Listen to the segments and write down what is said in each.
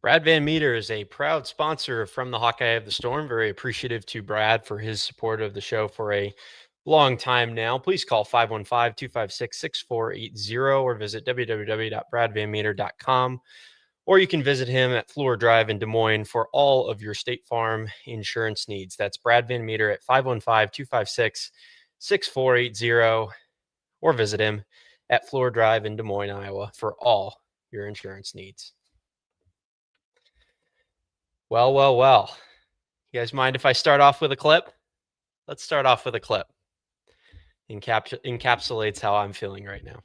Brad Van Meter is a proud sponsor from the Hawkeye of the Storm. Very appreciative to Brad for his support of the show for a long time now. Please call 515-256-6480 or visit www.bradvanmeter.com. Or you can visit him at Fleur Drive in Des Moines for all of your State Farm insurance needs. That's Brad Van Meter at 888-878-6480 or visit him at Floor Drive in Des Moines, Iowa for all your insurance needs. Well. You guys mind if I start off with a clip? Let's start off with a clip. Encapsulates how I'm feeling right now.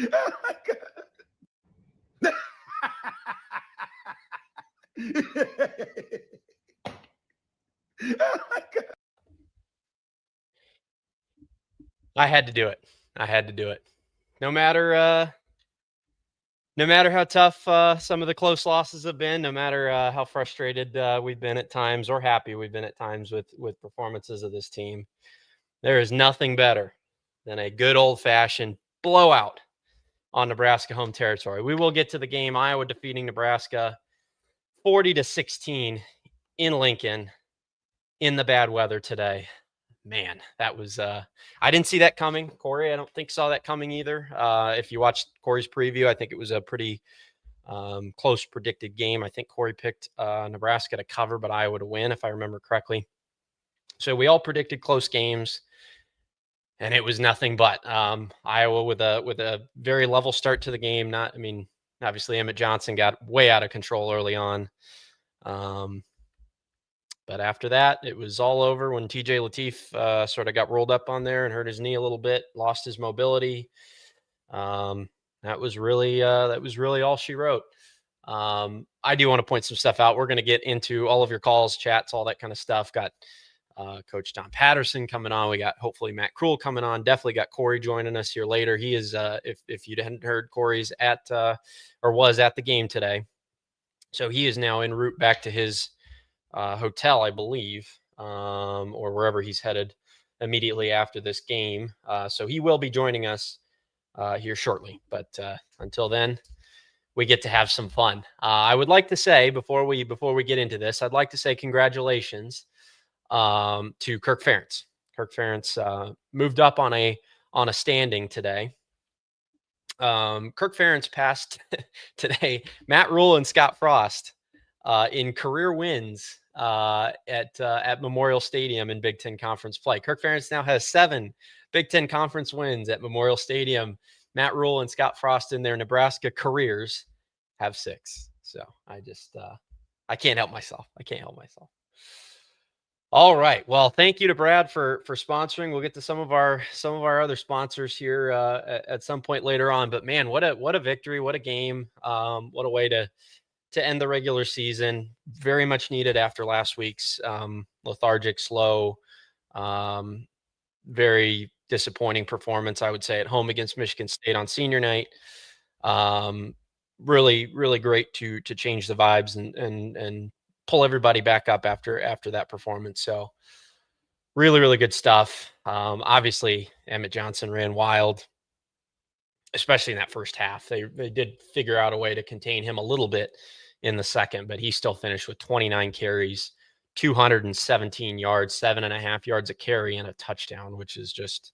Oh my God. Oh my God. I had to do it. No matter how tough some of the close losses have been, no matter how frustrated we've been at times or happy we've been at times with performances of this team, there is nothing better than a good old-fashioned blowout on Nebraska home territory. We will get to the game. Iowa defeating Nebraska 40-16 in Lincoln in the bad weather today. Man, that was I didn't see that coming. Corey, I don't think saw that coming either. If you watched Corey's preview, I think it was a pretty close predicted game. I think Corey picked Nebraska to cover, but Iowa to win, if I remember correctly. So we all predicted close games, and it was nothing but Iowa with a very level start to the game. Obviously Emmett Johnson got way out of control early on. But after that, it was all over when TJ Lateef sort of got rolled up on there and hurt his knee a little bit, lost his mobility. That was really all she wrote. I do want to point some stuff out. We're going to get into all of your calls, chats, all that kind of stuff. Got Coach Don Patterson coming on. We got hopefully Matt Kroul coming on. Definitely got Corey joining us here later. He is, if you hadn't heard, Corey's was at the game today. So he is now en route back to his hotel, I believe, or wherever he's headed immediately after this game. So he will be joining us here shortly. But until then, we get to have some fun. I would like to say before we get into this, I'd like to say congratulations to Kirk Ferentz. Kirk Ferentz moved up on a standing today. Kirk Ferentz passed today Matt Rhule and Scott Frost in career wins at Memorial Stadium in Big Ten Conference play. Kirk Ferentz now has 7 Big Ten Conference wins at Memorial Stadium. Matt Rhule and Scott Frost in their Nebraska careers have 6. So I can't help myself. All right. Well, thank you to Brad for sponsoring. We'll get to some of our other sponsors here at some point later on. But man, what a victory! What a game! What a way to end the regular season. Very much needed after last week's lethargic, slow, very disappointing performance, I would say, at home against Michigan State on senior night. Really, really great to change the vibes and pull everybody back up after that performance. So really, really good stuff. Obviously, Emmett Johnson ran wild, especially in that first half. They did figure out a way to contain him a little bit in the second, but he still finished with 29 carries, 217 yards, 7.5 yards a carry, and a touchdown, which is just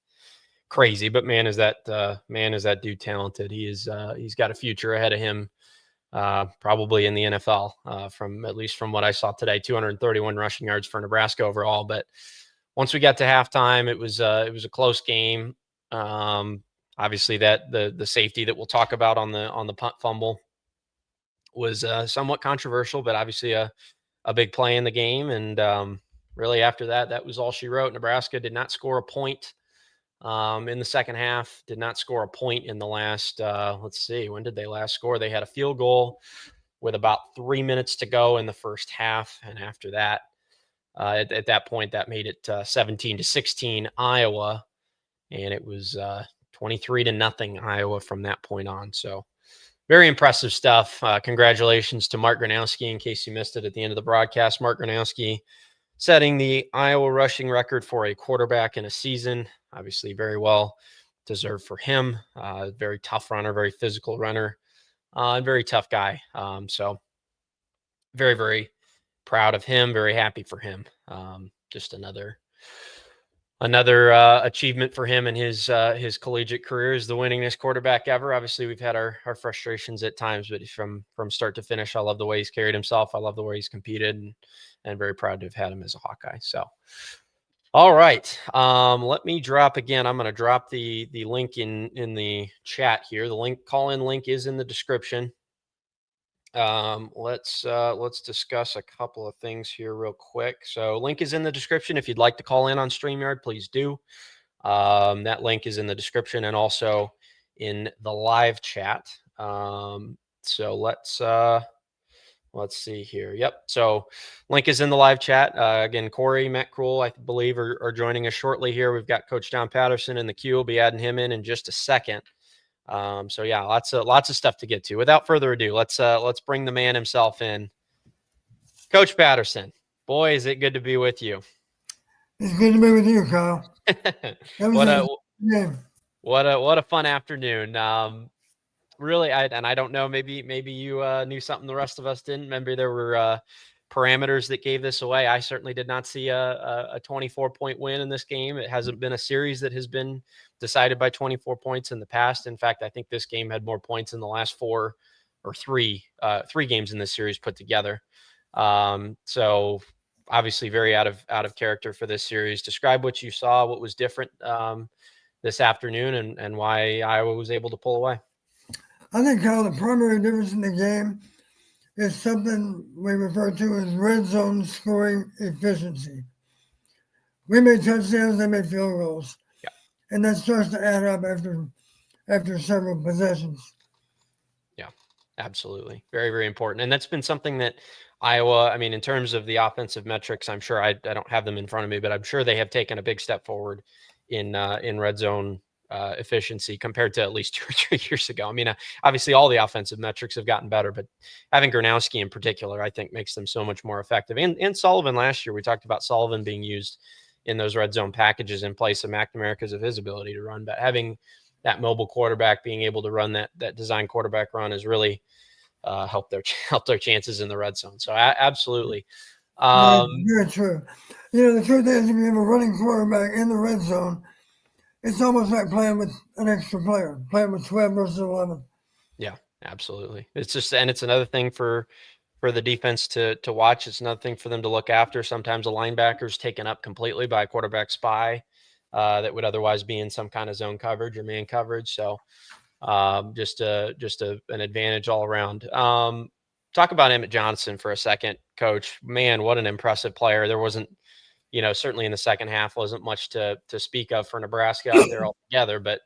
crazy. But man, is that dude talented. He's got a future ahead of him, probably in the NFL, at least from what I saw today. 231 rushing yards for Nebraska overall. But once we got to halftime, it was a close game. Obviously, that the safety that we'll talk about on the punt fumble was somewhat controversial, but obviously a big play in the game. And really after that was all she wrote. Nebraska did not score a point in the second half, did not score a point in the last, let's see, when did they last score? They had a field goal with about 3 minutes to go in the first half. And after that, at that point, that made it 17-16 Iowa. And it was 23-0 Iowa from that point on. So very impressive stuff. Congratulations to Mark Gronowski, in case you missed it at the end of the broadcast. Mark Gronowski setting the Iowa rushing record for a quarterback in a season. Obviously very well deserved for him. Very tough runner, very physical runner, and very tough guy. So very, very proud of him. Very happy for him. Just another Another achievement for him in his collegiate career is the winningest quarterback ever. Obviously, we've had our frustrations at times, but from start to finish, I love the way he's carried himself. I love the way he's competed, and very proud to have had him as a Hawkeye. So, all right, let me drop again. I'm going to drop the link in the chat here. The call-in link is in the description. Let's discuss a couple of things here real quick. So link is in the description. If you'd like to call in on StreamYard, please do. That link is in the description and also in the live chat. So let's see here. Yep. So link is in the live chat. Again, Corey, Matt Kroul, I believe are joining us shortly here. We've got Coach Don Patterson in the queue. We'll be adding him in just a second. So yeah, lots of stuff to get to. Without further ado, let's bring the man himself in. Coach Patterson, boy, is it good to be with you. It's good to be with you, Kyle. What a fun afternoon. Really, I don't know, maybe you knew something the rest of us didn't. Remember, there were parameters that gave this away. I certainly did not see a 24-point win in this game. It hasn't been a series that has been decided by 24 points in the past. In fact, I think this game had more points in the last three games in this series put together. So obviously very out of character for this series. Describe what you saw, what was different this afternoon, and why Iowa was able to pull away. I think, Kyle, the primary difference in the game is something we refer to as red zone scoring efficiency. We made touchdowns, they made field goals. Yeah. And that starts to add up after several possessions. Yeah, absolutely. Very, very important. And that's been something that Iowa, I mean, in terms of the offensive metrics, I'm sure I don't have them in front of me, but I'm sure they have taken a big step forward in red zone efficiency compared to at least 2 or 3 years ago. I mean, obviously all the offensive metrics have gotten better, but having Gronowski in particular, I think makes them so much more effective. And Sullivan last year, we talked about Sullivan being used in those red zone packages in place of McNamara because of his ability to run, but having that mobile quarterback being able to run that design quarterback run has really helped their chances in the red zone. So absolutely. Very true. The truth is, if you have a running quarterback in the red zone, it's almost like playing with an extra player, playing with 12 versus 11. Yeah, absolutely. It's just, and it's another thing for the defense to watch. It's another thing for them to look after. Sometimes a linebacker's taken up completely by a quarterback spy that would otherwise be in some kind of zone coverage or man coverage. So just an advantage all around. Talk about Emmett Johnson for a second, Coach. Man, what an impressive player. There wasn't, certainly in the second half wasn't much to speak of for Nebraska out there altogether, but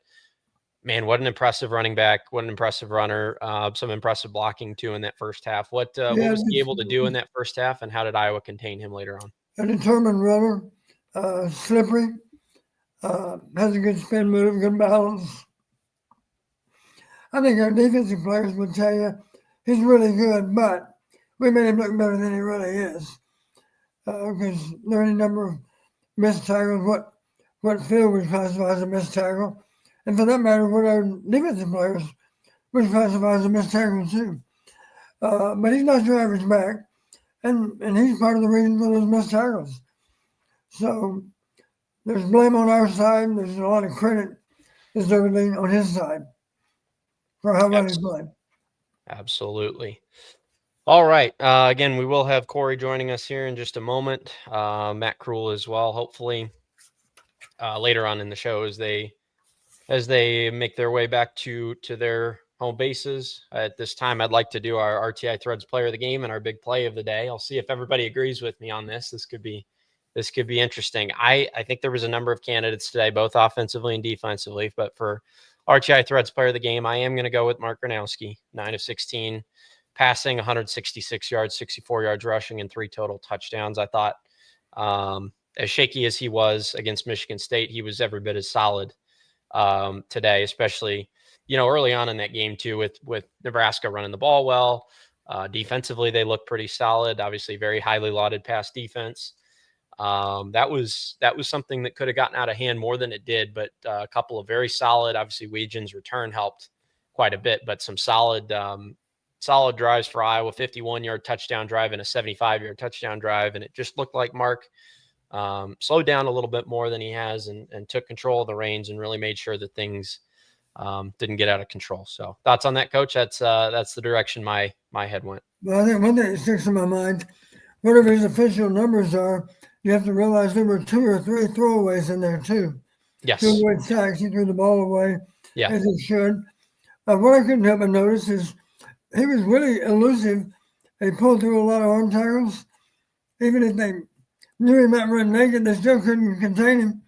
man, what an impressive running back, what an impressive runner, some impressive blocking too in that first half. What was he able to do in that first half, and how did Iowa contain him later on? A determined runner, slippery, has a good spin move, good balance. I think our defensive players would tell you he's really good, but we made him look better than he really is. Because there are any number of missed tackles, what Phil would classify as a missed tackle, and for that matter, what our defensive players would classify as a missed tackle too. But he's not your average back, and he's part of the reason for those missed tackles. So there's blame on our side. There's a lot of credit deservedly on his side for how well he's played. Absolutely. All right. Again, we will have Corey joining us here in just a moment. Matt Kroul as well, hopefully later on in the show as they make their way back to their home bases. At this time, I'd like to do our RTI Threads player of the game and our big play of the day. I'll see if everybody agrees with me on this. This could be interesting. I think there was a number of candidates today, both offensively and defensively, but for RTI Threads player of the game, I am going to go with Mark Gronowski, 9 of 16. Passing, 166 yards, 64 yards rushing, and 3 total touchdowns. I thought as shaky as he was against Michigan State, he was every bit as solid today, especially, early on in that game too, with Nebraska running the ball well. Defensively, they look pretty solid, obviously very highly lauded pass defense. That was something that could have gotten out of hand more than it did, but a couple of very solid, obviously Weegin's return helped quite a bit, but some solid drives for Iowa, 51-yard touchdown drive and a 75-yard touchdown drive. And it just looked like Mark slowed down a little bit more than he has and took control of the reins and really made sure that things didn't get out of control. So thoughts on that, Coach? That's the direction my head went. Well, I think one thing that sticks in my mind, whatever his official numbers are, you have to realize there were 2 or 3 throwaways in there too. Yes. 2 avoid sacks. He threw the ball away as he should. What I couldn't help but notice is he was really elusive. He pulled through a lot of arm tackles. Even if they knew he might run naked, they still couldn't contain him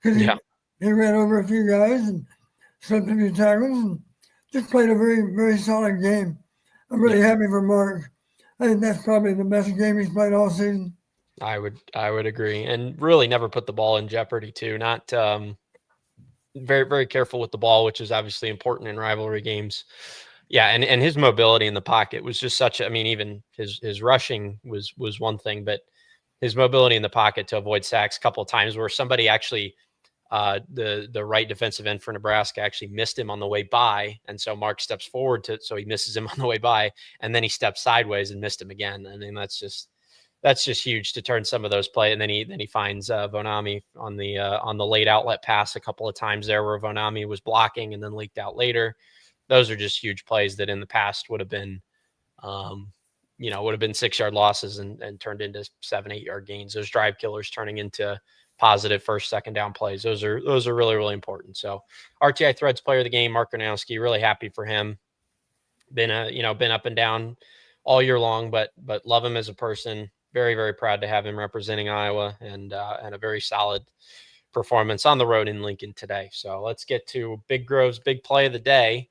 because he ran over a few guys and slipped a few tackles and just played a very, very solid game. I'm really happy for Mark. I think that's probably the best game he's played all season. I would agree, and really never put the ball in jeopardy too. Not very, very careful with the ball, which is obviously important in rivalry games. Yeah, and his mobility in the pocket was just such. I mean, even his rushing was one thing, but his mobility in the pocket to avoid sacks a couple of times where somebody actually, the right defensive end for Nebraska actually missed him on the way by, and so Mark steps forward so he misses him on the way by, and then he steps sideways and missed him again. I mean, that's just huge to turn some of those play. And then he finds Vonami on the late outlet pass a couple of times there where Vonami was blocking and then leaked out later. Those are just huge plays that in the past would have been, 6-yard losses and turned into 7-8 yard gains. Those drive killers turning into positive first, second down plays. Those are really, really important. So RTI Threads player of the game, Mark Gronowski, really happy for him. Been up and down all year long, but love him as a person. Very, very proud to have him representing Iowa and a very solid performance on the road in Lincoln today. So let's get to Big Grove's big play of the day.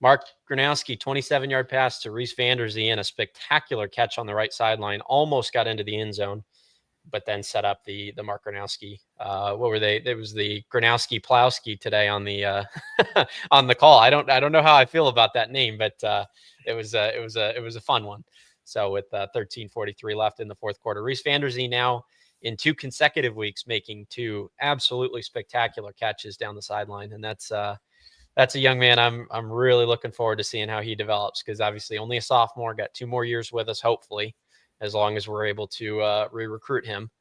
Mark Gronowski, 27-yard pass to Reese Vanderzee and a spectacular catch on the right sideline. Almost got into the end zone, but then set up the Mark Gronowski. What were they? It was the Gronowski-Plowski today on the on the call. I don't know how I feel about that name, but it was a fun one. So with 13:43 left in the fourth quarter, Reese Vanderzee now in 2 consecutive weeks making 2 absolutely spectacular catches down the sideline, and that's a young man I'm really looking forward to seeing how he develops, because obviously only a sophomore, got 2 more years with us, hopefully, as long as we're able to re-recruit him.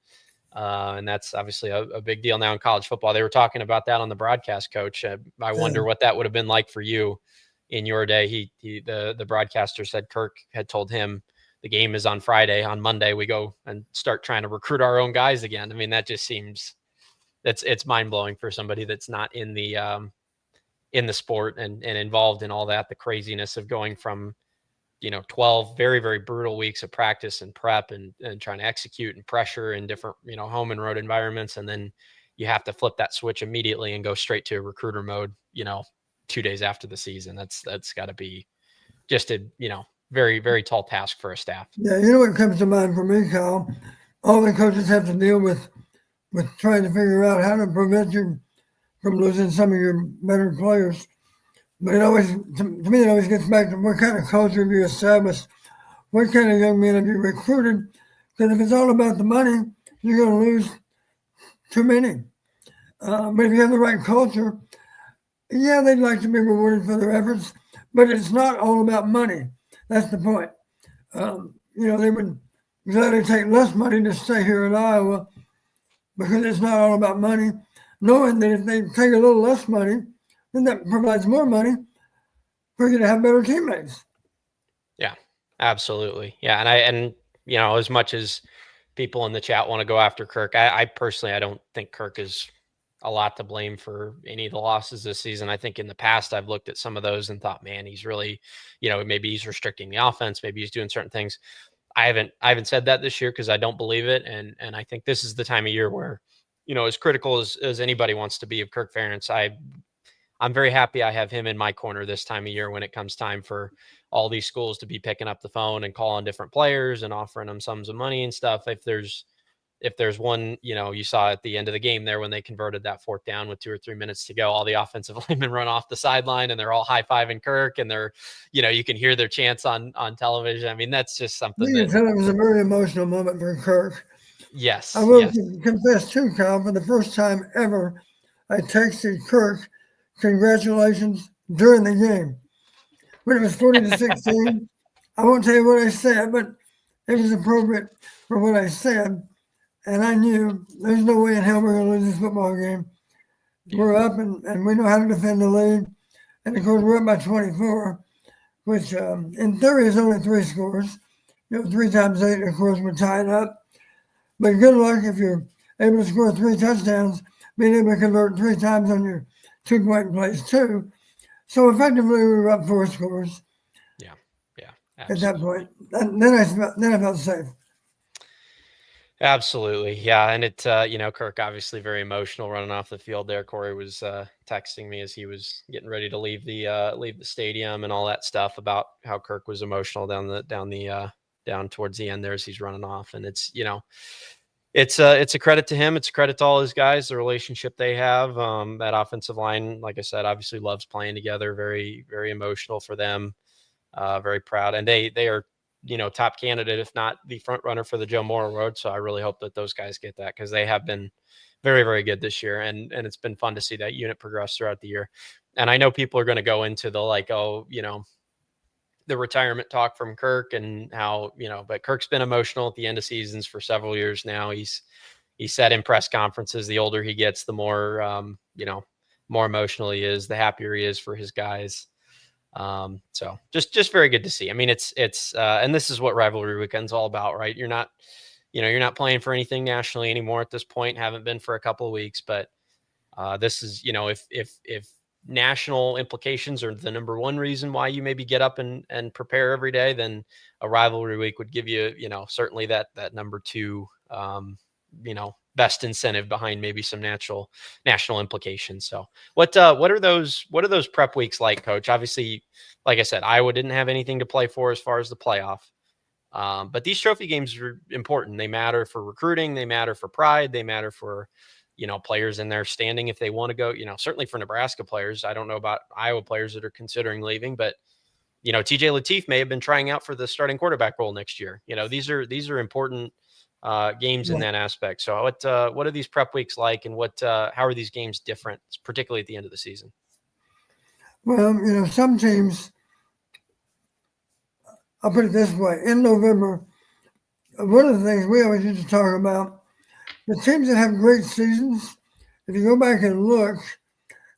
And that's obviously a big deal now in college football. They were talking about that on the broadcast, Coach. I wonder what that would have been like for you in your day. The broadcaster said Kirk had told him the game is on Friday. On Monday, we go and start trying to recruit our own guys again. I mean, that just seems it's mind blowing for somebody that's not in the sport and involved in all that, the craziness of going from, 12 very, very brutal weeks of practice and prep and trying to execute and pressure in different, home and road environments. And then you have to flip that switch immediately and go straight to recruiter mode, 2 days after the season. That's got to be just a, very, very tall task for a staff. Yeah. What comes to mind for me, Kyle? All the coaches have to deal with trying to figure out how to prevent you from losing some of your better players. But to me, it always gets back to what kind of culture have you established? What kind of young men have you recruited? Because if it's all about the money, you're going to lose too many. But if you have the right culture, they'd like to be rewarded for their efforts, but it's not all about money. That's the point. They would gladly take less money to stay here in Iowa because it's not all about money, knowing that if they take a little less money, then that provides more money for you to have better teammates. Yeah, absolutely. Yeah, and as much as people in the chat want to go after Kirk, I personally, I don't think Kirk is a lot to blame for any of the losses this season. I think in the past, I've looked at some of those and thought, man, he's really, maybe he's restricting the offense, maybe he's doing certain things. I haven't said that this year because I don't believe it, and I think this is the time of year where, as critical as anybody wants to be of Kirk Ferentz, I'm very happy I have him in my corner this time of year when it comes time for all these schools to be picking up the phone and calling different players and offering them sums of money and stuff. If there's one, you saw at the end of the game there when they converted that 4th down with 2 or 3 minutes to go, all the offensive linemen run off the sideline and they're all high-fiving Kirk, and they're, you can hear their chants on television. I mean, that's just something You can tell it was a very emotional moment for Kirk. Yes. I will confess too, Kyle, for the first time ever, I texted Kirk, congratulations, during the game. When it was 40-16, I won't tell you what I said, but it was appropriate for what I said. And I knew there's no way in hell we're going to lose this football game. Yeah. We're up and we know how to defend the lead. And of course, we're up by 24, which in theory is only 3 scores. 3 times 8, of course, we're tied up. But good luck if you're able to score 3 touchdowns, being able to convert 3 times on your 2-point plays too. So effectively, we were up 4 scores. Yeah, at that point. And then I felt safe. Absolutely. Yeah. And it, Kirk obviously very emotional running off the field there. Corey was texting me as he was getting ready to leave the stadium and all that stuff about how Kirk was emotional down towards the end there as he's running off. And it's, it's a credit to him. It's a credit to all his guys, the relationship they have. That offensive line, like I said, obviously loves playing together. Very, very emotional for them. Very proud. And they are, top candidate, if not the front runner for the Joe Moore Award. So I really hope that those guys get that because they have been very, very good this year. And it's been fun to see that unit progress throughout the year. And I know people are going to go into the the retirement talk from Kirk and how, but Kirk's been emotional at the end of seasons for several years now. He said in press conferences, the older he gets, the more, more emotional he is, the happier he is for his guys. So just very good to see. I mean, it's and this is what rivalry weekend's all about, right? You're not playing for anything nationally anymore at this point, haven't been for a couple of weeks, but this is, if national implications are the number one reason why you maybe get up and prepare every day, then a rivalry week would give you, certainly that number two, best incentive behind maybe some national implications. So what are those prep weeks like, Coach? Obviously, like I said, Iowa didn't have anything to play for as far as the playoff. But these trophy games are important. They matter for recruiting. They matter for pride. They matter for, players in their standing if they want to go, certainly for Nebraska players. I don't know about Iowa players that are considering leaving, but, TJ Lateef may have been trying out for the starting quarterback role next year. These are important games in that aspect. So what are these prep weeks like, and how are these games different, particularly at the end of the season? Well, some teams, I'll put it this way, in November, one of the things we always used to talk about, the teams that have great seasons, if you go back and look,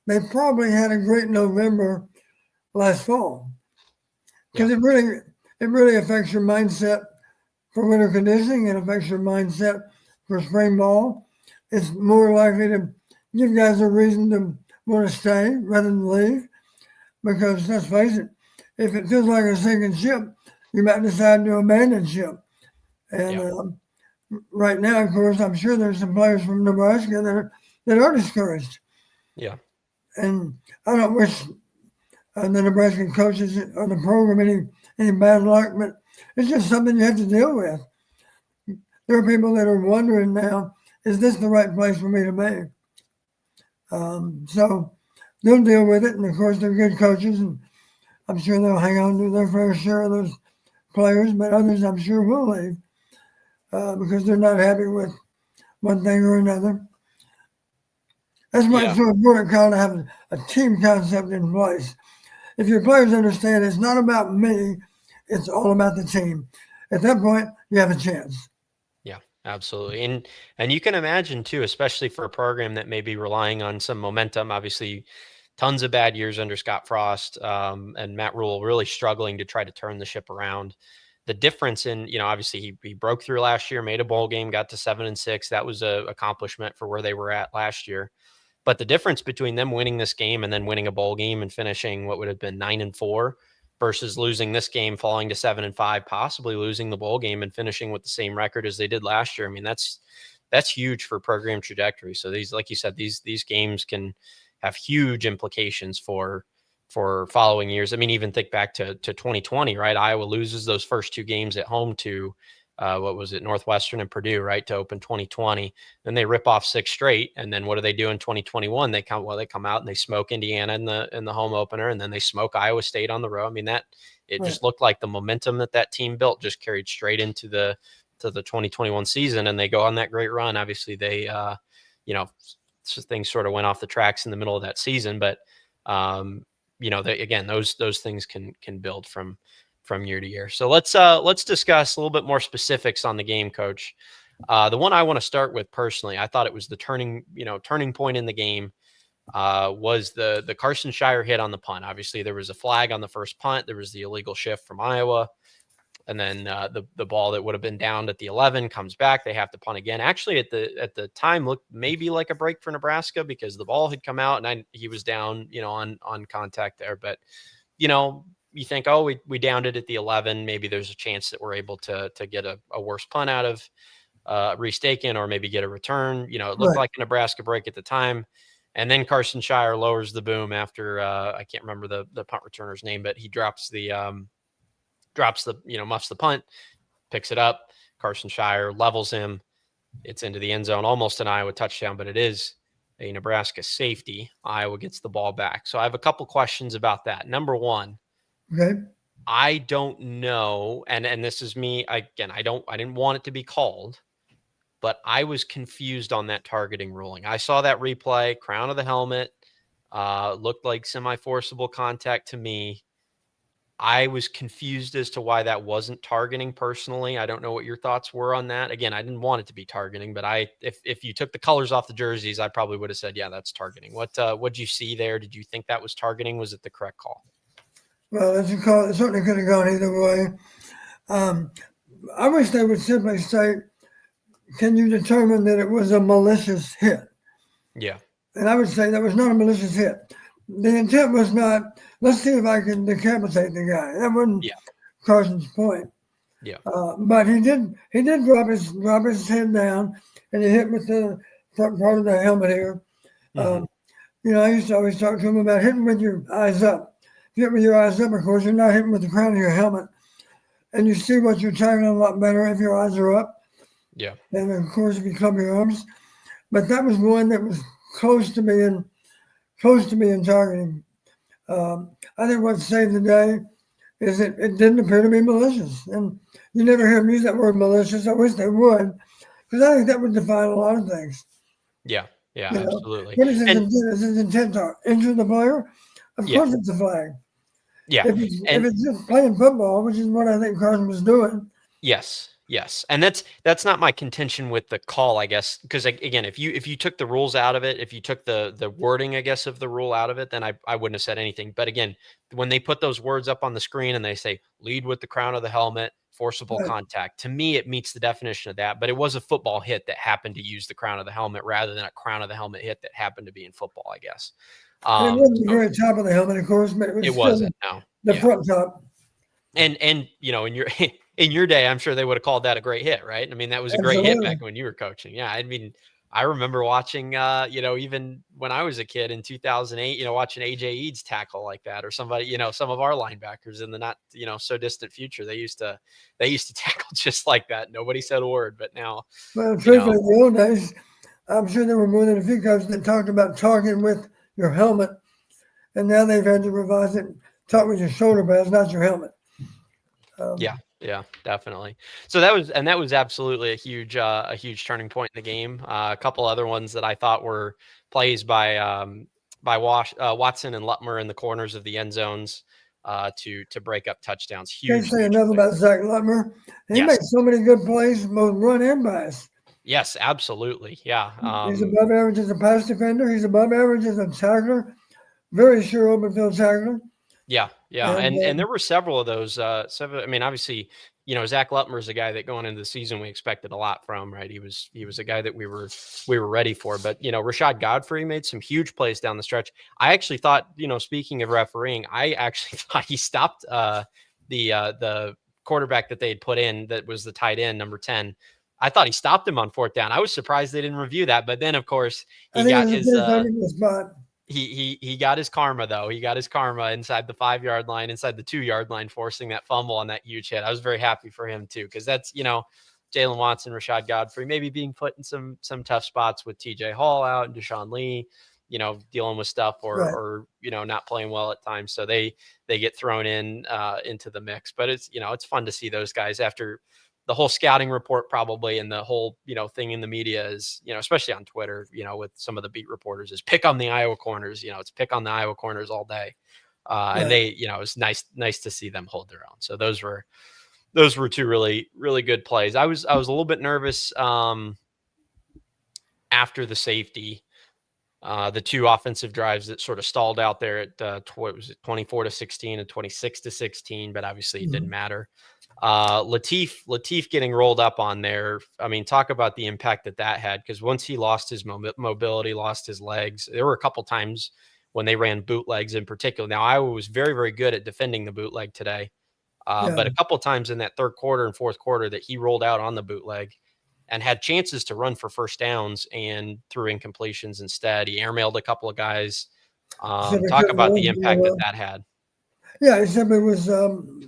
they probably had a great November last fall. Because it really affects your mindset for winter conditioning. It affects your mindset for spring ball. It's more likely to give guys a reason to want to stay rather than leave. Because let's face it, if it feels like a sinking ship, you might decide to abandon ship. And right now, of course, I'm sure there's some players from Nebraska that are discouraged. Yeah. And I don't wish the Nebraska coaches or the program any bad luck, but it's just something you have to deal with. There are people that are wondering now, is this the right place for me to be? So they'll deal with it. And of course, they're good coaches, and I'm sure they'll hang on to their fair share of those players, but others I'm sure will leave because they're not happy with one thing or another. That's why it's so important, Carl, to have a team concept in place. If your players understand it's not about me, it's all about the team. At that point, you have a chance. Yeah, absolutely. And you can imagine too, especially for a program that may be relying on some momentum, obviously tons of bad years under Scott Frost and Matt Rule really struggling to try to turn the ship around. The difference in, obviously he broke through last year, made a bowl game, got to 7-6. That was an accomplishment for where they were at last year. But the difference between them winning this game and then winning a bowl game and finishing what would have been 9-4 versus losing this game, falling to 7-5, possibly losing the bowl game and finishing with the same record as they did last year. I mean, that's huge for program trajectory. So these, like you said, these games can have huge implications for following years. I mean, even think back to 2020, right? Iowa loses those first 2 games at home to Northwestern and Purdue, right, to open 2020. Then they rip off 6 straight, and then what do they do in 2021? They come out and they smoke Indiana in the home opener, and then they smoke Iowa State on the road. I mean, just looked like the momentum that team built just carried straight into the 2021 season, and they go on that great run. Obviously, they things sort of went off the tracks in the middle of that season, but those things can build from year to year. So let's discuss a little bit more specifics on the game, Coach. The one I want to start with personally, I thought it was the turning point in the game, was the Carson Shire hit on the punt. Obviously, there was a flag on the first punt. There was the illegal shift from Iowa. And then the ball that would have been downed at the 11 comes back. They have to punt again. Actually, at the time, looked maybe like a break for Nebraska because the ball had come out and he was down, on contact there. But you think, oh, we downed it at the 11. Maybe there's a chance that we're able to get a worse punt out of restaking or maybe get a return. It looked like a Nebraska break at the time. And then Carson Shire lowers the boom after I can't remember the punt returner's name, but he drops the muffs the punt, picks it up. Carson Shire levels him. It's into the end zone, almost an Iowa touchdown, but it is a Nebraska safety. Iowa gets the ball back. So I have a couple questions about that. Number one, Okay. I don't know, and this is me again. I didn't want it to be called, but I was confused on that targeting ruling. I saw that replay, crown of the helmet, looked like semi-forcible contact to me. I was confused as to why that wasn't targeting personally. I don't know what your thoughts were on that. Again, I didn't want it to be targeting, but if you took the colors off the jerseys, I probably would have said, yeah, that's targeting. What'd you see there? Did you think that was targeting? Was it the correct call? Well, it certainly could have gone either way. I wish they would simply say, can you determine that it was a malicious hit? Yeah. And I would say that was not a malicious hit. The intent was not, let's see if I can decapitate the guy. That wasn't Carson's point. Yeah. But he did drop his head down and he hit with the front part of the helmet here. Mm-hmm. I used to always talk to him about hitting with your eyes up. If you hit with your eyes up, of course, you're not hitting with the crown of your helmet. And you see what you're tackling a lot better if your eyes are up. Yeah. And of course, if you club your arms. But that was one that was close to being targeting. I think what saved the day is it didn't appear to be malicious. And you never hear them use that word malicious. I wish they would, because I think that would define a lot of things. Yeah, absolutely. What is his intent? Is his intent to injure the player? Of course it's a flag. Yeah. If it's just playing football, which is what I think Carson was doing. Yes. And that's not my contention with the call, I guess, because again, if you took the rules out of it, if you took the wording, I guess, of the rule out of it, then I wouldn't have said anything. But again, when they put those words up on the screen and they say lead with the crown of the helmet, forcible contact, to me it meets the definition of that. But it was a football hit that happened to use the crown of the helmet rather than a crown of the helmet hit that happened to be in football, I guess. And it wasn't the very top of the helmet, of course, but it wasn't. No, the front top. And in your day, I'm sure they would have called that a great hit, right? I mean, that was a great hit back when you were coaching. Yeah, I mean, I remember watching, even when I was a kid in 2008, watching AJ Eads tackle like that, or somebody, some of our linebackers in the not, so distant future, they used to tackle just like that. Nobody said a word, but now. Well, truthfully, in the old days, I'm sure there were more than a few coaches that talked about targeting with your helmet, and now they've had to revise it, talk with your shoulder pads, not your helmet. Yeah, definitely. So that was absolutely a huge turning point in the game. A couple other ones that I thought were plays by Watson and Lutmer in the corners of the end zones to break up touchdowns. Can't say enough about Zach Lutmer. He makes so many good plays, both run and pass. Yes, absolutely. Yeah. He's above average as a pass defender. He's above average as a tackler. Very sure open field tackler. Yeah. And there were several of those. I mean, obviously, Zach Lutmer is a guy that going into the season we expected a lot from, right? He was a guy that we were ready for. But Rashad Godfrey made some huge plays down the stretch. I actually thought, speaking of refereeing, I actually thought he stopped the quarterback that they had put in that was the tight end, number 10. I thought he stopped him on fourth down. I was surprised they didn't review that. But then, of course, he got his he got his karma, though. He got his karma inside the 5-yard line, inside the 2-yard line, forcing that fumble on that huge hit. I was very happy for him, too, because that's, Jalen Watson, Rashad Godfrey, maybe being put in some tough spots with TJ Hall out and Deshaun Lee, dealing with stuff or not playing well at times. So they get thrown into the mix. But it's, it's fun to see those guys after the whole scouting report probably, and the whole, thing in the media is, especially on Twitter, with some of the beat reporters, is pick on the Iowa corners, it's pick on the Iowa corners all day. And they, it's nice to see them hold their own. So those were those were two really, really good plays. I was a little bit nervous after the safety, the two offensive drives that sort of stalled out there at what was it, 24-16 and 26-16, but obviously it didn't matter. Latif getting rolled up on there. I mean, talk about the impact that had, because once he lost his mobility, lost his legs, there were a couple times when they ran bootlegs in particular. Now, Iowa was very, very good at defending the bootleg today. But a couple times in that third quarter and fourth quarter that he rolled out on the bootleg and had chances to run for first downs and threw incompletions instead. He airmailed a couple of guys. Talk about the impact that had. Yeah, except it was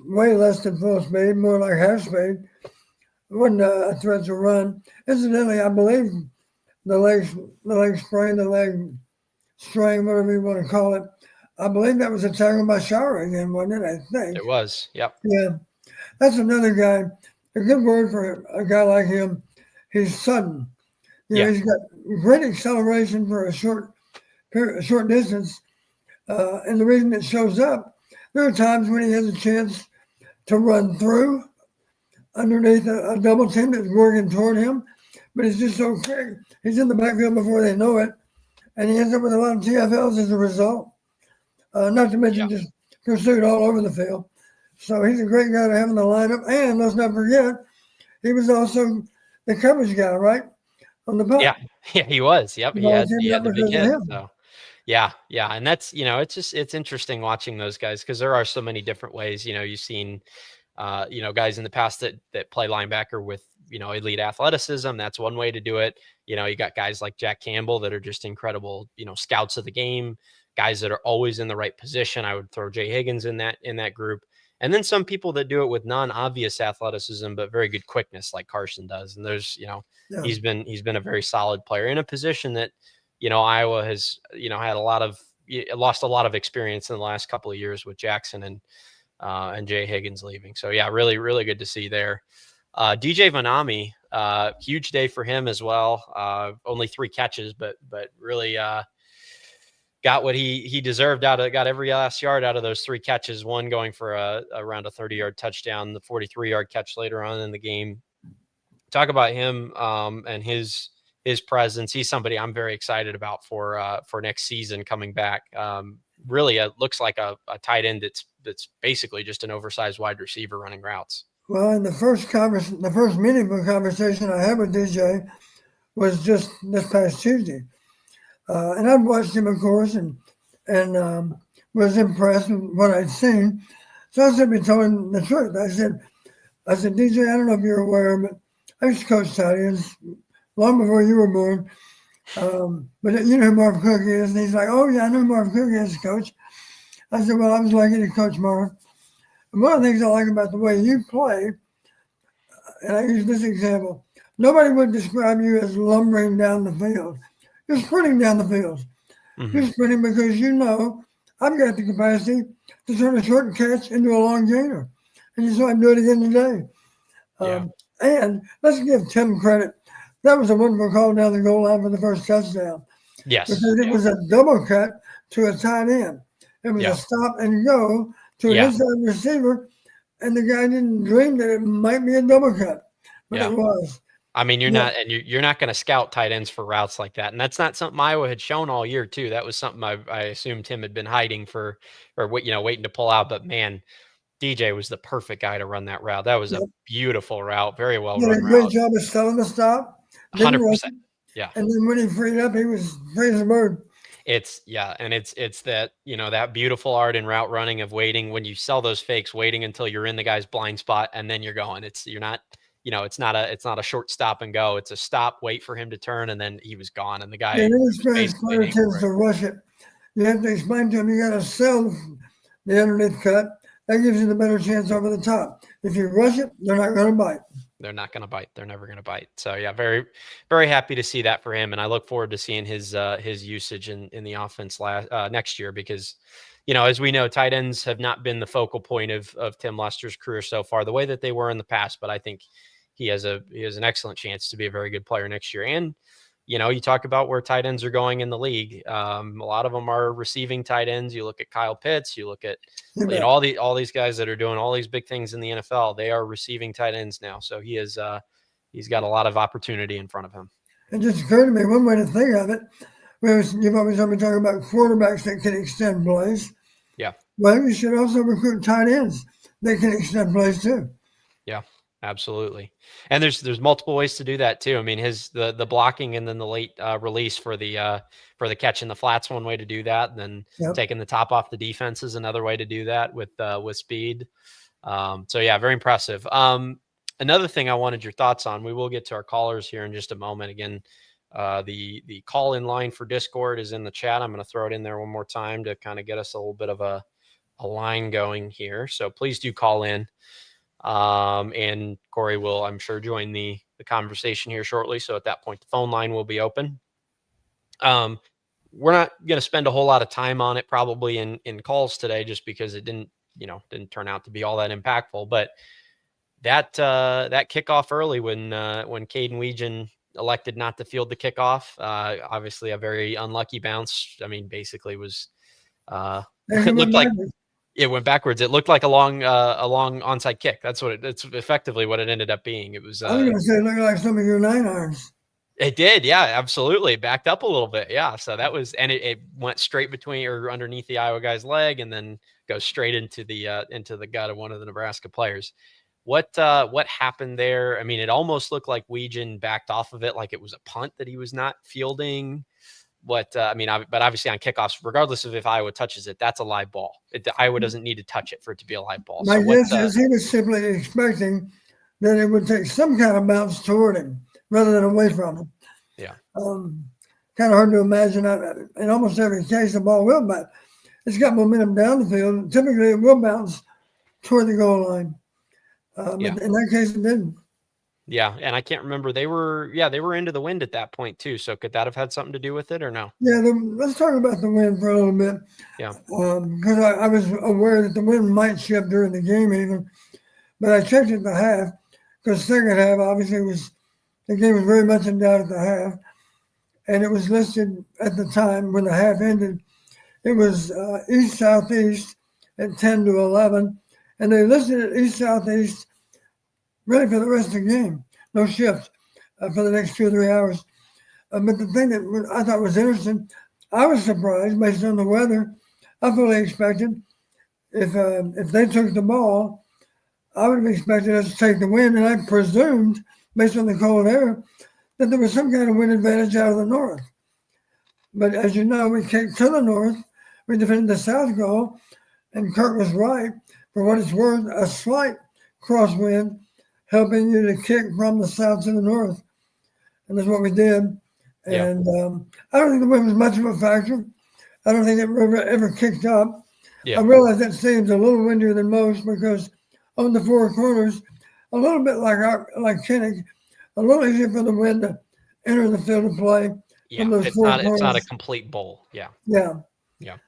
way less than full speed, more like half speed. It wasn't a threat to run. Incidentally, I believe the leg sprain, the leg strain, whatever you want to call it, I believe that was a tackle by Shower again, wasn't it? I think. It was, yep. Yeah. That's another guy. A good word for a guy like him. He's sudden. He's got great acceleration for a short distance. And the reason it shows up, there are times when he has a chance to run through underneath a double team that's working toward him, but it's just so quick. He's in the backfield before they know it, and he ends up with a lot of TFLs as a result. Not to mention just pursued all over the field. So he's a great guy to have in the lineup. And let's not forget, he was also the coverage guy, right? On the punt. Yeah, he was. Yep, he had the big hit. So. Yeah. And that's, it's interesting watching those guys, because there are so many different ways. You've seen, guys in the past that play linebacker with, elite athleticism. That's one way to do it. You got guys like Jack Campbell that are just incredible, scouts of the game, guys that are always in the right position. I would throw Jay Higgins in that group. And then some people that do it with non-obvious athleticism, but very good quickness, like Carson does. And there's, he's been a very solid player in a position that, Iowa has, had lost a lot of experience in the last couple of years with Jackson and Jay Higgins leaving. So yeah, really, really good to see there. DJ Vanami, huge day for him as well. Only 3 catches, but really, got what he deserved got every last yard out of those 3 catches, one going for around a 30-yard touchdown, the 43-yard catch later on in the game. Talk about him and his presence. He's somebody I'm very excited about for next season coming back. Really, it looks like a tight end that's basically just an oversized wide receiver running routes. Well, in the first meaningful conversation I had with DJ was just this past Tuesday. And I've watched him, of course, and was impressed with what I'd seen. So I simply told him the truth. I said, DJ, I don't know if you're aware, but I used to coach tight ends long before you were born. But you know who Marv Cook is? And he's like, oh, yeah, I know Marv Cook is, coach. I said, well, I was lucky to coach Marv. And one of the things I like about the way you play, and I use this example, nobody would describe you as lumbering down the field. You're sprinting down the field. Mm-hmm. You're sprinting because I've got the capacity to turn a short catch into a long gainer. And you saw him do it again today. And let's give Tim credit. That was a wonderful call down the goal line for the first touchdown. Yes. Because it was a double cut to a tight end. It was a stop and go to an inside receiver, and the guy didn't dream that it might be a double cut. But it was. I mean, you're not going to scout tight ends for routes like that. And that's not something Iowa had shown all year too. That was something I assumed Tim had been hiding waiting to pull out. But man, DJ was the perfect guy to run that route. That was a beautiful route. Very well run. Did a great job of selling the stop. 100%. Yeah. And then when he freed up, he was free as a bird. It's that, that beautiful art in route running of waiting when you sell those fakes, waiting until you're in the guy's blind spot and then you're going. It's not a short stop and go. It's a stop, wait for him to turn, and then he was gone. And the guy tends to rush it. You have to explain to him you got to sell the underneath cut. That gives you the better chance over the top. If you rush it, they're not going to bite. They're not going to bite. They're never going to bite. So yeah, very, very happy to see that for him, and I look forward to seeing his usage in the offense next year, because, as we know, tight ends have not been the focal point of Tim Lester's career so far, the way that they were in the past. But I think he has an excellent chance to be a very good player next year. And you talk about where tight ends are going in the league. A lot of them are receiving tight ends. You look at Kyle Pitts, you look at all these guys that are doing all these big things in the NFL. They are receiving tight ends now. So he's got a lot of opportunity in front of him. It just occurred to me, one way to think of it, you've always heard me talking about quarterbacks that can extend plays. Yeah. Well, you should also recruit tight ends that can extend plays too. Yeah, absolutely. And there's multiple ways to do that too. I mean, the blocking and then the late release for the catch in the flat's one way to do that. And then taking the top off the defense is another way to do that with speed. So yeah, very impressive. Another thing I wanted your thoughts on, we will get to our callers here in just a moment. Again, the call in line for Discord is in the chat. I'm going to throw it in there one more time to kind of get us a little bit of a line going here. So please do call in. And Corey will, I'm sure, join the conversation here shortly. So at that point, the phone line will be open. We're not going to spend a whole lot of time on it probably in calls today, just because it didn't turn out to be all that impactful. But that kickoff early when Caden Weegan elected not to field the kickoff, obviously a very unlucky bounce. I mean, basically was it looked like it went backwards. It looked like a long onside kick. That's effectively what it ended up being. It was. I was going to say it looked like some of your 9-irons. It did, yeah, absolutely. It backed up a little bit, yeah. So that was, and it went straight between or underneath the Iowa guy's leg, and then goes straight into the gut of one of the Nebraska players. What happened there? I mean, it almost looked like Weegan backed off of it, like it was a punt that he was not fielding. But obviously on kickoffs, regardless of if Iowa touches it, that's a live ball. Iowa doesn't need to touch it for it to be a live ball. My guess is he was simply expecting that it would take some kind of bounce toward him rather than away from him. Yeah. Kind of hard to imagine. In almost every case, the ball will bounce. It's got momentum down the field. Typically, it will bounce toward the goal line. But in that case, it didn't. Yeah, and I can't remember. They were into the wind at that point too. So could that have had something to do with it or no? Yeah, let's talk about the wind for a little bit. Yeah. Because I was aware that the wind might shift during the game even, but I checked at the half because second half obviously the game was very much in doubt at the half, and it was listed at the time when the half ended. It was east-southeast at 10 to 11, and they listed it east-southeast really for the rest of the game. No shift for the next 2 or 3 hours. But the thing that I thought was interesting, I was surprised based on the weather. I fully expected if they took the ball, I would have expected us to take the wind, and I presumed, based on the cold air, that there was some kind of wind advantage out of the north. But as you know, we kicked to the north. We defended the south goal, and Kurt was right. For what it's worth, a slight crosswind helping you to kick from the south to the north. And that's what we did. And I don't think the wind was much of a factor. I don't think it ever kicked up. Yeah. I realize that stadium's a little windier than most because on the four corners, a little bit like Kinnick, a little easier for the wind to enter the field of play. Yeah, it's not a complete bowl. Yeah. Yeah. Yeah.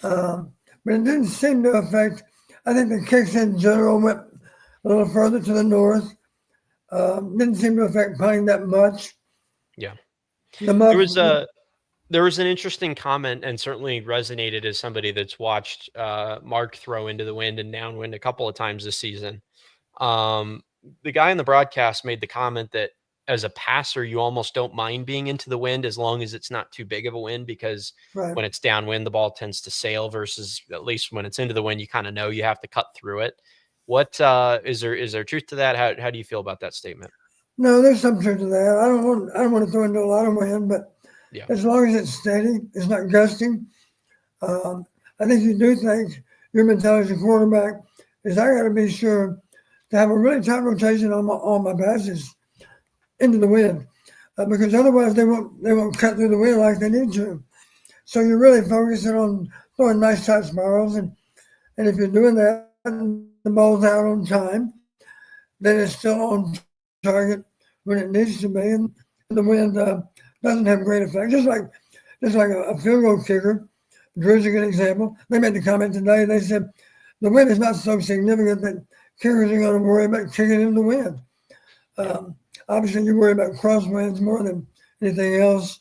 But it didn't seem to affect. I think the kicks in general went a little further to the north. Didn't seem to affect punting that much. Yeah. There was an interesting comment and certainly resonated as somebody that's watched Mark throw into the wind and downwind a couple of times this season. The guy in the broadcast made the comment that as a passer, you almost don't mind being into the wind as long as it's not too big of a wind, because when it's downwind, the ball tends to sail versus at least when it's into the wind, you kind of know you have to cut through it. What is there truth to that? How do you feel about that statement? No, there's some truth to that. I don't want to throw into a lot of wind, but as long as it's steady, it's not gusting. I think you do think your mentality as a quarterback is I got to be sure to have a really tight rotation on my passes into the wind, because otherwise they won't cut through the wind like they need to. So you're really focusing on throwing nice tight spirals, and if you're doing that, and the ball's out on time, then it's still on target when it needs to be, and the wind doesn't have a great effect. Just like a field goal kicker, Drew's a good example. They made the comment today. They said the wind is not so significant that kickers are going to worry about kicking in the wind. Obviously, you worry about crosswinds more than anything else.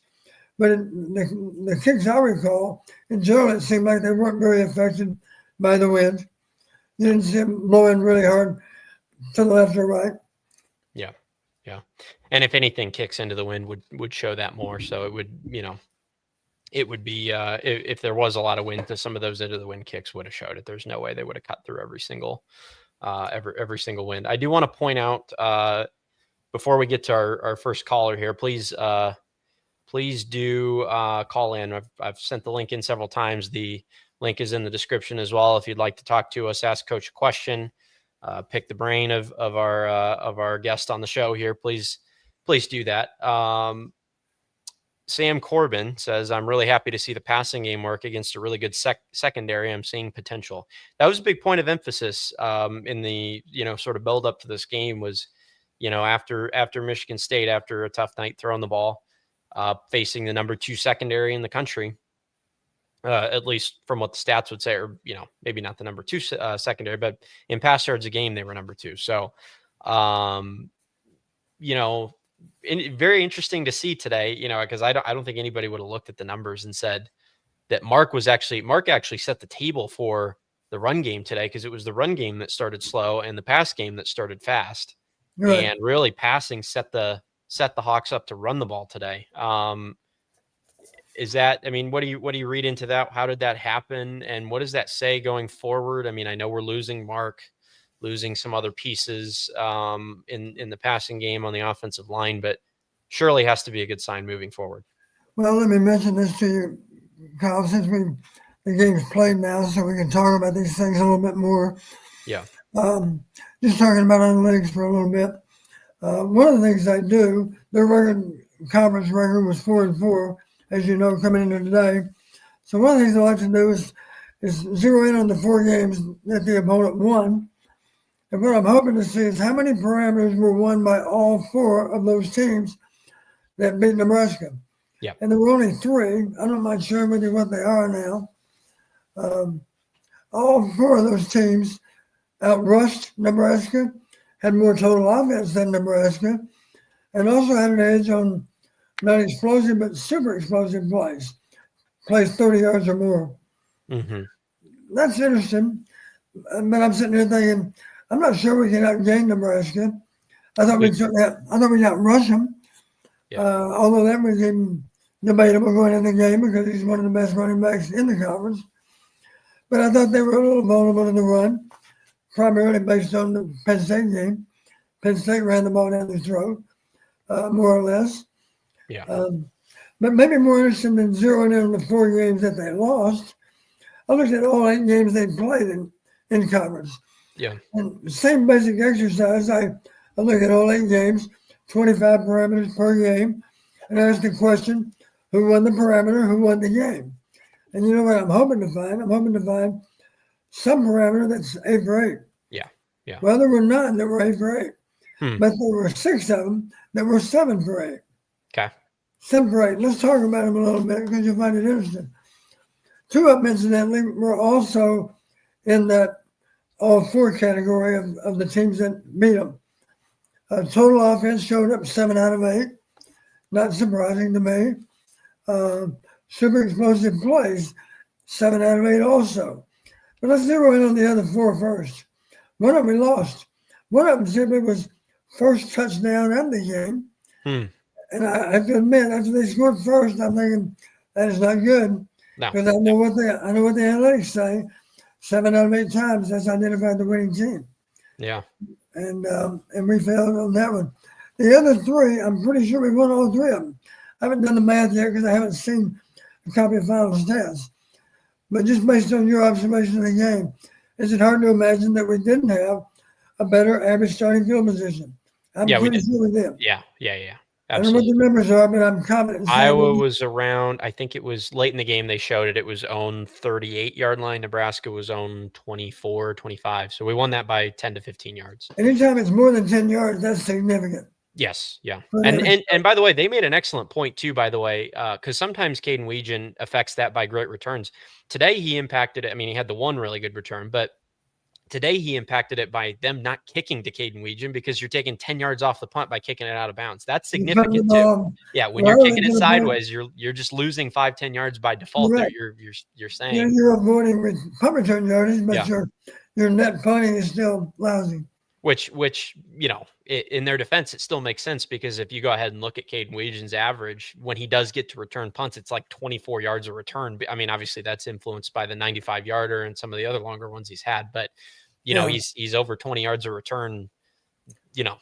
But the kicks I recall, in general, it seemed like they weren't very affected by the wind. You didn't see them blowing really hard to the left or right. Yeah. Yeah. And if anything, kicks into the wind would show that more. So it would, it would be, if there was a lot of wind, to some of those into the wind kicks would have showed it. There's no way they would have cut through every single wind. I do want to point out, before we get to our first caller here, please do call in. I've sent the link in several times. The link is in the description as well. If you'd like to talk to us, ask Coach a question, pick the brain of our guest on the show here, please do that. Sam Corbin says, I'm really happy to see the passing game work against a really good secondary. I'm seeing potential. That was a big point of emphasis in the, sort of build up to this game was, after Michigan State, after a tough night throwing the ball, facing the number 2 secondary in the country, at least from what the stats would say, or, maybe not the number 2 secondary, but in pass yards a game, they were number 2. So, very interesting to see today, because I don't think anybody would have looked at the numbers and said that Mark actually set the table for the run game today, because it was the run game that started slow and the pass game that started fast. Right. And really passing set the Hawks up to run the ball today. Is that, what do you read into that? How did that happen? And what does that say going forward? I know we're losing Mark, losing some other pieces in the passing game on the offensive line, but surely has to be a good sign moving forward. Well, let me mention this to you, Kyle, since the game's played now, so we can talk about these things a little bit more. Yeah. Just talking about analytics for a little bit. One of the things I do, their conference record was 4-4, as you know, coming into today. So one of the things I like to do is zero in on the 4 games that the opponent won. And what I'm hoping to see is how many parameters were won by all 4 of those teams that beat Nebraska. Yeah. And there were only 3. I don't mind sharing with you what they are now. All 4 of those teams outrushed Nebraska, had more total offense than Nebraska, and also had an edge on not explosive but super explosive plays 30 yards or more. Mm-hmm. That's interesting. But I'm sitting here thinking, I'm not sure we can outgain Nebraska. I thought we'd outrush them. Yeah. Although that was even debatable going into the game because he's one of the best running backs in the conference. But I thought they were a little vulnerable in the run, primarily based on the Penn State game. Penn State ran the ball down their throat, more or less. Yeah. But maybe more interesting than zeroing in on the 4 games that they lost, I looked at all 8 games they played in conference. Yeah. And same basic exercise. I look at all 8 games, 25 parameters per game, and ask the question, who won the parameter, who won the game? And you know what I'm hoping to find? I'm hoping to find some parameter that's 8 for 8. Yeah. Yeah. Well, there were 9 that were 8 for 8. But there were 6 of them that were 7 for 8. Okay. 7 for 8. Let's talk about them a little bit because you'll find it interesting. 2 of them, incidentally, were also in that all 4 category of the teams that beat them. Total offense showed up 7 out of 8. Not surprising to me. Super explosive plays, 7 out of 8 also. But let's zero in on the other 4 first. One of them we lost. One of them simply was first touchdown of the game. And I have to admit, after they scored first, I'm thinking that is not good. Because I know what the analytics say. 7 out of 8 times that's identified the winning team. Yeah. And we failed on that one. The other 3, I'm pretty sure we won all 3 of them. I haven't done the math yet because I haven't seen a copy of final stats. But just based on your observation of the game, is it hard to imagine that we didn't have a better average starting field position? I'm pretty sure we did. Yeah. Absolutely. I don't know what the numbers are, but I'm confident. Iowa was around, I think it was late in the game they showed it. It was own 38-yard line. Nebraska was own 24, 25. So we won that by 10 to 15 yards. Anytime it's more than 10 yards, that's significant. Yes, yeah. And by the way, they made an excellent point too, by the way, because sometimes Caden Weegan affects that by great returns. Today he impacted it. He had the one really good return, but Today, he impacted it by them not kicking to Caden Weegan because you're taking 10 yards off the punt by kicking it out of bounds. That's significant too. Yeah, when you're kicking it sideways, you're just losing 5-10 yards by default. Right. There, you're saying you're avoiding with punt return yardage, but your net punting is still lousy. Which in their defense, it still makes sense because if you go ahead and look at Caden Weegan's average, when he does get to return punts, it's like 24 yards a return. I mean, obviously that's influenced by the 95-yarder and some of the other longer ones he's had, but he's over 20 yards a return.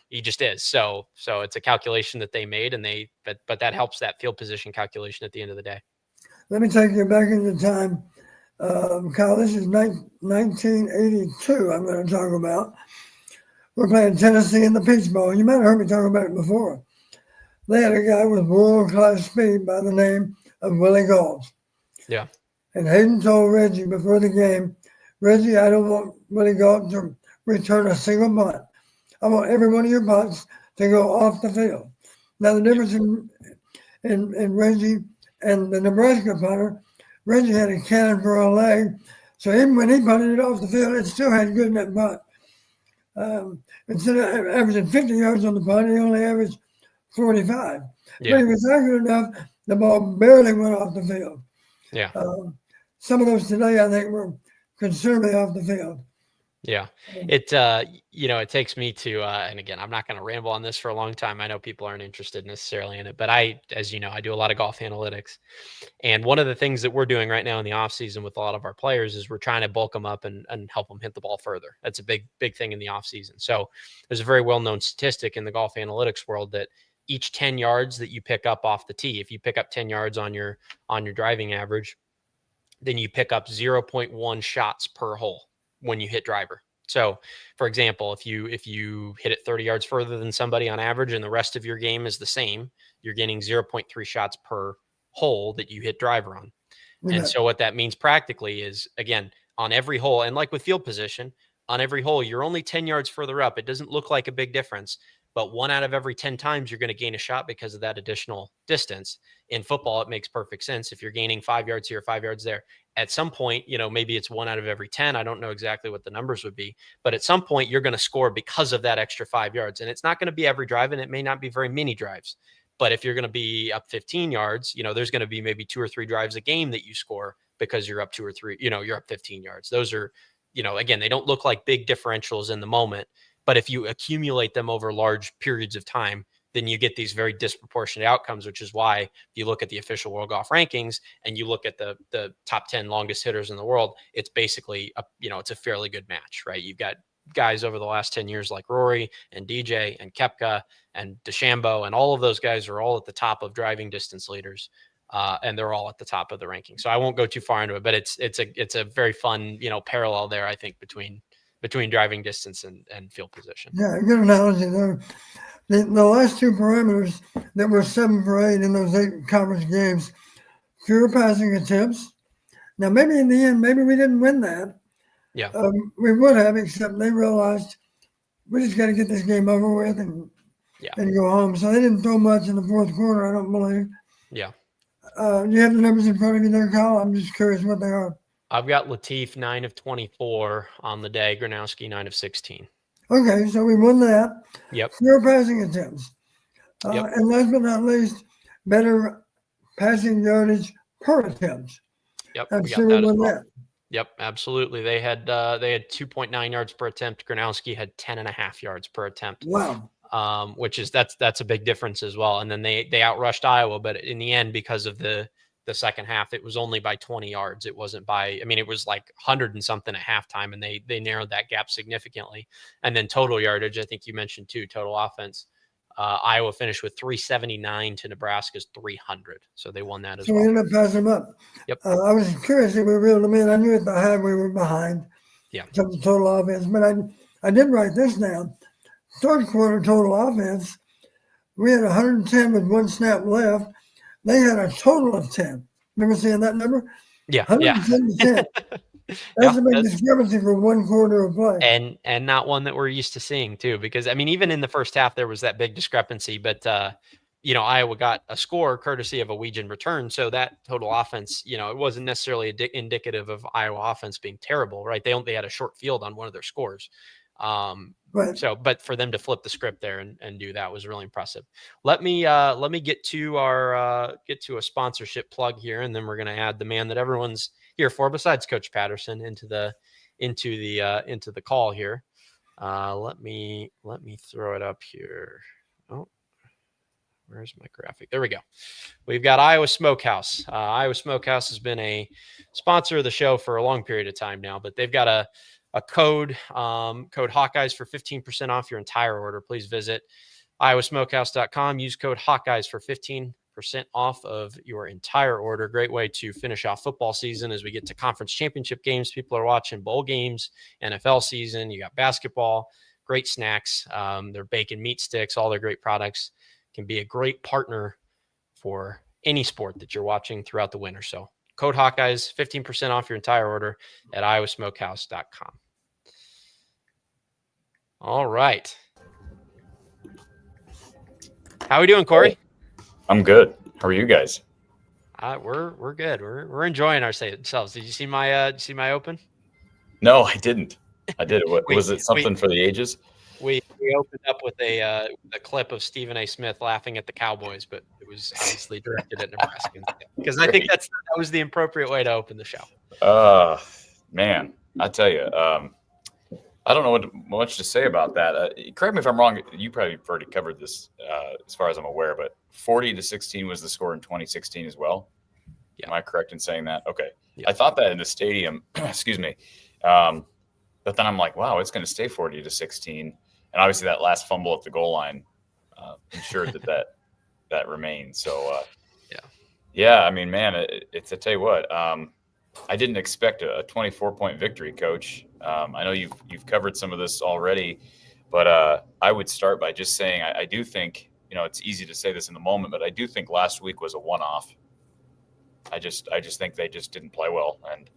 He just is. So it's a calculation that they made, and but that helps that field position calculation at the end of the day. Let me take you back into time. Kyle, this is 1982 I'm going to talk about. We're playing Tennessee in the Peach Bowl. You might have heard me talk about it before. They had a guy with world-class speed by the name of Willie Gault. Yeah. And Hayden told Reggie before the game, Reggie, I don't want Willie Gault to return a single punt. I want every one of your punts to go off the field. Now, the difference in Reggie and the Nebraska punter, Reggie had a cannon for a leg, so even when he punted it off the field, it still had good net punt. Instead of averaging 50 yards on the punt, he only averaged 45. Yeah. But he was accurate enough, the ball barely went off the field. Yeah. Some of those today, I think, were considerably off the field. Yeah. It takes me to, and again, I'm not going to ramble on this for a long time. I know people aren't interested necessarily in it, but as you know, I do a lot of golf analytics. And one of the things that we're doing right now in the offseason with a lot of our players is we're trying to bulk them up and help them hit the ball further. That's a big thing in the offseason. So there's a very well-known statistic in the golf analytics world that each 10 yards that you pick up off the tee, if you pick up 10 yards on your driving average, then you pick up 0.1 shots per hole when you hit driver. So, for example, if you hit it 30 yards further than somebody on average and the rest of your game is the same, you're getting 0.3 shots per hole that you hit driver on. Yeah. And so what that means practically is, again, on every hole, and like with field position, on every hole, you're only 10 yards further up. It doesn't look like a big difference, but 1 out of every 10 times you're going to gain a shot because of that additional distance. In football, it makes perfect sense. If you're gaining 5 yards here, 5 yards there, at some point, maybe it's 1 out of every 10. I don't know exactly what the numbers would be, but at some point you're going to score because of that extra 5 yards. And it's not going to be every drive, and it may not be very many drives. But if you're going to be up 15 yards, there's going to be maybe 2 or 3 drives a game that you score because you're up 2 or 3, you're up 15 yards. Those are, again, they don't look like big differentials in the moment, but if you accumulate them over large periods of time, then you get these very disproportionate outcomes, which is why if you look at the official World Golf Rankings and you look at the top 10 longest hitters in the world, it's basically, it's a fairly good match, right? You've got guys over the last 10 years like Rory and DJ and Koepka and DeChambeau, and all of those guys are all at the top of driving distance leaders. And they're all at the top of the ranking. So I won't go too far into it, but it's a very fun, parallel there, I think, between driving distance and field position. Yeah, good analogy there. The last 2 parameters that were 7 for 8 in those 8 conference games, fewer passing attempts. Now, maybe in the end, maybe we didn't win that. Yeah. We would have, except they realized we just got to get this game over with and go home. So they didn't throw much in the fourth quarter, I don't believe. Yeah. You have the numbers in front of you there, Kyle? I'm just curious what they are. I've got Latif 9 of 24 on the day, Gronowski 9 of 16. Okay, so we won that. Yep. Fewer passing attempts. And last but not least, better passing yardage per attempt. Yep. I'm sure we won that. Yep, absolutely. They had 2.9 yards per attempt. Gronowski had 10.5 yards per attempt. Wow. Which is that's a big difference as well. And then they outrushed Iowa, but in the end, because of the second half, it was only by 20 yards. It wasn't by, it was like 100 and something at halftime, and they narrowed that gap significantly. And then total yardage, I think you mentioned too, total offense. Iowa finished with 379 to Nebraska's 300. So they won that as well. So we ended up passing them up. Yep. I was curious if we were able to meet. I knew at the half we were behind. Yeah. In terms of total offense, but I did write this down. Third quarter total offense, we had 110 with 1 snap left. They had a total of 10. Remember seeing that number? Yeah. 110 to 10. That's a big discrepancy for 1 quarter of play. And not one that we're used to seeing too, because even in the first half there was that big discrepancy, but Iowa got a score courtesy of a Weejan return. So that total offense, it wasn't necessarily indicative of Iowa offense being terrible, right? They had a short field on one of their scores. Right. So, but for them to flip the script there and do that was really impressive. Let me get to a sponsorship plug here, and then we're going to add the man that everyone's here for besides Coach Patterson into the call here. Let me throw it up here. Oh, where's my graphic? There we go. We've got Iowa Smokehouse. Iowa Smokehouse has been a sponsor of the show for a long period of time now, but they've got a code Hawkeyes for 15% off your entire order. Please visit iowasmokehouse.com. Use code Hawkeyes for 15% off of your entire order. Great way to finish off football season as we get to conference championship games. People are watching bowl games, NFL season. You got basketball, great snacks. Their bacon meat sticks, all their great products can be a great partner for any sport that you're watching throughout the winter. So code Hawkeyes, 15% off your entire order at iowasmokehouse.com. All right. How are we doing, Corey? I'm good. How are you guys? We're good. We're enjoying ourselves. Did you see my open? No, I didn't. I did. Was it something for the ages? We opened up with a clip of Stephen A. Smith laughing at the Cowboys, but it was obviously directed at Nebraska because I think that was the appropriate way to open the show. Man, I tell you, I don't know much to say about that. Correct me if I'm wrong. You probably have already covered this, as far as I'm aware. But 40-16 was the score in 2016 as well. Yeah. Am I correct in saying that? Okay. Yeah. I thought that in the stadium. Excuse me. But then I'm like, wow, it's going to stay 40-16, and obviously that last fumble at the goal line ensured that remained. So yeah. I mean, man, it's I tell you what. I didn't expect a 24-point victory, Coach. I know you've covered some of this already, but I would start by just saying I do think, it's easy to say this in the moment, but I do think last week was a one-off. I just think they just didn't play well, and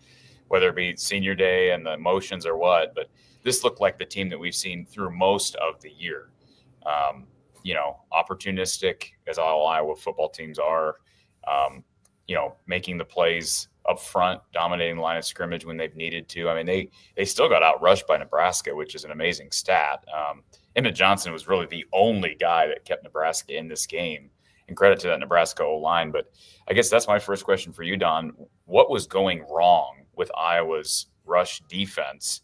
whether it be senior day and the emotions or what, but this looked like the team that we've seen through most of the year. Opportunistic as all Iowa football teams are, making the plays up front, dominating the line of scrimmage when they've needed to. I mean, they still got outrushed by Nebraska, which is an amazing stat. Emmett Johnson was really the only guy that kept Nebraska in this game, and credit to that Nebraska O-line. But I guess that's my first question for you, Don. What was going wrong with Iowa's rush defense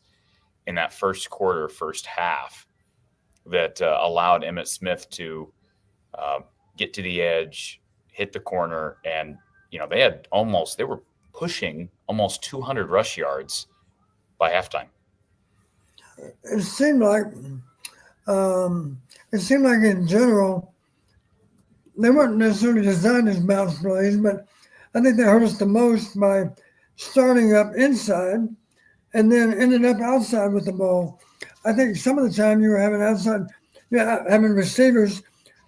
in that first quarter, first half, that allowed Emmitt Smith to get to the edge, hit the corner, and they were pushing almost 200 rush yards by halftime? It seemed like in general they weren't necessarily designed as bounce plays, but I think they hurt us the most by starting up inside and then ended up outside with the ball. I think some of the time you were having receivers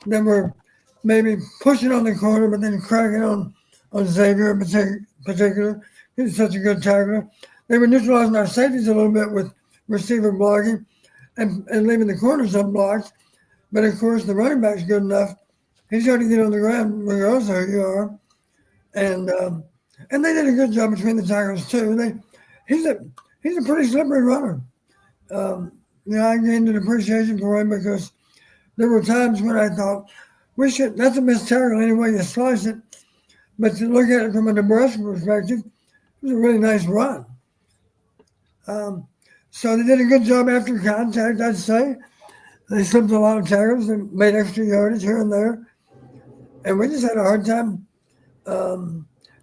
that were maybe pushing on the corner, but then cracking on Xavier in particular. He's such a good tackler. They were neutralizing our safeties a little bit with receiver blocking and leaving the corners unblocked. But of course, the running back's good enough. He's got to get on the ground regardless of who you are. And they did a good job between the tackles too. He's a pretty slippery runner. I gained an appreciation for him because there were times when I thought that's a missed tackle any way you slice it. But to look at it from a Nebraska perspective, it was a really nice run. So they did a good job after contact, I'd say. They slipped a lot of tackles and made extra yardage here and there. And we just had a hard time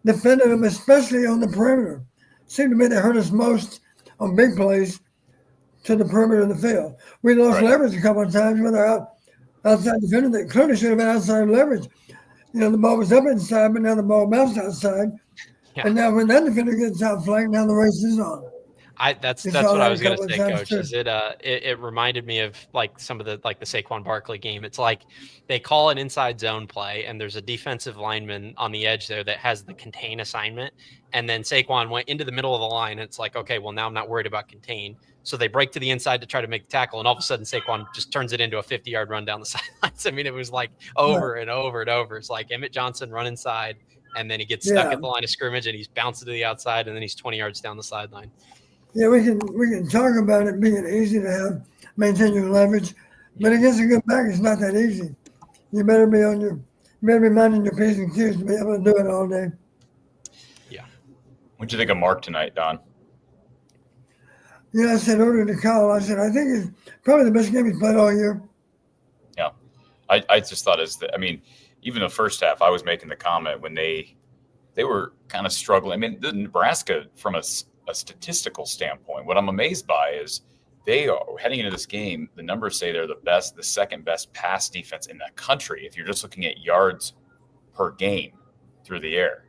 defending them, especially on the perimeter. It seemed to me they hurt us most on big plays to the perimeter of the field. We lost leverage a couple of times with our outside defender that clearly should have been outside leverage. The ball was up inside, but now the ball bounced outside. Yeah. And now when that defender gets outflanked, now the race is on. That's You saw what I that a was gonna couple of say, times Coach. too. Is it reminded me of like some of the Saquon Barkley game. It's like they call an inside zone play, and there's a defensive lineman on the edge there that has the contain assignment, and then Saquon went into the middle of the line. And it's like, okay, well now I'm not worried about contain, so they break to the inside to try to make the tackle, and all of a sudden Saquon just turns it into a 50-yard run down the sidelines. I mean, it was like over and over and over. It's like Emmett Johnson run inside, and then he gets stuck Yeah. at the line of scrimmage, and he's bouncing to the outside, and then he's 20 yards down the sideline. Yeah, we can talk about it being easy to maintain your leverage, but against a good back, it's not that easy. You better be minding your P's and Q's to be able to do it all day. Yeah. What'd you think of Mark tonight, Don? Yeah, I said earlier to Kyle, I said, I think it's probably the best game he's played all year. Yeah. I just thought even the first half, I was making the comment when they were kind of struggling. I mean, the Nebraska, from a statistical standpoint, what I'm amazed by is they are heading into this game. The numbers say they're the second best pass defense in the country. If you're just looking at yards per game through the air.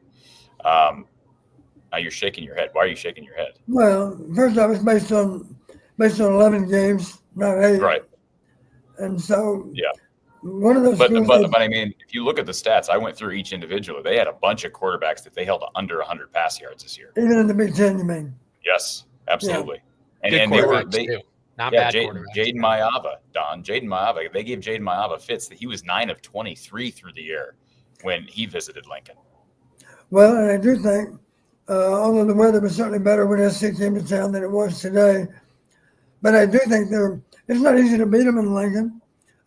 Now you're shaking your head. Why are you shaking your head? Well, first off, it's based on 11 games, not 8. Right. And so, yeah. One of those. But I mean, if you look at the stats, I went through each individually. They had a bunch of quarterbacks that they held under 100 pass yards this year. Even in the Big Ten, you mean? Yes, absolutely. Yeah. And they were too. Not bad quarterbacks. Jaden Maiyava, Don. Jaden Maiyava. They gave Jaden Maiyava fits that he was 9 of 23 through the air when he visited Lincoln. Well, and I do think, although the weather was certainly better when SC came to town than it was today, but I do think it's not easy to beat them in Lincoln.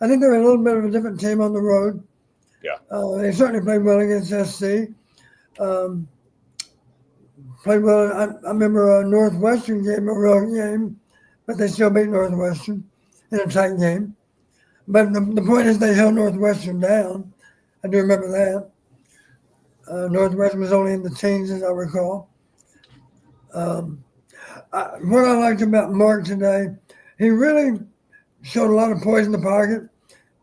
I think they're a little bit of a different team on the road. Yeah. They certainly played well against SC. Played well. I remember Northwestern game, a road game, but they still beat Northwestern in a tight game. But the point is they held Northwestern down. I do remember that. Northwestern was only in the teens, as I recall. What I liked about Mark today, he really showed a lot of poise in the pocket.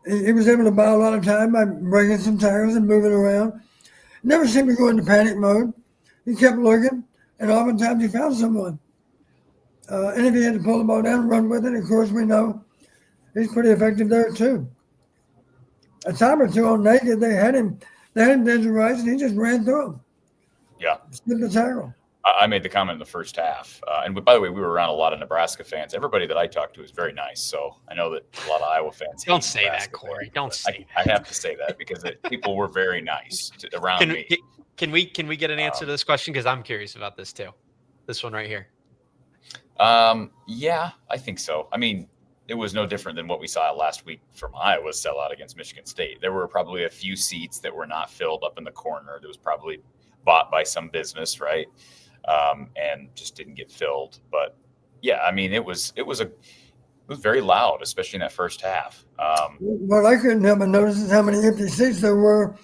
He was able to buy a lot of time by breaking some tackles and moving around. Never seemed to go into panic mode. He kept looking, and oftentimes he found someone. And if he had to pull the ball down and run with it, of course, we know he's pretty effective there too. A time or two on naked, they had him dead to rights, and he just ran through them. Yeah. Skipped the tackle. I made the comment in the first half. And by the way, we were around a lot of Nebraska fans. Everybody that I talked to is very nice. So I know that a lot of Iowa fans. Don't say that, Corey. Don't say that. I have to say that because people were very nice around me. Can we get an answer to this question? Because I'm curious about this too. This one right here. Yeah, I think so. I mean, it was no different than what we saw last week from Iowa's sellout against Michigan State. There were probably a few seats that were not filled up in the corner. That was probably bought by some business, right? And just didn't get filled. But yeah, I mean, it was very loud, especially in that first half. What I couldn't help but notice is how many empty seats there were.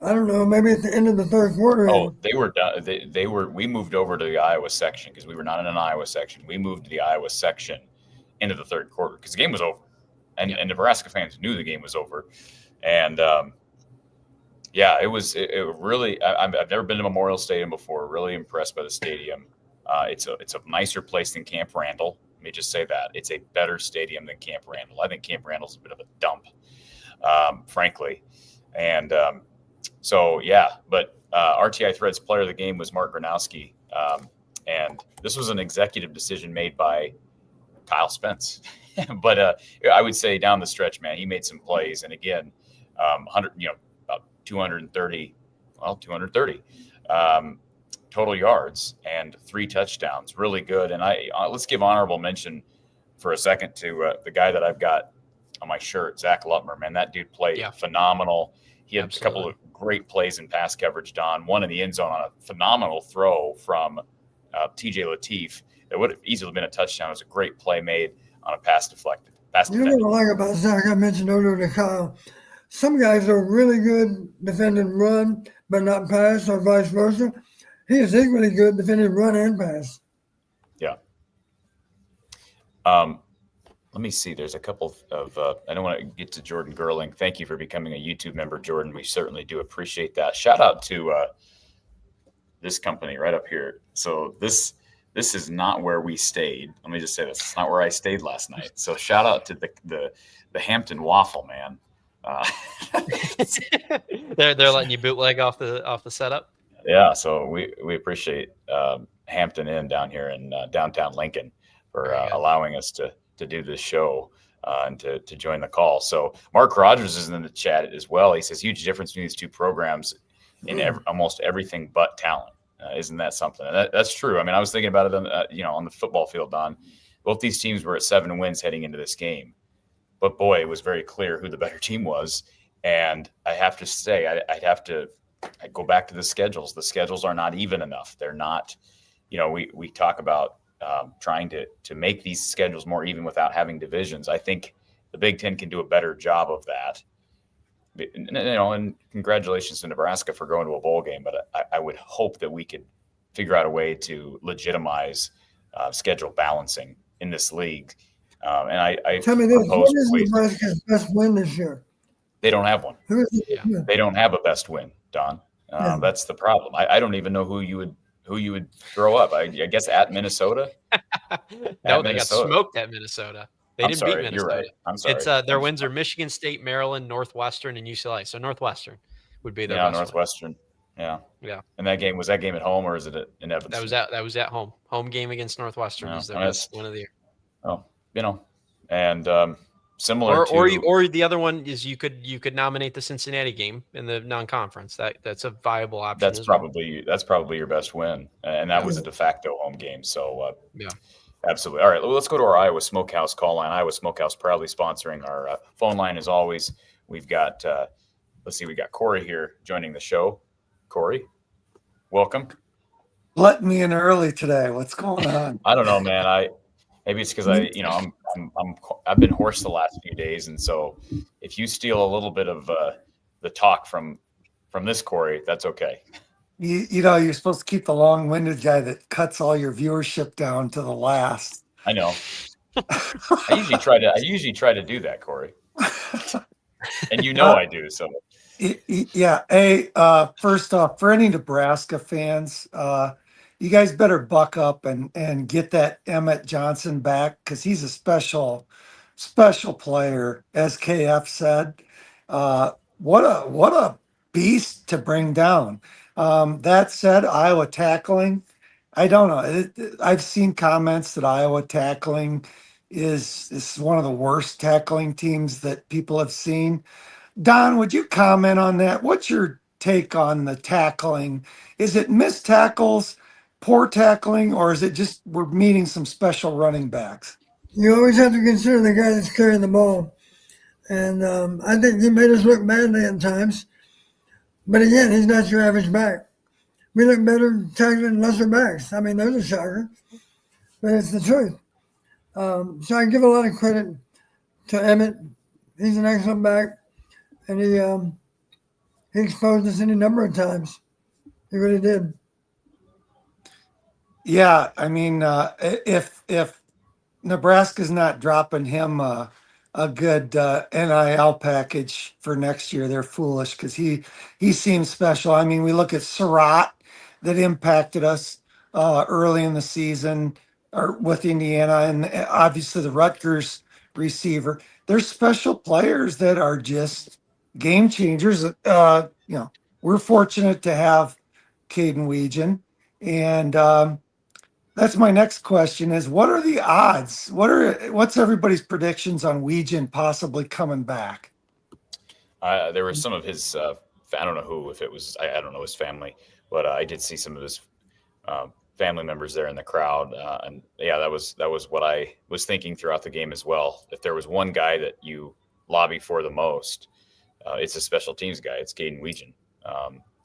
I don't know, maybe at the end of the third quarter. Oh, they were done. They were. We moved over to the Iowa section because we were not in an Iowa section. We moved to the Iowa section into the third quarter because the game was over, and Nebraska fans knew the game was over, and yeah, it was. It really. I've never been to Memorial Stadium before. Really impressed by the stadium. It's a nicer place than Camp Randall. Let me just say that it's a better stadium than Camp Randall. I think Camp Randall's a bit of a dump, frankly, and. So, yeah, but RTI Threads player of the game was Mark Gronowski. And this was an executive decision made by Kyle Spence. But I would say down the stretch, man, he made some plays. And again, about 230 total yards and 3 touchdowns. Really good. And let's give honorable mention for a second to the guy that I've got on my shirt, Zach Lutmer. Man, that dude played phenomenal. He had a couple of great plays in pass coverage, Don. One in the end zone on a phenomenal throw from TJ Lateef that would have easily been a touchdown. It was a great play made on a pass deflected. You know what I like about Zach? I mentioned earlier to Kyle. Some guys are really good defending run, but not pass, or vice versa. He is equally good defending run and pass. Yeah. Let me see. There's a couple of I don't want to get to Jordan Gerling. Thank you for becoming a YouTube member, Jordan. We certainly do appreciate that. Shout out to this company right up here. So this this is not where we stayed. Let me just say this. It's not where I stayed last night. So shout out to the Hampton waffle, man. They're letting you bootleg off the setup. Yeah, so we appreciate Hampton Inn down here in downtown Lincoln for allowing us to do this show and to join the call. So Mark Rogers is in the chat as well. He says huge difference between these two programs in almost everything but talent. Isn't that something? And that's true. I mean, I was thinking about it on the football field, Don. Both these teams were at 7 wins heading into this game. But, boy, it was very clear who the better team was. And I have to say, I'd go back to the schedules. The schedules are not even enough. They're not, we talk about trying to make these schedules more even without having divisions. I think the Big Ten can do a better job of that. And congratulations to Nebraska for going to a bowl game. But I would hope that we could figure out a way to legitimize schedule balancing in this league. And I tell me this: what is Nebraska's best win this year? They don't have one. They don't have a best win, Don. That's the problem. I don't even know who you would throw up. I guess at Minnesota. No, they got smoked at Minnesota. They didn't beat Minnesota. You're right. I'm sorry. It's their wins are Michigan State, Maryland, Northwestern, and UCLA. So Northwestern would be their best Northwestern. Win. Yeah. And that game at home or is it in Evanston? That was at home. Home game against Northwestern is their best win of the year. Oh, and similar or the other one is you could nominate the Cincinnati game in the non-conference. That's a viable option. That's probably your best win, and that was a de facto home game. So absolutely. All right, let's go to our Iowa Smokehouse call line. Iowa Smokehouse proudly sponsoring our phone line as always. We've got we got Corey here joining the show. Corey, welcome. Let me in early today. What's going on? I don't know, man. Maybe it's because I've been hoarse the last few days, and so if you steal a little bit of the talk from this Corey, that's okay. You're supposed to keep the long-winded guy that cuts all your viewership down to the last. I know. I usually try to do that, Corey, and I do. So yeah. Hey, first off, for any Nebraska fans, you guys better buck up and get that Emmett Johnson back because he's a special player, as KF said. What a beast to bring down. That said, Iowa tackling, I don't know. I've seen comments that Iowa tackling is one of the worst tackling teams that people have seen. Don, would you comment on that? What's your take on the tackling? Is it missed tackles, poor tackling, or is it just we're meeting some special running backs? You always have to consider the guy that's carrying the ball. And I think he made us look badly at times. But again, he's not your average back. We look better tackling lesser backs. I mean, there's a shocker, but it's the truth. So I give a lot of credit to Emmett. He's an excellent back, and he exposed us any number of times. He really did. Yeah, I mean, if Nebraska's not dropping him a good NIL package for next year, they're foolish because he seems special. I mean, we look at Surratt that impacted us early in the season or with Indiana, and obviously the Rutgers receiver. There's special players that are just game changers. We're fortunate to have Caden Weegan, and that's my next question is what are the odds? What's everybody's predictions on Weegan possibly coming back? There were some of his, I don't know who, if it was, I don't know his family, but I did see some of his family members there in the crowd. And yeah, that was what I was thinking throughout the game as well. If there was one guy that you lobby for the most, it's a special teams guy. It's Caden Weegan.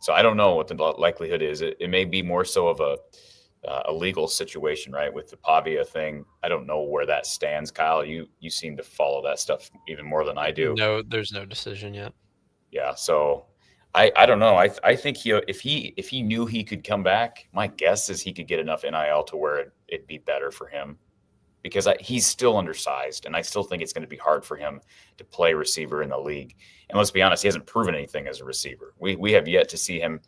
So I don't know what the likelihood is. It may be more so of a legal situation, right? With the Pavia thing. I don't know where that stands. Kyle, you seem to follow that stuff even more than I do. No, there's no decision yet. Yeah. So I don't know. I think if he knew he could come back, my guess is he could get enough NIL to where it'd be better for him because he's still undersized. And I still think it's going to be hard for him to play receiver in the league. And let's be honest, he hasn't proven anything as a receiver. We have yet to see him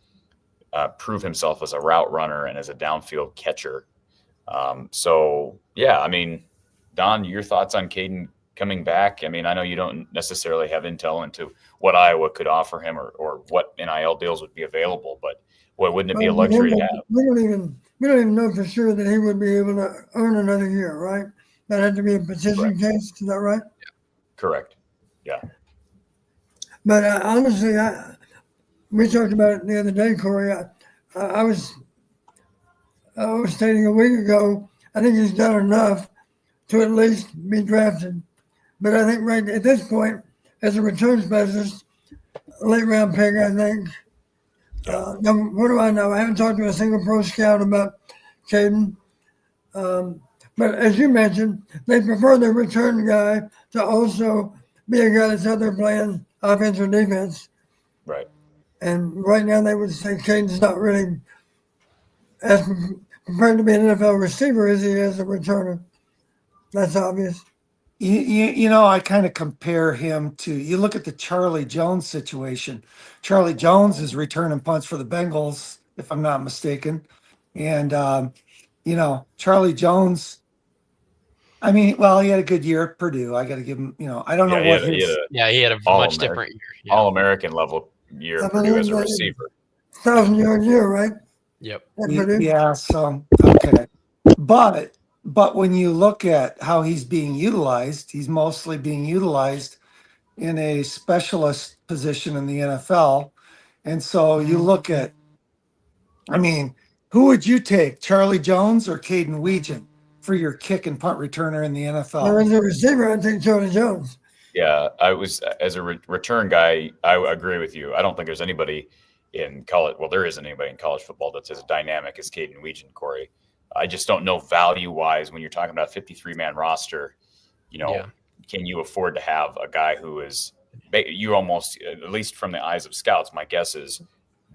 prove himself as a route runner and as a downfield catcher. So yeah, I mean, Don, your thoughts on Caden coming back? I mean, I know you don't necessarily have intel into what Iowa could offer him or what NIL deals would be available, but wouldn't it be a luxury to have? We don't even know for sure that he would be able to earn another year, right? That had to be a petition case. Is that right? Correct. Yeah. But honestly, we talked about it the other day, Corey. I was stating a week ago, I think he's done enough to at least be drafted. But I think right at this point, as a return specialist, late round pick, I think. Now, what do I know? I haven't talked to a single pro scout about Caden. But as you mentioned, they prefer the return guy to also be a guy that's out there playing offense or defense. Right. And right now they would say Caden's not really as prepared to be an NFL receiver as he is a returner. That's obvious. You know, I kind of compare him to, you look at the Charlie Jones situation. Charlie Jones is returning punts for the Bengals, if I'm not mistaken. And, you know, Charlie Jones, I mean, well, he had a good year at Purdue. I got to give him, you know, I don't know what his. He had a much different year. Yeah. All-American level year at Purdue as a receiver. 1,000-yard year, right? Yep. Yeah, so, okay. But when you look at how he's being utilized, he's mostly being utilized in a specialist position in the NFL. And so you look at, I mean, who would you take, Charlie Jones or Caden Weegan for your kick and punt returner in the NFL? As a receiver, I'd take Charlie Jones. Yeah, I was as a return guy. I agree with you. I don't think there's anybody in college. Well, there isn't anybody in college football that's as dynamic as Caden Weegan, Corey. I just don't know value-wise when you're talking about a 53-man roster, you know, can you afford to have a guy who is you almost, at least from the eyes of scouts, my guess is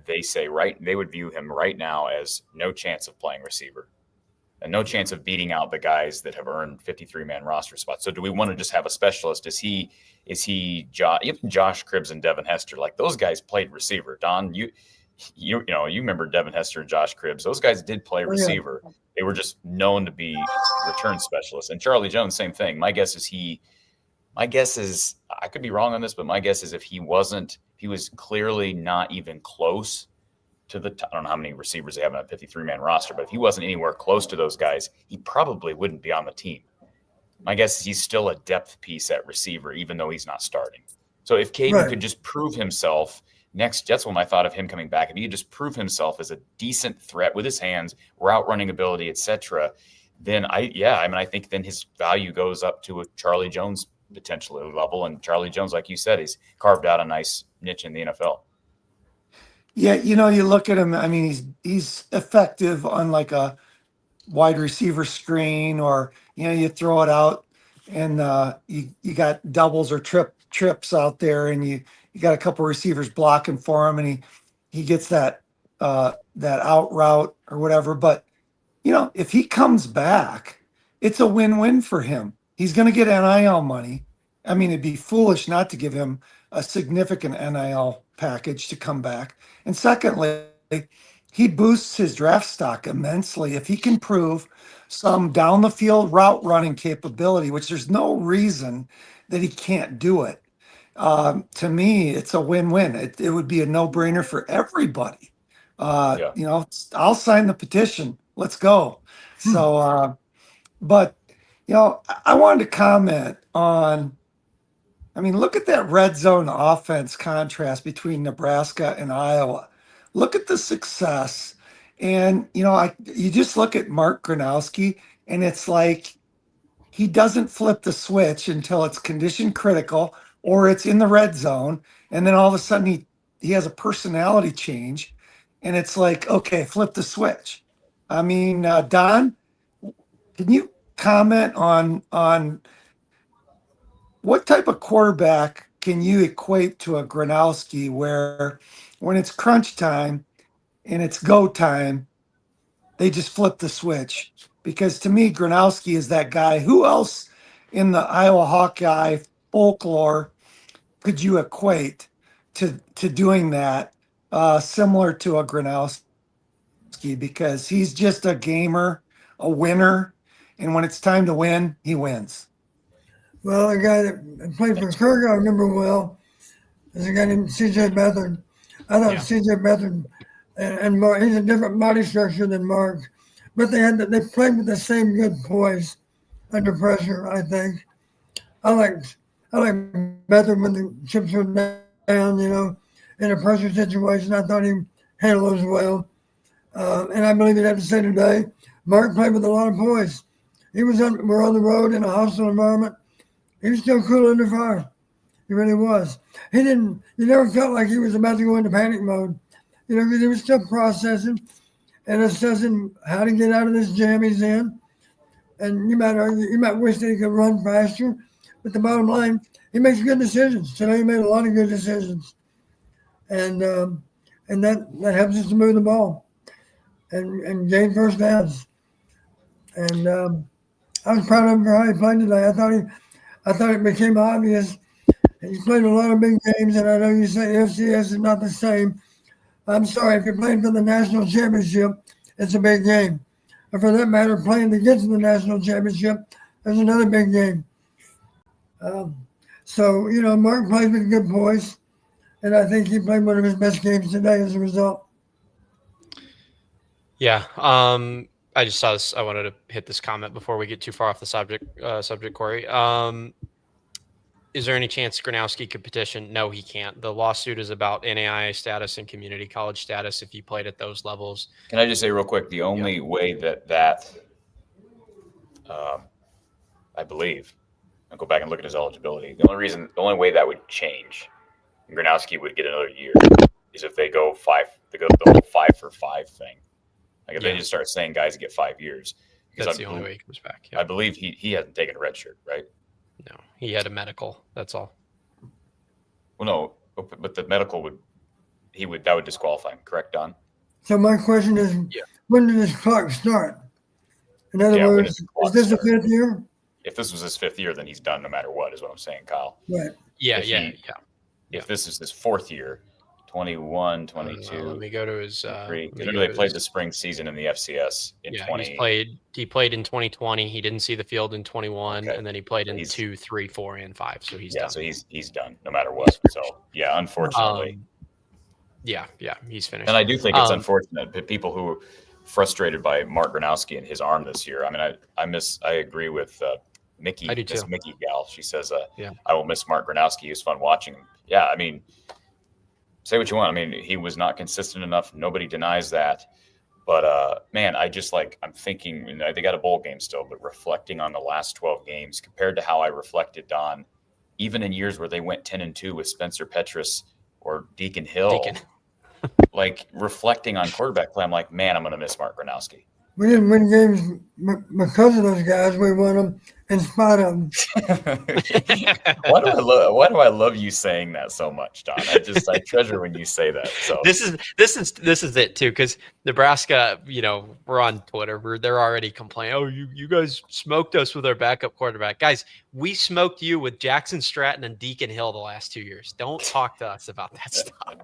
they would view him right now as no chance of playing receiver and no chance of beating out the guys that have earned 53-man roster spots. So do we want to just have a specialist? Is he even Josh Cribbs and Devin Hester, like those guys played receiver. Don, you remember Devin Hester and Josh Cribbs. Those guys did play receiver. Yeah. They were just known to be return specialists. And Charlie Jones, same thing. My guess is I could be wrong on this, but my guess is he was clearly not even close to I don't know how many receivers they have on a 53-man roster, but if he wasn't anywhere close to those guys, he probably wouldn't be on the team. My guess is he's still a depth piece at receiver, even though he's not starting. So if Caden could just prove himself that's when I thought of him coming back. If he could just prove himself as a decent threat with his hands, route running ability, etc., then I think then his value goes up to a Charlie Jones potential level. And Charlie Jones, like you said, he's carved out a nice niche in the NFL. Yeah, you know, you look at him. I mean, he's effective on like a wide receiver screen, or you throw it out, and you got doubles or trips out there, and you got a couple receivers blocking for him, and he gets that out route or whatever. But if he comes back, it's a win-win for him. He's going to get NIL money. I mean, it'd be foolish not to give him a significant NIL package to come back. And secondly, he boosts his draft stock immensely if he can prove some down the field route running capability, which there's no reason that he can't do it. To me, it's a win-win. It would be a no-brainer for everybody. I'll sign the petition. Let's go. So, but I wanted to comment on, look at that red zone offense contrast between Nebraska and Iowa. Look at the success. And, you just look at Mark Gronowski, and it's like he doesn't flip the switch until it's condition critical or it's in the red zone. And then all of a sudden he has a personality change, and it's like, okay, flip the switch. Don, can you comment on what type of quarterback can you equate to a Gronowski, where when it's crunch time and it's go time, they just flip the switch? Because to me, Gronowski is that guy. Who else in the Iowa Hawkeye folklore could you equate to doing that, similar to a Gronowski? Because he's just a gamer a winner. And when it's time to win, he wins. Well, a guy that played for Kirk I remember well is a guy named C.J. Beathard. I thought C.J. Beathard and Mark, he's a different body structure than Mark, but they played with the same good poise under pressure, I think. I like Beathard when the chips were down, in a pressure situation. I thought he handled those well. And I believe you'd have to say today, Mark played with a lot of poise. We're on the road in a hostile environment. He was still cool under fire. He really was. You never felt like he was about to go into panic mode, because he was still processing and assessing how to get out of this jam he's in. And you might wish that he could run faster, but the bottom line, he makes good decisions. Today he made a lot of good decisions. And that helps us to move the ball and gain first downs. And I was proud of him for how he played today. I thought it became obvious. He's played a lot of big games, and I know you say FCS is not the same. I'm sorry, if you're playing for the national championship, it's a big game. Or for that matter, playing to get to the national championship, there's another big game. So, Mark plays with good poise, and I think he played one of his best games today as a result. Yeah. I just saw this. I wanted to hit this comment before we get too far off the subject, Corey. Is there any chance Gronowski could petition? No, he can't. The lawsuit is about NAIA status and community college status if you played at those levels. Can I just say real quick, the only way that I believe, I'll go back and look at his eligibility. The only way that would change, Gronowski would get another year, is if they go the whole 5 for 5 thing. Like if they just start saying guys get 5 years. That's the only way he comes back. Yeah. I believe he hasn't taken a red shirt, right? No, he had a medical. That's all. Well, no, but the medical that would disqualify him, correct, Don? So my question is, when did this clock start? In other words, is this a 5th year? If this was his 5th year, then he's done no matter what, is what I'm saying, Kyle. Right. If this is his 4th year, 21, 22. Let me go to his. They played the spring season in the FCS in 20. He played in 2020. He didn't see the field in 21, and then he played in 2, 3, 4, and 5. So he's done. So he's done no matter what. So unfortunately. He's finished. And I do think it's unfortunate that people who were frustrated by Mark Gronowski and his arm this year. I mean, I agree with Mickey. I do too. Mickey gal. She says, I will miss Mark Gronowski. He was fun watching him. Yeah, I mean, say what you want. I mean, he was not consistent enough. Nobody denies that. But, man, I'm thinking, they got a bowl game still, but reflecting on the last 12 games compared to how I reflected on even in years where they went 10-2 with Spencer Petras or Deacon Hill, like reflecting on quarterback play, I'm like, man, I'm going to miss Mark Gronowski. We didn't win games because of those guys. We won them in spite of them. Why do I love you saying that so much, Don? I treasure when you say that. So this is it too, because Nebraska, we're on Twitter. They're already complaining. Oh, you guys smoked us with our backup quarterback. Guys, we smoked you with Jackson Stratton and Deacon Hill the last 2 years. Don't talk to us about that stuff.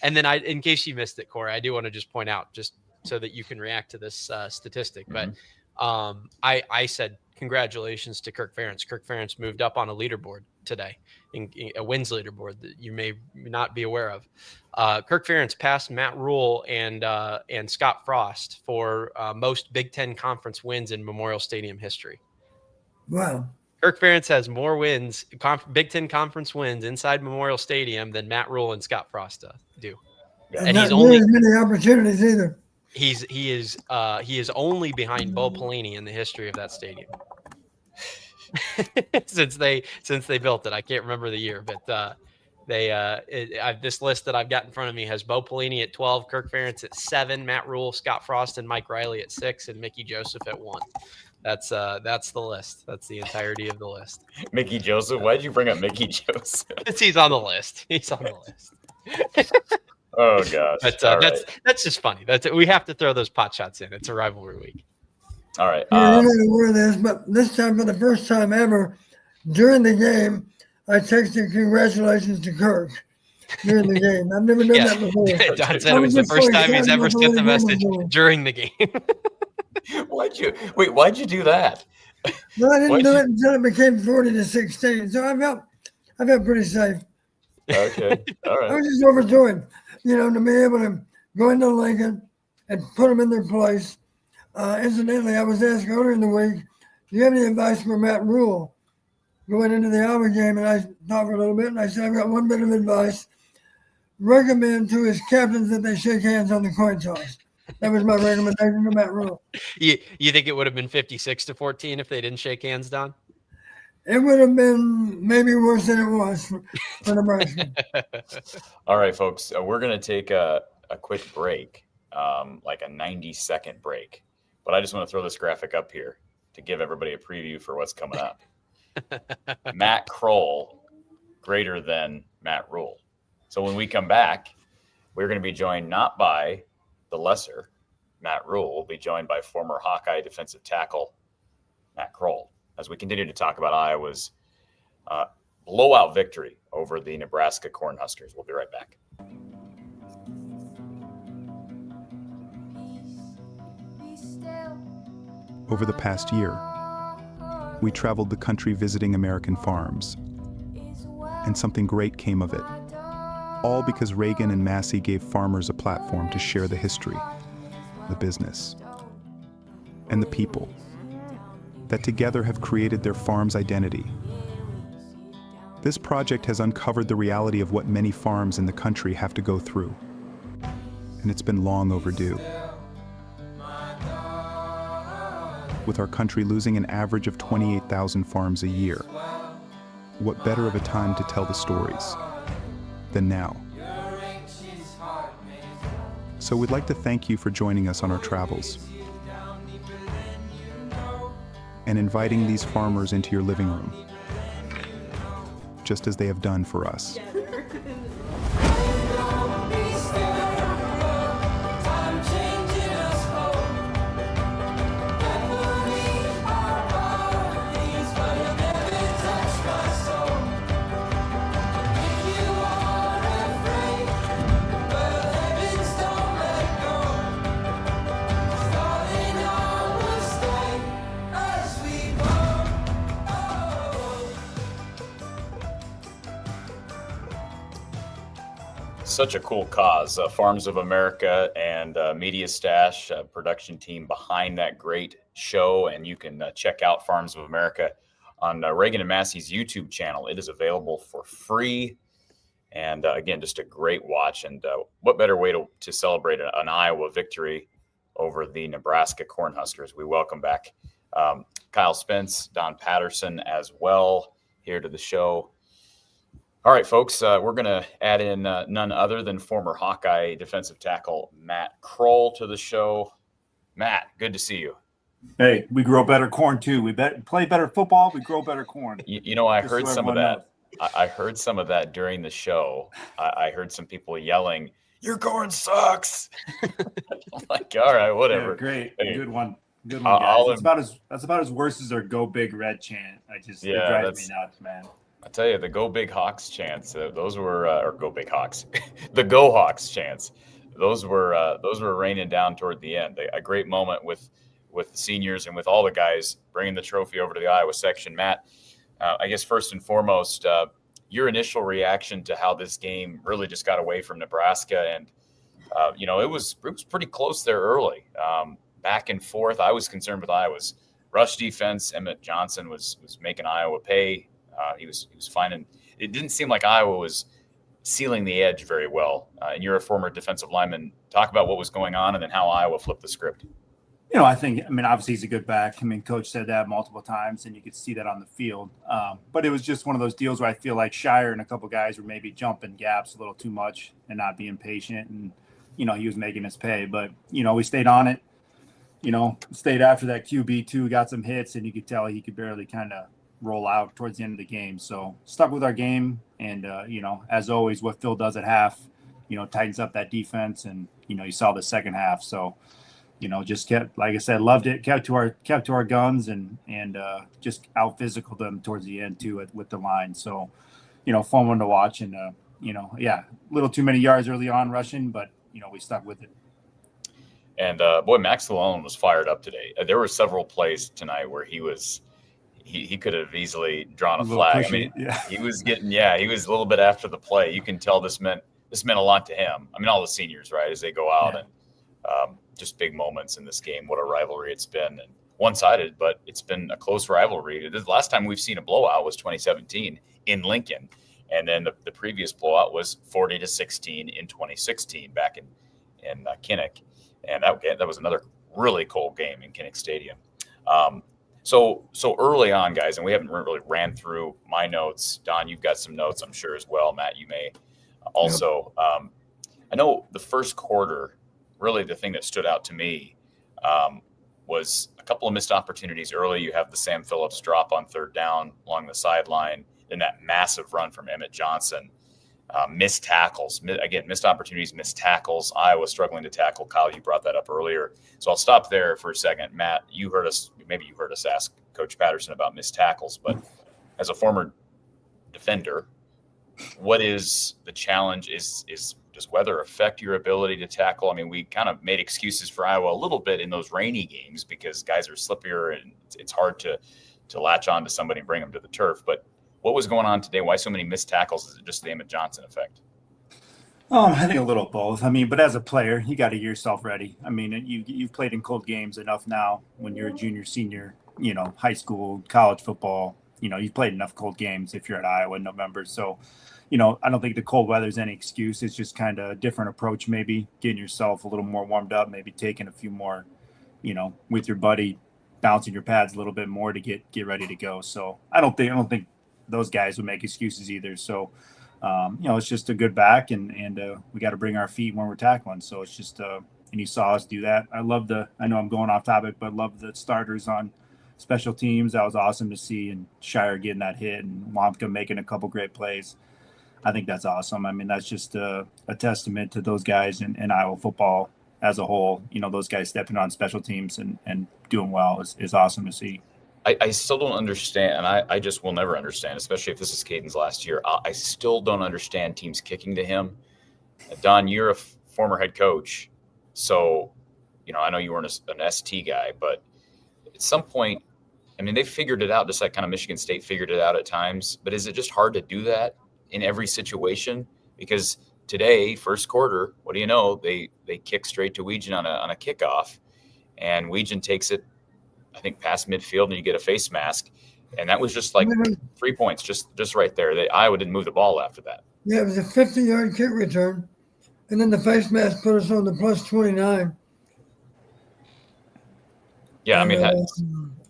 And then in case you missed it, Corey, I do want to just point out, just so that you can react to this statistic. But I said congratulations to Kirk Ferentz. Kirk Ferentz moved up on a leaderboard today, in a wins leaderboard that you may not be aware of. Kirk Ferentz passed Matt Rule and Scott Frost for most Big Ten conference wins in Memorial Stadium history. Wow. Kirk Ferentz has more wins, Big Ten conference wins inside Memorial Stadium than Matt Rule and Scott Frost do. And he's only as many opportunities either. He is only behind Bo Pelini in the history of that stadium. since they built it. I can't remember the year, but this list that I've got in front of me has Bo Pelini at 12, Kirk Ferentz at 7, Matt Rule, Scott Frost, and Mike Riley at 6, and Mickey Joseph at 1. That's the list. That's the entirety of the list. Mickey Joseph? Why did you bring up Mickey Joseph? He's on the list. He's on the list. Oh gosh! But that's just funny. We have to throw those pot shots in. It's a rivalry week. All right. You're not aware of this, but this time, for the first time ever, during the game, I texted congratulations to Kirk during the game. I've never done that before. Don said it was the first time he's ever sent the message during the game. Why'd you do that? No, I didn't do it until it became 40-16. So I felt pretty safe. Okay. All I right. was just overjoyed, to be able to go into Lincoln and put them in their place. Incidentally, I was asked earlier in the week, do you have any advice for Matt Rule going into the Iowa game? And I thought for a little bit, and I said, I've got one bit of advice. Recommend to his captains that they shake hands on the coin toss. That was my recommendation to Matt Rule. You think it would have been 56-14 if they didn't shake hands, Don? It would have been maybe worse than it was for Nebraska. All right, folks, we're going to take a quick break, like a 90-second break. But I just want to throw this graphic up here to give everybody a preview for what's coming up. Matt Kroll greater than Matt Rule. So when we come back, we're going to be joined not by the lesser Matt Rule. We'll be joined by former Hawkeye defensive tackle Matt Kroll as we continue to talk about Iowa's blowout victory over the Nebraska Cornhuskers. We'll be right back. Over the past year, we traveled the country visiting American farms, and something great came of it. All because Reagan and Massey gave farmers a platform to share the history, the business, and the people that together have created their farm's identity. This project has uncovered the reality of what many farms in the country have to go through, and it's been long overdue. With our country losing an average of 28,000 farms a year, what better of a time to tell the stories than now? So we'd like to thank you for joining us on our travels and inviting these farmers into your living room, just as they have done for us. Such a cool cause. Farms of America and Media Stash, production team behind that great show. And you can check out Farms of America on Reagan and Massey's YouTube channel. It is available for free. And again, just a great watch. And what better way to celebrate an Iowa victory over the Nebraska Cornhuskers? We welcome back Kyle Spence, Don Patterson as well here to the show. All right, folks, we're going to add in none other than former Hawkeye defensive tackle Matt Kroll to the show. Matt, good to see you. Hey, we grow better corn too. We play better football. We grow better corn. I heard some of that. I heard some of that during the show. I heard some people yelling, "Your corn sucks!" I'm like, all right, whatever. Yeah, great, hey, good one, guys. That's about as worse as their "Go Big Red" chant. It drives me nuts, man. I tell you, the Go Big Hawks chants, those were, or Go Big Hawks, the Go Hawks chants, those were raining down toward the end. A great moment with the seniors and with all the guys bringing the trophy over to the Iowa section. Matt, I guess first and foremost, your initial reaction to how this game really just got away from Nebraska, and it was pretty close there early, back and forth. I was concerned with Iowa's rush defense. Emmett Johnson was making Iowa pay. He was finding – it didn't seem like Iowa was sealing the edge very well. And you're a former defensive lineman. Talk about what was going on and then how Iowa flipped the script. Obviously he's a good back. Coach said that multiple times, and you could see that on the field. But it was just one of those deals where I feel like Shire and a couple guys were maybe jumping gaps a little too much and not being patient. And, he was making us pay. But, we stayed on it, stayed after that QB2, got some hits, and you could tell he could barely kind of roll out towards the end of the game. So stuck with our game. And, as always, what Phil does at half, tightens up that defense. And, you saw the second half. So, just kept, like I said, loved it, kept to our guns and just out physical them towards the end too with the line. So, fun one to watch and, a little too many yards early on rushing, but, we stuck with it. And boy, Max Malone was fired up today. There were several plays tonight where he could have easily drawn a flag. Pushy, I mean, yeah. he was a little bit after the play. You can tell this meant a lot to him. I mean, all the seniors, right, as they go out and just big moments in this game. What a rivalry it's been, and one-sided, but it's been a close rivalry. The last time we've seen a blowout was 2017 in Lincoln, and then the previous blowout was 40-16 in 2016 back in Kinnick, and that was another really cold game in Kinnick Stadium. So early on, guys, and we haven't really ran through my notes. Don, you've got some notes, I'm sure, as well. Matt, you may also. I know the first quarter, really the thing that stood out to me was a couple of missed opportunities early. You have the Sam Phillips drop on third down along the sideline, then that massive run from Emmett Johnson. Missed tackles, missed opportunities, missed tackles. Iowa struggling to tackle. Kyle, you brought that up earlier. So I'll stop there for a second. Matt, maybe you heard us ask Coach Patterson about missed tackles, but as a former defender, what is the challenge? Does weather affect your ability to tackle? I mean, we kind of made excuses for Iowa a little bit in those rainy games because guys are slippier and it's hard to latch on to somebody and bring them to the turf. But what was going on today? Why so many missed tackles? Is it just the Emmett Johnson effect? I think a little both. I mean, but as a player, you got to get yourself ready. I mean, you've played in cold games enough now when you're a junior, senior, high school, college football. You've played enough cold games if you're at Iowa in November. So, I don't think the cold weather is any excuse. It's just kind of a different approach, maybe getting yourself a little more warmed up, maybe taking a few more, with your buddy, bouncing your pads a little bit more to get ready to go. So I don't think those guys would make excuses either. So, it's just a good back and we got to bring our feet when we're tackling. So it's just, and you saw us do that. I know I'm going off topic, but love the starters on special teams. That was awesome to see. And Shire getting that hit and Wamka making a couple great plays. I think that's awesome. I mean, that's just a testament to those guys in Iowa football as a whole. Those guys stepping on special teams and doing well is awesome to see. I still don't understand, and I just will never understand, especially if this is Caden's last year. I still don't understand teams kicking to him. Don, you're a former head coach, so I know you weren't an ST guy, but at some point, I mean, they figured it out, just like kind of Michigan State figured it out at times. But is it just hard to do that in every situation? Because today, first quarter, what do you know? They kick straight to Weegan on a kickoff, and Weegan takes it, I think, past midfield, and you get a face mask. And that was just like 3 points, just right there. Iowa didn't move the ball after that. Yeah, it was a 50-yard kick return, and then the face mask put us on the plus 29. Yeah, I mean,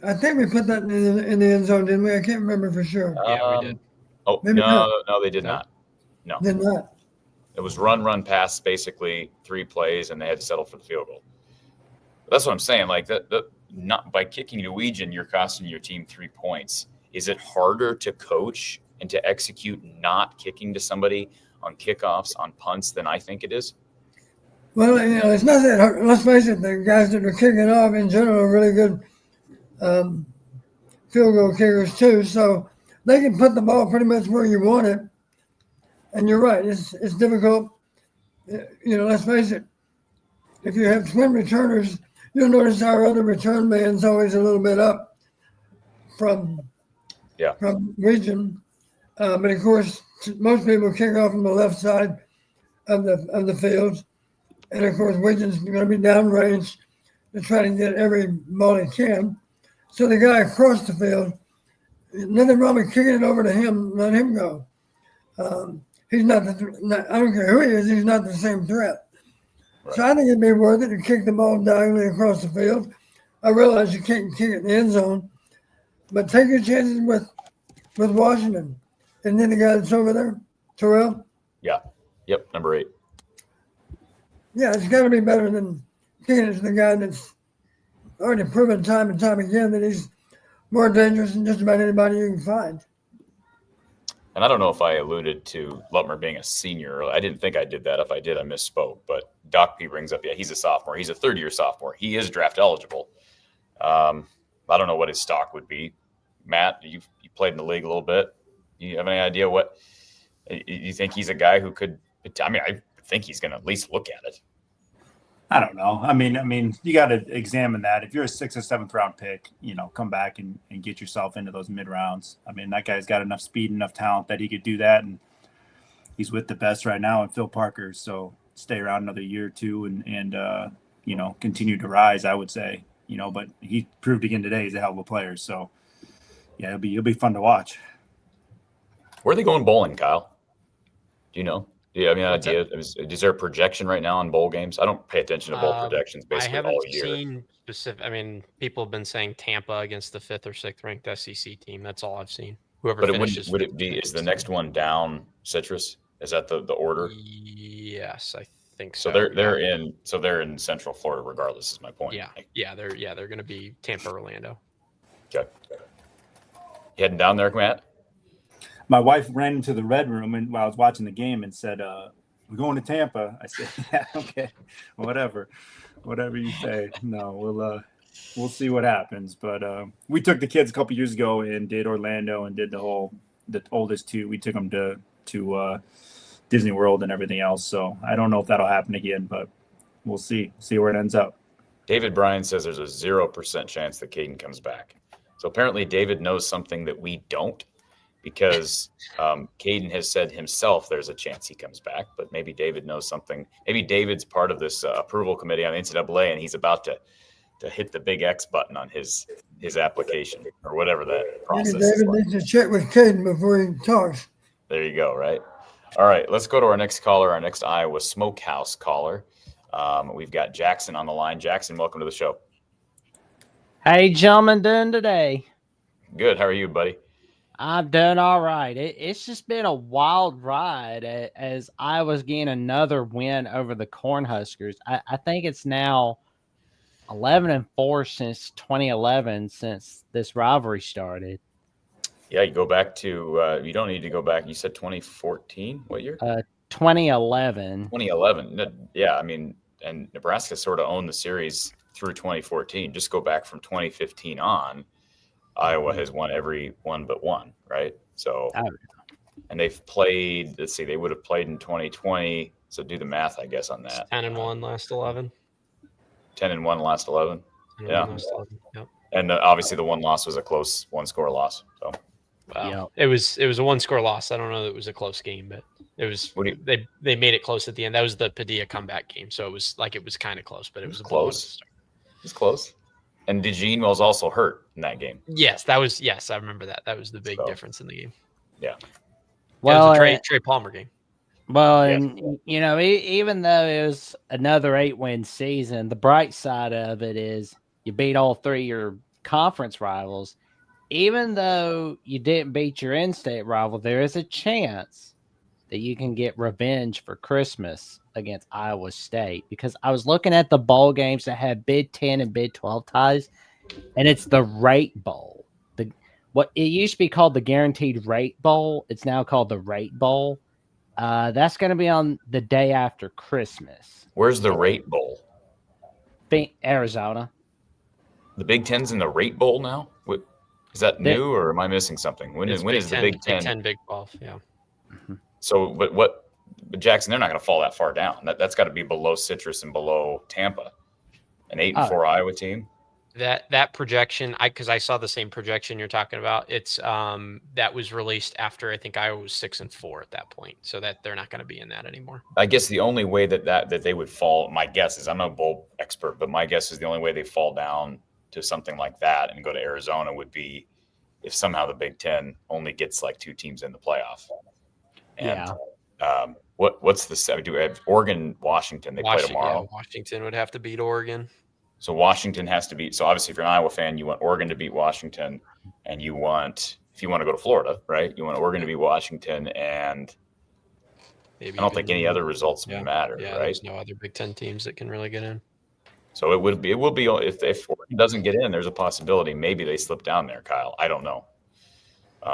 I think we put that in the end zone, didn't we? I can't remember for sure. Yeah, we did. Oh, Maybe no, not. they did not. No. Did not. It was run, pass, basically 3 plays, and they had to settle for the field goal. That's what I'm saying. Like not by kicking to Weegan, you're costing your team 3 points. Is it harder to coach and to execute not kicking to somebody on kickoffs, on punts than I think it is? Well, it's not that hard. Let's face it, the guys that are kicking off in general are really good field goal kickers too. So they can put the ball pretty much where you want it. And you're right, it's difficult. Let's face it. If you have twin returners, you'll notice our other return man's always a little bit up from Weegan. But of course, most people kick off from the left side of the field. And of course, Weegan's going to be downrange to try to get every ball he can. So the guy across the field, nothing wrong with kicking it over to him, let him go. He's not I don't care who he is, he's not the same threat. Right. So I think it'd be worth it to kick the ball diagonally across the field. I realize you can't kick it in the end zone, but take your chances with Washington. And then the guy that's over there, Terrell? Yeah. Yep, number 8. Yeah, it's got to be better than kicking it to the guy that's already proven time and time again that he's more dangerous than just about anybody you can find. And I don't know if I alluded to Lutmer being a senior. I didn't think I did that. If I did, I misspoke. But Doc P brings up, he's a sophomore. He's a third-year sophomore. He is draft eligible. I don't know what his stock would be. Matt, you played in the league a little bit. You have any idea what – you think he's a guy who could – I mean, I think he's going to at least look at it. I don't know. I mean, you got to examine that. If you're a 6th or 7th round pick, come back and get yourself into those mid rounds. I mean, that guy's got enough speed, enough talent that he could do that, and he's with the best right now in Phil Parker. So stay around another year or two and continue to rise, I would say. But he proved again today he's a hell of a player. So yeah, it'll be fun to watch. Where are they going bowling, Kyle? Do you know? Do you have any idea? Is there a projection right now on bowl games? I don't pay attention to bowl projections basically all year. I haven't seen specific. I mean, people have been saying Tampa against the 5th or 6th ranked SEC team. That's all I've seen. Whoever finishes. Would it be? Is the next one down Citrus? Is that the order? Yes, I think so. So they're in Central Florida regardless. Is my point. Yeah, they're going to be Tampa, Orlando. Okay. You heading down there, Matt? My wife ran into the red room and while I was watching the game and said, "We're going to Tampa." I said, "Yeah, okay, whatever you say." No, we'll see what happens. But we took the kids a couple years ago and did Orlando and did the oldest two. We took them to Disney World and everything else. So I don't know if that'll happen again, but we'll see where it ends up. David Bryan says there's a 0% chance that Caden comes back. So apparently David knows something that we don't. Because Caden has said himself there's a chance he comes back, but maybe David knows something. Maybe David's part of this approval committee on the NCAA, and he's about to hit the big X button on his application or whatever that process Maybe is. David needs to check with Caden before he talks. There you go, right? All right, let's go to our next caller, our next Iowa Smokehouse caller. We've got Jackson on the line. Jackson, welcome to the show. Hey, gentlemen, doing today? Good. How are you, buddy? I'm doing all right. It's just been a wild ride as I was getting another win over the Cornhuskers. I think it's now 11-4 since 2011, since this rivalry started. Yeah, you go back to you don't need to go back. You said 2014. What year? 2011. 2011. Yeah, I mean, and Nebraska sort of owned the series through 2014. Just go back from 2015 on. Iowa has won every one but one, right? So, and they've played, let's see, they would have played in 2020. So do the math, I guess, on that. 10-1 last 11. 10-1 last 11. Yeah. Last 11. Yep. And obviously the one loss was a close one-score loss. So it was a one-score loss. I don't know that it was a close game, but it was. They made it close at the end. That was the Padilla comeback game, so it was kind of close, but it was close. It was close. And DeGene was also hurt in that game. Yes, I remember that. That was the big difference in the game. Yeah. Well, it was a Trey Palmer game. Well, and even though it was another 8-win season, the bright side of it is you beat all three of your conference rivals. Even though you didn't beat your in-state rival, there is a chance that you can get revenge for Christmas against Iowa State, because I was looking at the bowl games that had Big 10 and Big 12 ties, and it's the Rate Bowl. What it used to be called the Guaranteed Rate Bowl, it's now called the Rate Bowl. That's going to be on the day after Christmas. Where's the Rate Bowl? Arizona. The Big Ten's in the Rate Bowl now? Is that new, or am I missing something? When is the Big Ten? Big 10, Big 12, yeah. Mm-hmm. So, but Jackson, they're not going to fall that far down. That's got to be below Citrus and below Tampa. An 8-4 Iowa team. That projection, because I saw the same projection you're talking about. It's that was released after I think Iowa was 6-4 at that point, so that they're not going to be in that anymore. I guess the only way that they would fall, my guess is, I'm no bowl expert, but my guess is the only way they fall down to something like that and go to Arizona would be if somehow the Big Ten only gets like 2 teams in the playoff. And what's the do we have Oregon, Washington? They play tomorrow. Yeah, Washington would have to beat Oregon. So Washington has to beat. So obviously, if you're an Iowa fan, you want Oregon to beat Washington, and if you want to go to Florida, right? You want Oregon to beat Washington, and maybe I don't think any other results matter, right? There's no other Big Ten teams that can really get in. So it will be if Oregon doesn't get in, there's a possibility maybe they slip down there, Kyle. I don't know.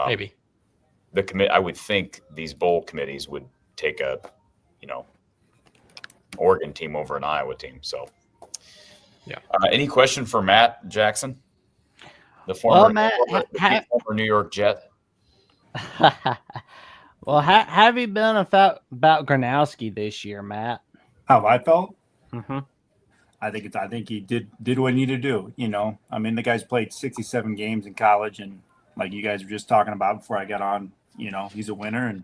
Maybe the I would think these bowl committees would take a, Oregon team over an Iowa team. So, yeah. Any question for Matt Jackson, the former New York Jet? Well, how have you been about Gronowski this year, Matt? How have I felt? Mm-hmm. I think he did what he needed to do. You know, I mean, the guy's played 67 games in college, and like you guys were just talking about before I got on, you know, he's a winner.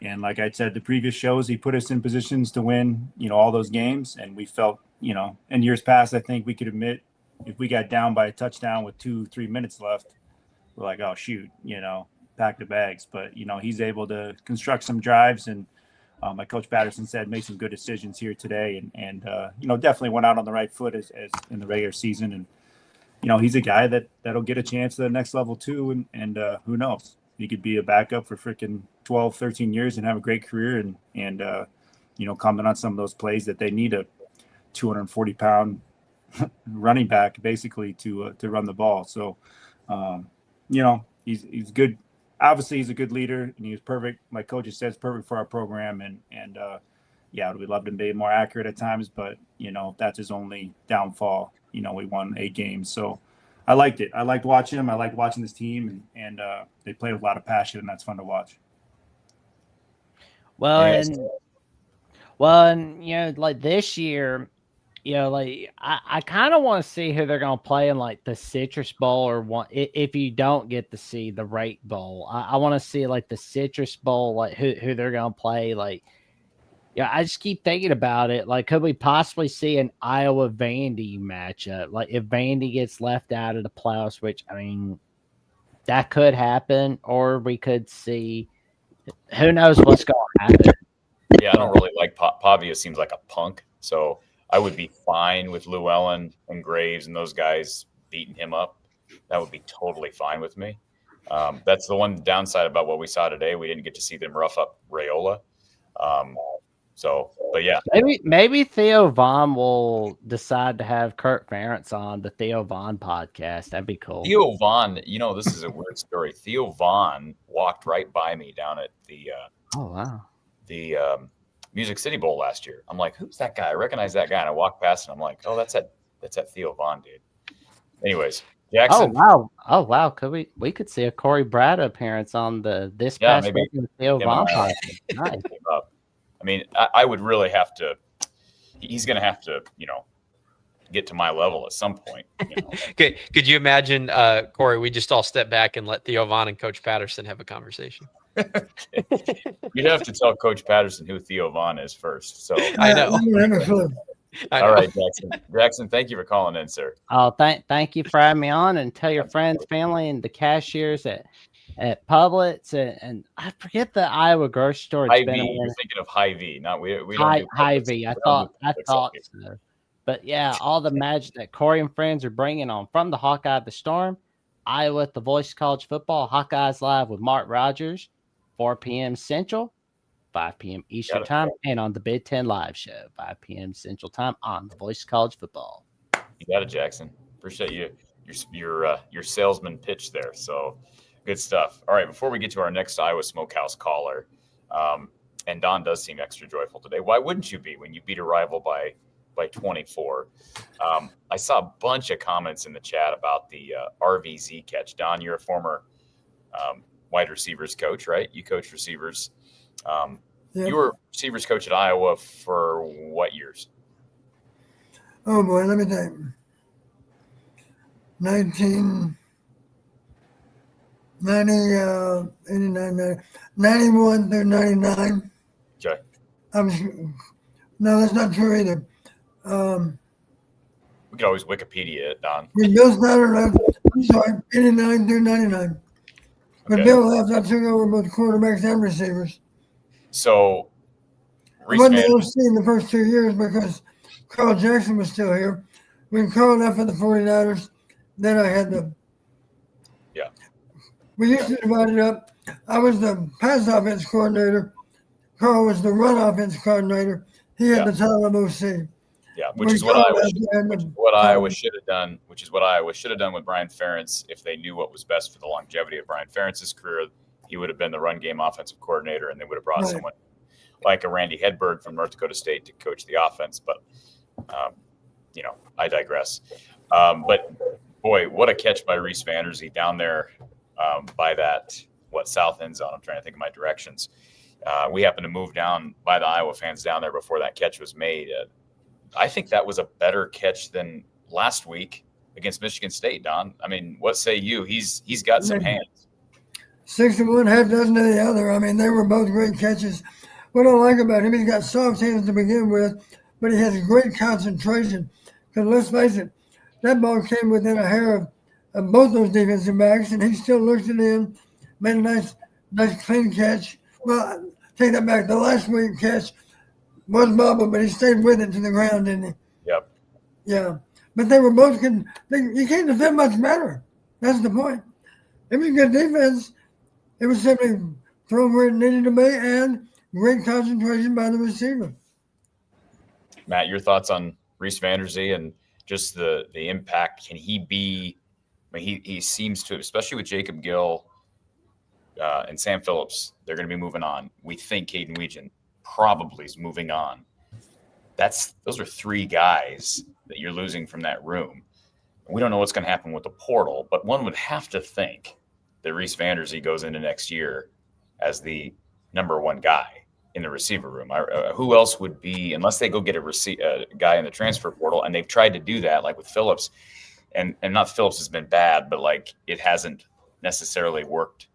And like I said, the previous shows, he put us in positions to win, you know, all those games. And we felt, you know, in years past, I think we could admit if we got down by a touchdown with 2-3 minutes left, we're like, oh, shoot, you know, pack the bags. But, you know, he's able to construct some drives and, like Coach Patterson said, made some good decisions here today, and you know, definitely went out on the right foot as in the regular season. And you know, he's a guy that'll get a chance to the next level too. And who knows, he could be a backup for freaking 12, 13 years and have a great career. And you know, comment on some of those plays that they need a 240-pound running back basically to run the ball. So you know, he's good. Obviously, he's a good leader, and he was perfect. Like Coach says, perfect for our program. And yeah, we'd love to be more accurate at times, but you know, that's his only downfall. You know, we won 8 games, so I liked it. I liked watching him. I liked watching this team, and they played with a lot of passion, and that's fun to watch. Well, Yes. and you know, like this year, you know, like I kind of want to see who they're going to play in like the Citrus Bowl or one. If you don't get to see the Rate Bowl, I want to see like the Citrus Bowl, like who they're going to play. Like, yeah, I just keep thinking about it. Like, could we possibly see an Iowa Vandy matchup? Like, if Vandy gets left out of the playoffs, which I mean, that could happen, or we could see. Who knows what's going to happen? Yeah, I don't really like Pavia. Seems like a punk, so I would be fine with Llewellyn and Graves and those guys beating him up. That would be totally fine with me. That's the one downside about what we saw today. We didn't get to see them rough up Raiola. But yeah. Maybe Theo Vaughn will decide to have Kurt Ferentz on the Theo Vaughn podcast. That'd be cool. Theo Vaughn, you know, this is a weird story. Theo Vaughn walked right by me down at the Music City Bowl last year. I'm like, who's that guy? I recognize that guy. And I walked past and I'm like, oh, that's that Theo Vaughn dude. Anyways, Jackson. Oh wow. Could we could see a Corey Brad appearance on this past week in the Theo Vaughn podcast. Nice. I mean, I would really have to. He's going to have to, you know, get to my level at some point. You know? Could you imagine, Corey? We just all step back and let Theo Vaughn and Coach Patterson have a conversation. You'd have to tell Coach Patterson who Theo Vaughn is first. So I know. All right, Jackson. Jackson, thank you for calling in, sir. Oh, thank you for having me on, and tell your friends, family, and the cashiers at Publix and I forget the Iowa grocery store. You're thinking of Hy-Vee, not we don't do Hy-Vee. I thought so. But yeah, all the magic that Corey and friends are bringing on from the Hawkeye the Storm, Iowa at the Voice of College Football, Hawkeyes Live with Mark Rogers, 4 p.m. Central, 5 p.m. Eastern Time, and on the Big Ten Live Show, 5 p.m. Central Time on the Voice of College Football. You got it, Jackson. Appreciate your salesman pitch there. So good stuff. All right, before we get to our next Iowa Smokehouse caller, and Don does seem extra joyful today. Why wouldn't you be when you beat a rival by 24? I saw a bunch of comments in the chat about the RVZ catch. Don, you're a former wide receivers coach, right? You coach receivers. Yeah. You were receivers coach at Iowa for what years? Oh boy, let me think. 89, 91 through 99. Okay. No, that's not true either. We could always Wikipedia it, Don. With Bill Snyder left, I'm sorry, 89 through 99. But Okay. Bill left, I took over both quarterbacks and receivers. So, I Reese wasn't the Mann, OC in the first 2 years because Carl Jackson was still here. When Carl left for the 49ers, then I had the. Yeah. We used to divide it up. I was the pass offense coordinator. Carl was the run offense coordinator. He had the title of OC. yeah, which is what Iowa should have done. Which is what Iowa should have done with Brian Ferentz if they knew what was best for the longevity of Brian Ferentz's career. He would have been the run game offensive coordinator, and they would have brought someone like a Randy Hedberg from North Dakota State to coach the offense. But you know, I digress. But boy, what a catch by Reese Vanderzee down there by that south end zone. I'm trying to think of my directions. We happened to move down by the Iowa fans down there before that catch was made. I think that was a better catch than last week against Michigan State, Don. I mean, what say you? He's got some hands. 6 to 1, half dozen to the other. I mean, they were both great catches. What I like about him, he's got soft hands to begin with, but he has great concentration. Because let's face it, that ball came within a hair of both those defensive backs, and he still looked it in, made a nice clean catch. Well, take that back. The last week catch was bobbled, but he stayed with it to the ground, didn't he? Yep. Yeah. But they were both you can't defend much better. That's the point. It was good defense. It was simply thrown where it needed to be and great concentration by the receiver. Matt, your thoughts on Reese Vanderzee and just the impact? Can he be – I mean, he seems to, especially with Jacob Gill and Sam Phillips, they're going to be moving on. We think Caden Weegan probably is moving on. Those are 3 guys that you're losing from that room. We don't know what's going to happen with the portal, but one would have to think that Reese Vanderzee goes into next year as the number 1 guy in the receiver room. Who else would be, unless they go get a guy in the transfer portal, and they've tried to do that, like with Phillips, and not Phillips has been bad, but like it hasn't necessarily worked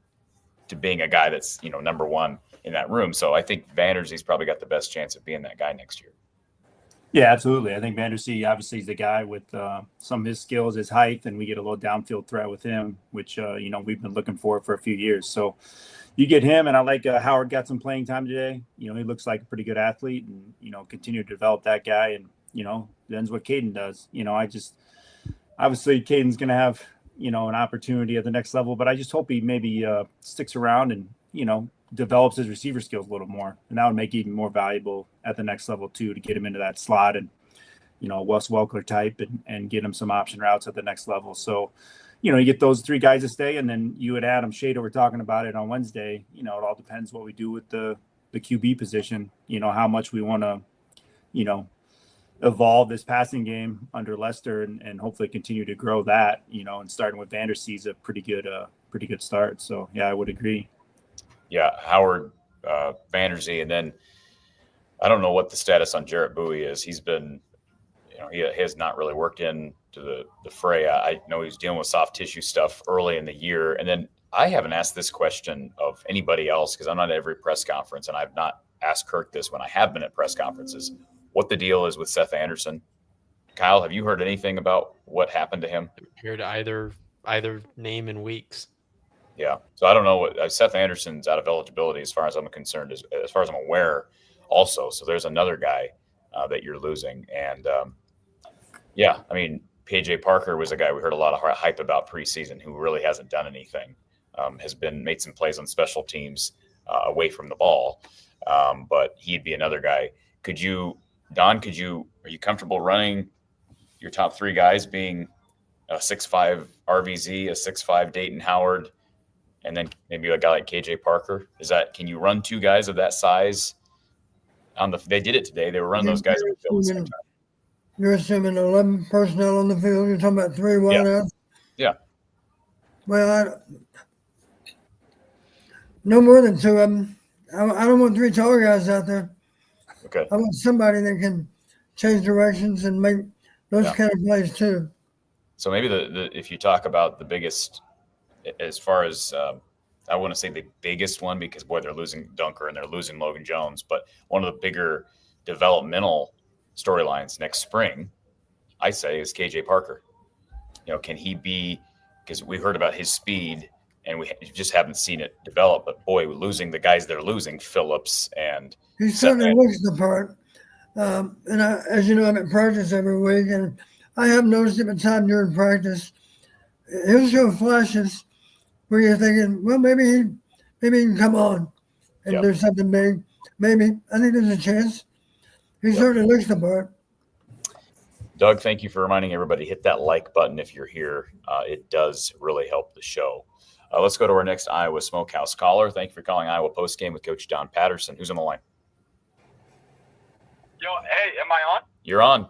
to being a guy that's, number 1 in that room. So I think Vanderzee's probably got the best chance of being that guy next year. Yeah, absolutely. I think Vanderzee obviously is the guy with some of his skills, his height, and we get a little downfield threat with him, which, we've been looking for a few years. So you get him, and I like Howard got some playing time today. He looks like a pretty good athlete, and, continue to develop that guy. And, then's what Caden does. Obviously Caden's going to have, an opportunity at the next level, but I just hope he maybe sticks around and, develops his receiver skills a little more, and that would make it even more valuable at the next level too, to get him into that slot and, Wes Welker type and get him some option routes at the next level. So, you get those 3 guys to stay, and then you and Adam Shader were talking about it on Wednesday. It all depends what we do with the QB position, how much we want to, evolve this passing game under Lester and hopefully continue to grow that, and starting with Vanderzee's a pretty good start. So yeah, I would agree. Yeah, Howard, Vanderzee, and then I don't know what the status on Jarrett Bowie is. He's been, he has not really worked into the fray. I know he's dealing with soft tissue stuff early in the year. And then I haven't asked this question of anybody else because I'm not at every press conference, and I've not asked Kirk this when I have been at press conferences, what the deal is with Seth Anderson. Kyle, have you heard anything about what happened to him? I haven't heard either name in weeks. Yeah. So I don't know what Seth Anderson's out of eligibility as far as I'm concerned, as far as I'm aware also. So there's another guy that you're losing. And yeah, I mean, PJ Parker was a guy we heard a lot of hype about preseason who really hasn't done anything, has made some plays on special teams away from the ball. But he'd be another guy. Don, are you comfortable running your top 3 guys being a 6'5" RVZ, a 6'5" Dayton Howard, and then maybe a guy like KJ Parker? Can you run 2 guys of that size? They did it today. They were running those guys on the field at the same time. You're assuming 11 personnel on the field. You're talking about 3 wideouts. Yeah. Well, no more than 2 of them. I don't want 3 taller guys out there. Okay. I want somebody that can change directions and make those kind of plays too. So maybe if you talk about the biggest, as far as I want to say the biggest one, because boy, they're losing Dunker and they're losing Logan Jones, but one of the bigger developmental storylines next spring, I say, is KJ Parker. Can he be? Because we heard about his speed and we just haven't seen it develop. But boy, losing the guys they're losing, Phillips and he certainly looks the part. And as you know, I'm at practice every week, and I have noticed him at time during practice. He'll show flashes where you're thinking, well, maybe he can come on and do something big. Maybe. I think there's a chance. He certainly looks the part. Doug, thank you for reminding everybody, hit that like button if you're here. It does really help the show. Let's go to our next Iowa Smokehouse caller. Thank you for calling Iowa Postgame with Coach Don Patterson. Who's on the line? Yo, hey, am I on? You're on.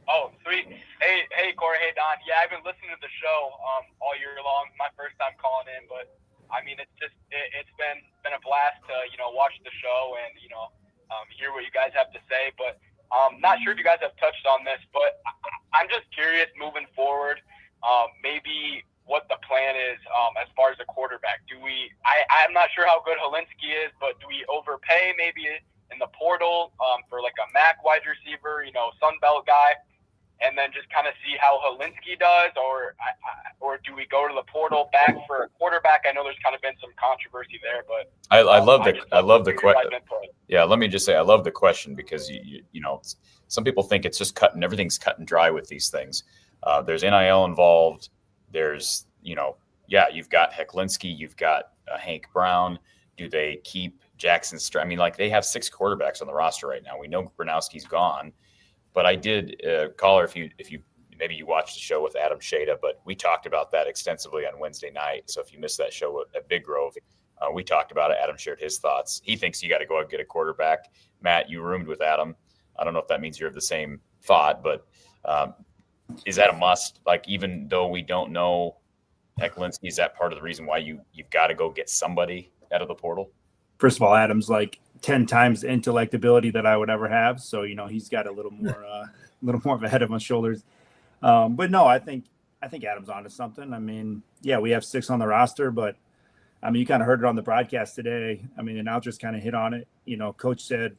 Oh, sweet. Hey, Corey. Hey, Don. Yeah, I've been listening to the show all year long. My first time calling in, but I mean, it's been a blast to watch the show and hear what you guys have to say. But Not sure if you guys have touched on this, but I'm just curious moving forward, maybe what the plan is as far as the quarterback. I'm not sure how good Helinski is, but do we overpay maybe in the portal for like a MAC wide receiver, Sun Belt guy, and then just kind of see how Helinski does, or do we go to the portal back for a quarterback? I know there's kind of been some controversy there, but I love the question. Yeah, let me just say I love the question because some people think it's just everything's cut and dry with these things. There's NIL involved. There's you've got Hecklinski, you've got Hank Brown. Do they keep Jackson? They have 6 quarterbacks on the roster right now. We know Gronowski's gone. But I did, caller, if you maybe you watched the show with Adam Shada, but we talked about that extensively on Wednesday night. So if you missed that show at Big Grove, we talked about it. Adam shared his thoughts. He thinks you got to go out and get a quarterback. Matt, you roomed with Adam. I don't know if that means you're of the same thought, but is that a must? Like, even though we don't know Hecklinski, is that part of the reason why you've got to go get somebody out of the portal? First of all, Adam's like 10 times the intellect ability that I would ever have. So, he's got a little more of a head on his shoulders. But no, I think Adam's onto something. Yeah, we have 6 on the roster, but you kind of heard it on the broadcast today. The announcers kind of hit on it. Coach said,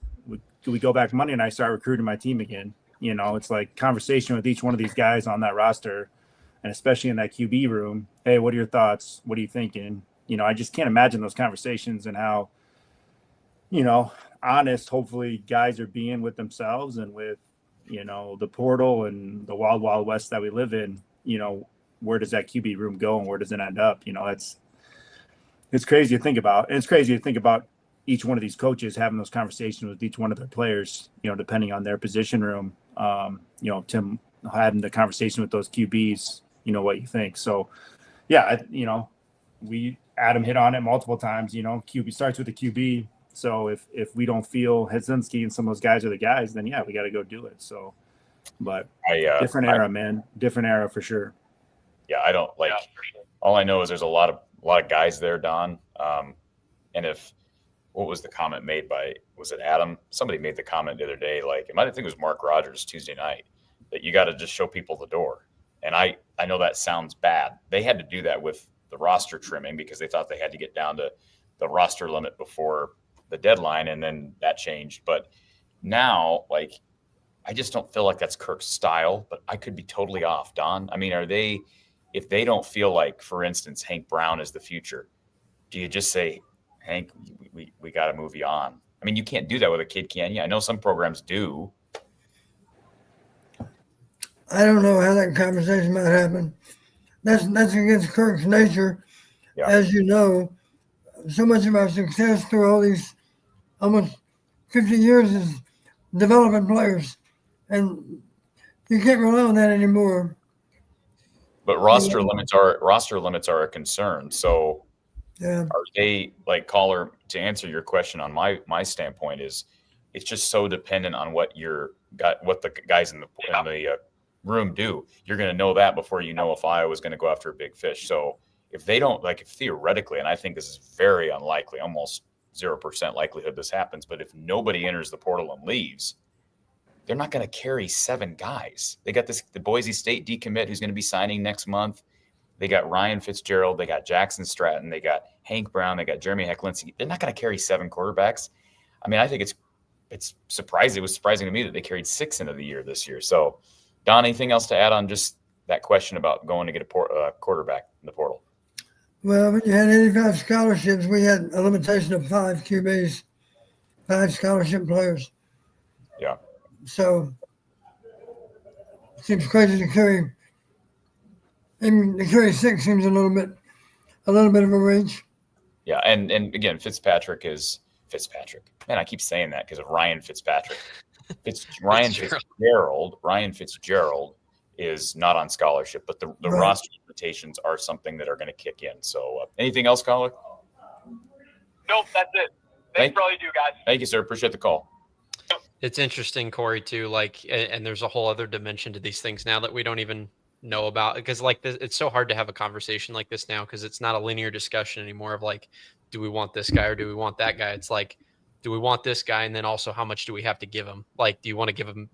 do we go back Monday and I start recruiting my team again? It's like conversation with each one of these guys on that roster, and especially in that QB room. Hey, what are your thoughts? What are you thinking? I just can't imagine those conversations and how, honest, hopefully guys are being with themselves and with, the portal and the wild, wild west that we live in. Where does that QB room go and where does it end up? It's crazy to think about. And it's crazy to think about each one of these coaches having those conversations with each one of their players, depending on their position room. Tim having the conversation with those QBs, what you think. So, yeah, Adam hit on it multiple times. QB starts with the QB. So if we don't feel Hecklinski and some of those guys are the guys, then yeah, we got to go do it. So, but different era for sure. Yeah, I don't like. Yeah, for sure. All I know is there's a lot of guys there, Don. And what was the comment made by? Was it Adam? Somebody made the comment the other day. Like, I think it was Mark Rogers Tuesday night, that you got to just show people the door. And I know that sounds bad. They had to do that with the roster trimming because they thought they had to get down to the roster limit before the deadline, and then that changed. But now, I just don't feel like that's Kirk's style, but I could be totally off. Don, if they don't feel like, for instance, Hank Brown is the future, do you just say, Hank, we got to move you on? You can't do that with a kid, can you? I know some programs do. I don't know how that conversation might happen. That's against Kirk's nature. Yeah. As you know, so much of our success through all these almost 50 years is developing players, and you can't rely on that anymore. But roster limits are a concern. So, yeah, are they, caller, to answer your question on my standpoint, is it's just so dependent on what the guys in the room do. You're going to know that before you know if Iowa's going to go after a big fish. So if they don't, if theoretically, and I think this is very unlikely, almost 0% likelihood this happens, but if nobody enters the portal and leaves, they're not going to carry 7 guys. They got the Boise State decommit who's going to be signing next month. They got Ryan Fitzgerald. They got Jackson Stratton. They got Hank Brown. They got Jeremy Hecklinski. They're not going to carry 7 quarterbacks. I think it's surprising. It was surprising to me that they carried 6 into the year this year. So, Don, anything else to add on just that question about going to get a quarterback in the portal? Well, when you had 85 scholarships, we had a limitation of 5 QBs, 5 scholarship players. Yeah. So it seems crazy to carry. And to carry 6 seems a little bit of a reach. Yeah, and again, Fitzpatrick. Man, I keep saying that because of Ryan Fitzpatrick. Ryan Fitzgerald is not on scholarship, but the right. Roster limitations are something that are going to kick in. So anything else, caller? Nope, that's it. Thanks for all you do, guys. Thank you, sir. Appreciate the call. It's interesting, Corey, too, and there's a whole other dimension to these things now that we don't even know about, because it's so hard to have a conversation like this now because it's not a linear discussion anymore of do we want this guy or do we want that guy? It's do we want this guy? And then also, how much do we have to give him? Like, do you want to give him,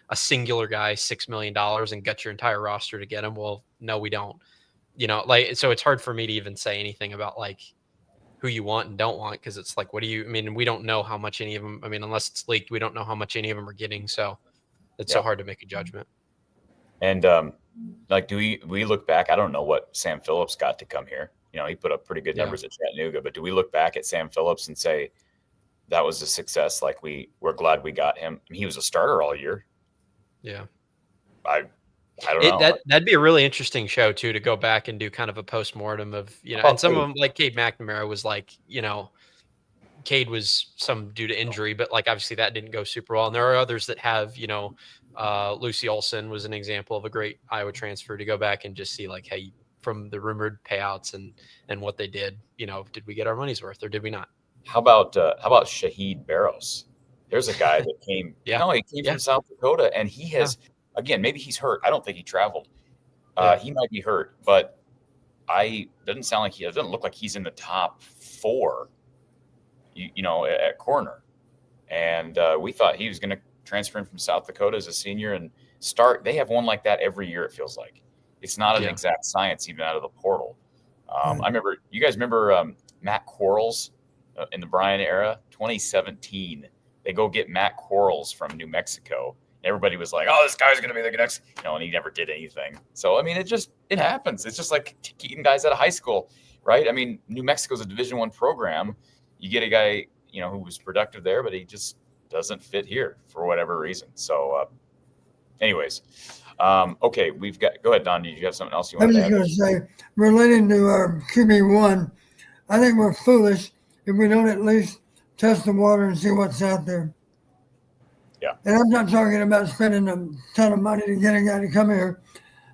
a singular guy $6 million and gut your entire roster to get him? Well, no, we don't. So it's hard for me to even say anything about like who you want and don't want, because it's like, we don't know how much any of them, unless it's leaked, we don't know how much any of them are getting. So it's so hard to make a judgment. And do we look back? I don't know what Sam Phillips got to come here. He put up pretty good numbers at Chattanooga, but do we look back at Sam Phillips and say that was a success? Like we're glad we got him. He was a starter all year. Yeah. I don't know. That'd be a really interesting show too, to go back and do kind of a postmortem of, and some of them, like Cade McNamara was like, Cade was some due to injury, but like obviously that didn't go super well. And there are others that have, Lucy Olson was an example of a great Iowa transfer, to go back and just see like, hey, from the rumored payouts and what they did, did we get our money's worth or did we not? How about Shaheed Barrows? There's a guy that came. He came from South Dakota, and he has again. Maybe he's hurt. I don't think he traveled. He might be hurt, but doesn't look like he's in the top 4. At corner, and we thought he was going to transfer in from South Dakota as a senior and start. They have one like that every year. It feels like it's not an exact science even out of the portal. I remember. You guys remember Matt Quarles in the Bryan era, 2017. They go get Matt Quarles from New Mexico. Everybody was like, "Oh, this guy's going to be the next," and he never did anything. So it happens. It's just like keeping guys out of high school, right? New Mexico's a Division I program. You get a guy, who was productive there, but he just doesn't fit here for whatever reason. So, anyways, okay, go ahead, Don. Did you have something else you want to add? I was just going to say, relating to our QB1, I think we're foolish if we don't at least test the water and see what's out there. Yeah. And I'm not talking about spending a ton of money to get a guy to come here.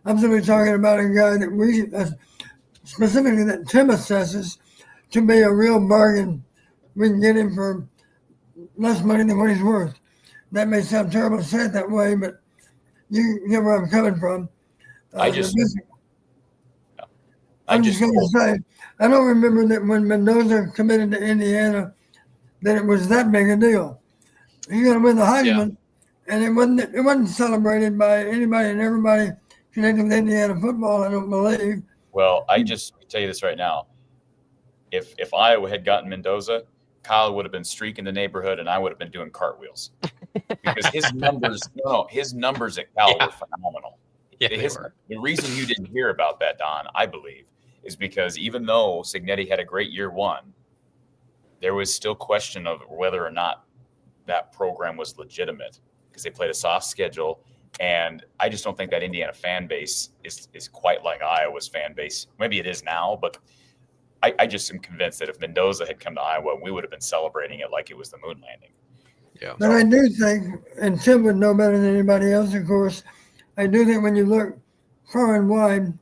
I'm simply talking about a guy that specifically that Tim assesses to be a real bargain. We can get him for less money than what he's worth. That may sound terrible to say it that way, but you get where I'm coming from. I'm just going to say, I don't remember that when Mendoza committed to Indiana, that it was that big a deal. He's going to win the Heisman, and it wasn't celebrated by anybody and everybody connected with Indiana football, I don't believe. Well, I just tell you this right now. If Iowa had gotten Mendoza, Kyle would have been streaking the neighborhood, and I would have been doing cartwheels because his numbers at Cal were phenomenal. Yeah, the reason you didn't hear about that, Don, I believe, is because even though Cignetti had a great year 1, there was still question of whether or not that program was legitimate because they played a soft schedule, and I just don't think that Indiana fan base is quite like Iowa's fan base. Maybe it is now, but I just am convinced that if Mendoza had come to Iowa, we would have been celebrating it like it was the moon landing. Yeah. But I do think, and Tim would know better than anybody else, of course, I do think when you look far and wide,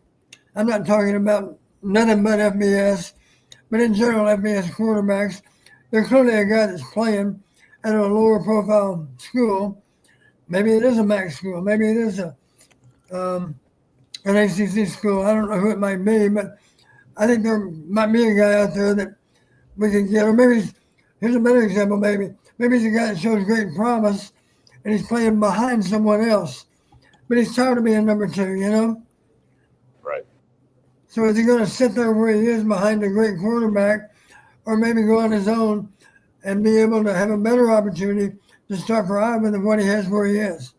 I'm not talking about nothing but FBS, but in general, FBS quarterbacks, they're clearly a guy that's playing at a lower profile school. Maybe it is a MAC school. Maybe it is an ACC school. I don't know who it might be, but I think there might be a guy out there that we can get. Or maybe here's a better example. Maybe he's a guy that shows great promise, and he's playing behind someone else, but he's tired of being number 2. Right. So is he going to sit there where he is behind a great quarterback, or maybe go on his own and be able to have a better opportunity to start for Iowa than what he has where he is?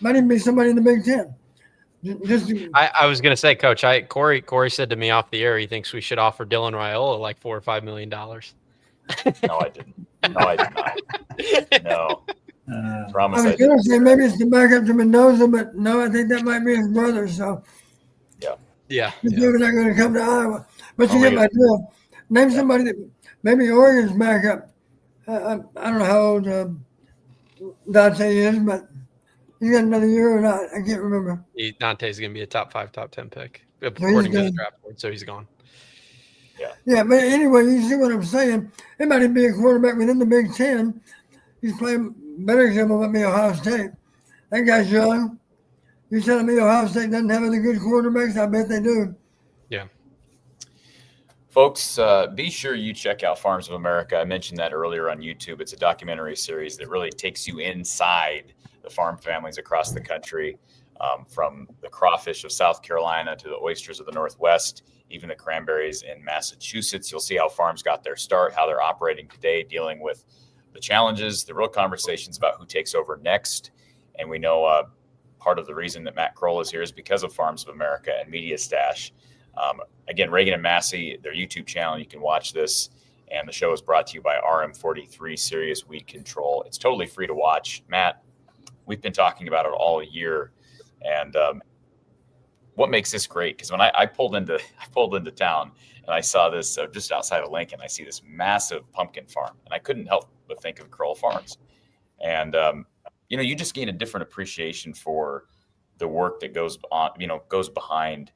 Might even be somebody in the Big Ten. I was going to say, Coach, Corey said to me off the air, he thinks we should offer Dylan Raiola like $4 or $5 million. No, I didn't. No, I did not. No. Promise I was going to say maybe it's the backup to Mendoza, but no, I think that might be his brother. So yeah, he's maybe not going to come to Iowa. But you get my drift. Name somebody that maybe Oregon's backup. I don't know how old Dante is, but he's got another year or not. I can't remember. Dante's going to be a top 5, top 10 pick according to the draft board, so he's gone. Yeah, but anyway, you see what I'm saying. It might even be a quarterback within the Big Ten. He's playing better example than me, Ohio State. That guy's young. You're telling me Ohio State doesn't have any good quarterbacks? I bet they do. Folks, be sure you check out Farms of America. I mentioned that earlier on YouTube. It's a documentary series that really takes you inside the farm families across the country, from the crawfish of South Carolina to the oysters of the Northwest, even the cranberries in Massachusetts. You'll see how farms got their start, how they're operating today, dealing with the challenges, the real conversations about who takes over next. And we know part of the reason that Matt Kroll is here is because of Farms of America and Media Stash. Again, Reagan and Massey, their YouTube channel, you can watch this. And the show is brought to you by RM43 Serious Weed Control. It's totally free to watch. Matt, we've been talking about it all year. And what makes this great? Because when I pulled into town and I saw this just outside of Lincoln, I see this massive pumpkin farm. And I couldn't help but think of Kroll Farms. And, you just gain a different appreciation for the work that goes behind.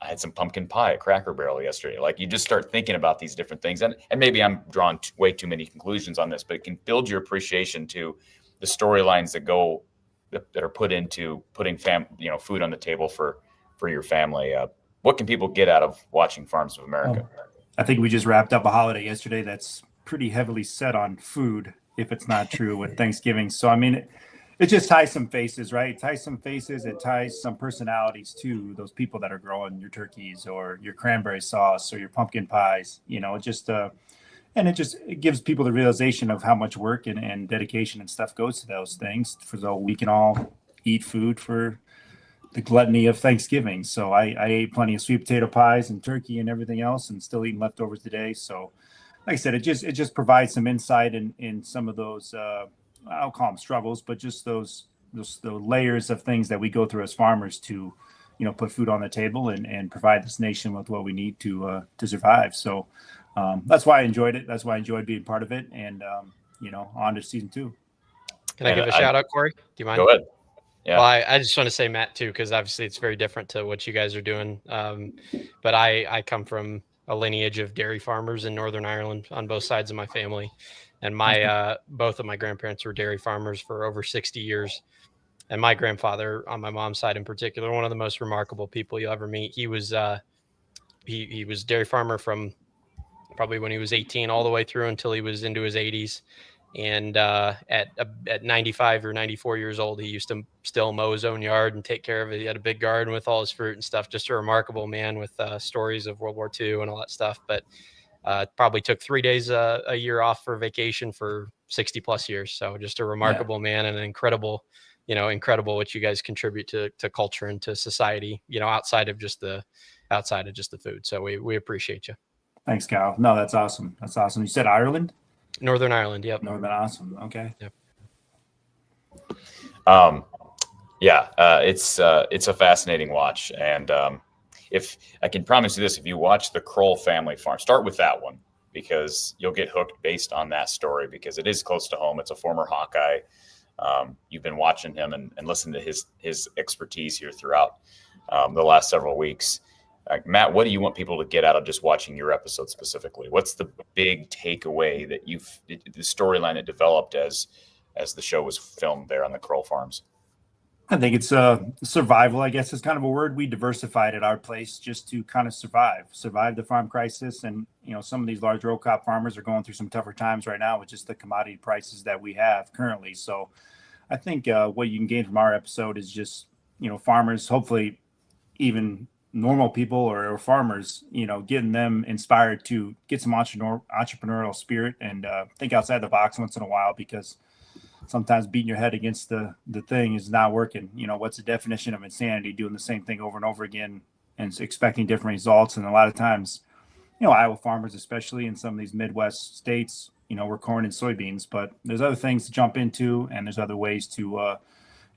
I had some pumpkin pie at Cracker Barrel yesterday. Like, you just start thinking about these different things. And maybe I'm drawing way too many conclusions on this, but it can build your appreciation to the storylines that are put into putting food on the table for your family. What can people get out of watching Farms of America? I think we just wrapped up a holiday yesterday that's pretty heavily set on food, if it's not true, with Thanksgiving. So, I mean, it just ties some faces, right? It ties some faces. It ties some personalities to those people that are growing your turkeys or your cranberry sauce or your pumpkin pies. And it gives people the realization of how much work and dedication and stuff goes to those things, so we can all eat food for the gluttony of Thanksgiving. So I ate plenty of sweet potato pies and turkey and everything else, and still eating leftovers today. So, like I said, it just provides some insight in some of those. I'll call them struggles, but just those the layers of things that we go through as farmers to, put food on the table and provide this nation with what we need to survive. So that's why I enjoyed it. That's why I enjoyed being part of it. And on to season 2. Can I give a shout out, Corey? Do you mind? Go ahead. Yeah. Well, I just want to say Matt too, because obviously it's very different to what you guys are doing. But I come from a lineage of dairy farmers in Northern Ireland on both sides of my family. And both of my grandparents were dairy farmers for over 60 years. And my grandfather, on my mom's side in particular, one of the most remarkable people you'll ever meet. He was he was dairy farmer from probably when he was 18 all the way through until he was into his 80s. And at 95 or 94 years old, he used to still mow his own yard and take care of it. He had a big garden with all his fruit and stuff. Just a remarkable man with stories of World War II and all that stuff. But probably took 3 days a year off for vacation for 60 plus years. So just a remarkable man and an incredible what you guys contribute to culture and to society, outside of just the food. So we appreciate you. Thanks, Kyle. No, that's awesome. That's awesome. You said Ireland? Northern Ireland. Yep. Northern. Awesome. Okay. Yep. It's a fascinating watch. And if I can promise you this, if you watch the Kroll family farm, start with that one, because you'll get hooked based on that story, because it is close to home. It's a former Hawkeye. You've been watching him and listening to his expertise here throughout the last several weeks. Matt, what do you want people to get out of just watching your episode specifically? What's the big takeaway that the storyline that developed as the show was filmed there on the Kroll farms? I think it's survival, I guess is kind of a word. We diversified at our place just to kind of survive the farm crisis. And, some of these large row crop farmers are going through some tougher times right now with just the commodity prices that we have currently. So I think what you can gain from our episode is just, farmers, hopefully even normal people or farmers, getting them inspired to get some entrepreneurial spirit and think outside the box once in a while, because sometimes beating your head against the thing is not working. What's the definition of insanity? Doing the same thing over and over again and expecting different results. And a lot of times, Iowa farmers, especially in some of these Midwest states, we're corn and soybeans, but there's other things to jump into and there's other ways to,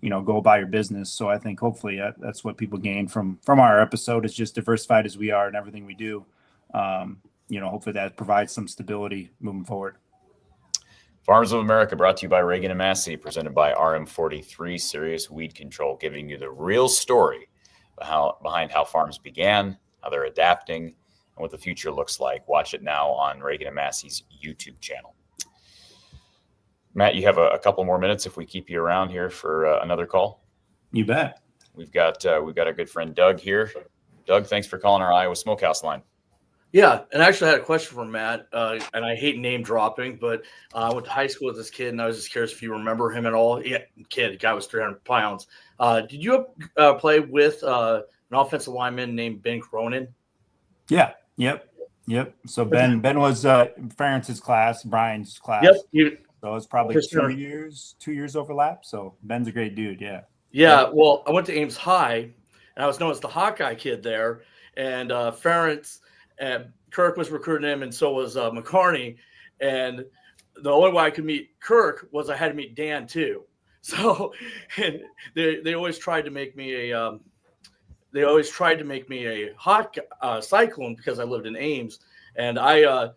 go about your business. So I think hopefully that's what people gain from our episode, is just diversified as we are in everything we do. Hopefully that provides some stability moving forward. Farms of America, brought to you by Reagan and Massey, presented by RM43 Serious Weed Control, giving you the real story behind how farms began, how they're adapting, and what the future looks like. Watch it now on Reagan and Massey's YouTube channel. Matt, you have a couple more minutes if we keep you around here for another call. You bet. We've got our good friend Doug here. Doug, thanks for calling our Iowa Smokehouse line. Yeah, and I actually had a question for Matt, and I hate name dropping, but I went to high school with this kid, and I was just curious if you remember him at all. Yeah, the guy was 300 pounds. Did you play with an offensive lineman named Ben Cronin? Yeah. Yep. So Ben was Ferentz's class, Brian's class. Yep. So it's probably For 2 sure. years overlap. So Ben's a great dude. Yeah. Yeah. Well, I went to Ames High, and I was known as the Hawkeye kid there, and Ferentz and Kirk was recruiting him, and so was McCarney. And the only way I could meet Kirk was I had to meet Dan too. So and they always tried to make me a hot cyclone because I lived in Ames, and I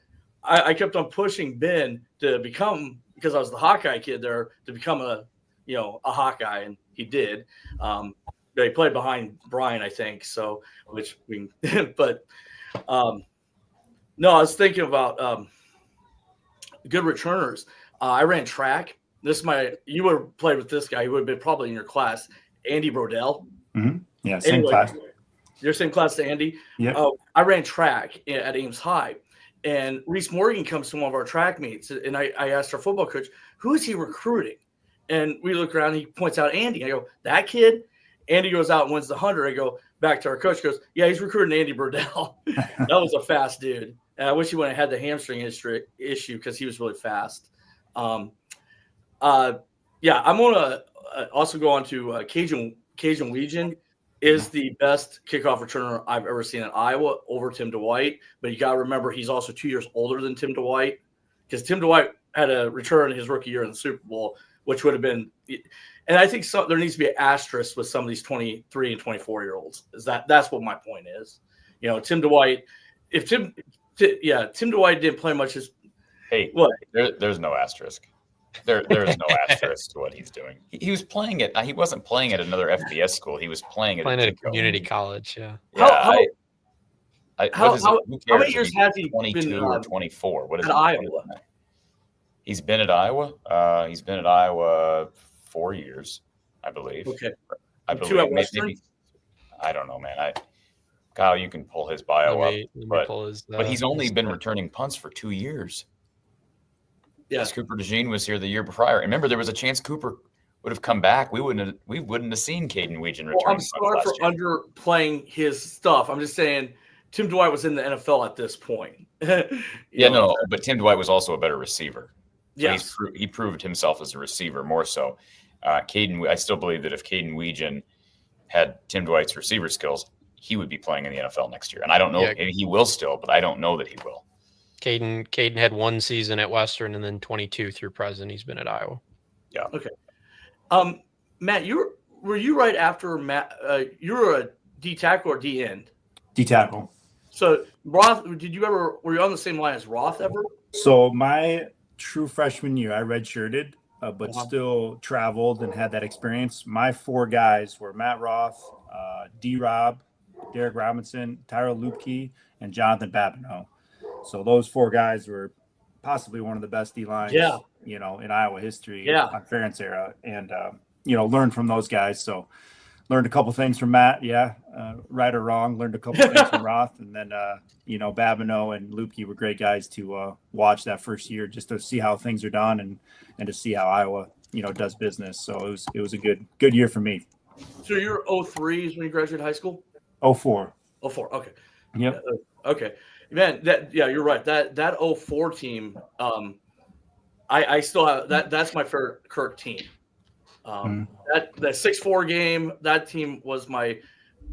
kept on pushing Ben to become, because I was the Hawkeye kid there, to become a Hawkeye, and he did. He played behind Brian, I think. So, but no, I was thinking about good returners. I ran track. You would have played with this guy. He would have been probably in your class, Andy Brodell. Mm-hmm. Yeah, same class. Your same class to Andy? Yeah. I ran track at Ames High, and Reese Morgan comes to one of our track meets, and I asked our football coach, who is he recruiting? And we look around, and he points out Andy. I go, that kid? Andy goes out and wins the 100. I go back to our coach, goes, yeah, he's recruiting Andy Brodell. That was a fast dude. And I wish he wouldn't have had the hamstring issue because he was really fast. Yeah, I'm going to also go on to Cajun Legion is the best kickoff returner I've ever seen in Iowa over Tim Dwight. But you got to remember, he's also 2 years older than Tim Dwight, because Tim Dwight had a return his rookie year in the Super Bowl, which would have been – and I think there needs to be an asterisk with some of these 23 and 24-year-olds. That's what my point is. Tim Dwight – Tim Dwight didn't play much as – Hey, what? There's no asterisk. There's no asterisk to what he's doing. He was playing it. He wasn't playing at another FBS school. He was playing at a community college. Yeah. Yeah. How many years has he 22 been or 24? What is at it? Iowa? He's been at Iowa. He's been at Iowa 4 years, I believe. Okay. I believe. Maybe, I don't know, man. Kyle, you can pull his bio up, but he's only been returning punts for 2 years. Yes, Cooper DeJean was here the year prior. Remember, there was a chance Cooper would have come back. We wouldn't have seen Caden Weegan return. I'm sorry for underplaying his stuff. I'm just saying Tim Dwight was in the NFL at this point. But Tim Dwight was also a better receiver. So yes, he proved himself as a receiver more so. Caden, I still believe that if Caden Weegan had Tim Dwight's receiver skills, he would be playing in the NFL next year. And I don't know, maybe he will still, but I don't know that he will. Caden had one season at Western, and then 22 through present. He's been at Iowa. Yeah. Okay. Matt, were you right after Matt? You were a D tackle or D end? D tackle. So Roth, were you on the same line as Roth ever? So my true freshman year, I redshirted, but still traveled and had that experience. My four guys were Matt Roth, D Rob, Derek Robinson, Tyro Lupke, and Jonathan Babineau. So those four guys were possibly one of the best D lines, in Iowa history on Ferentz era, and learned from those guys. So learned a couple things from Matt, right or wrong. Learned a couple things from Roth, and then Babineau and Lupke were great guys to watch that first year, just to see how things are done and to see how Iowa does business. So it was a good year for me. So you're 03s when you graduated high school? 04. 04. Okay. Yep. Okay. Man, you're right. That 04 team, I still have that's my favorite Kirk team. That 6-4 game, that team was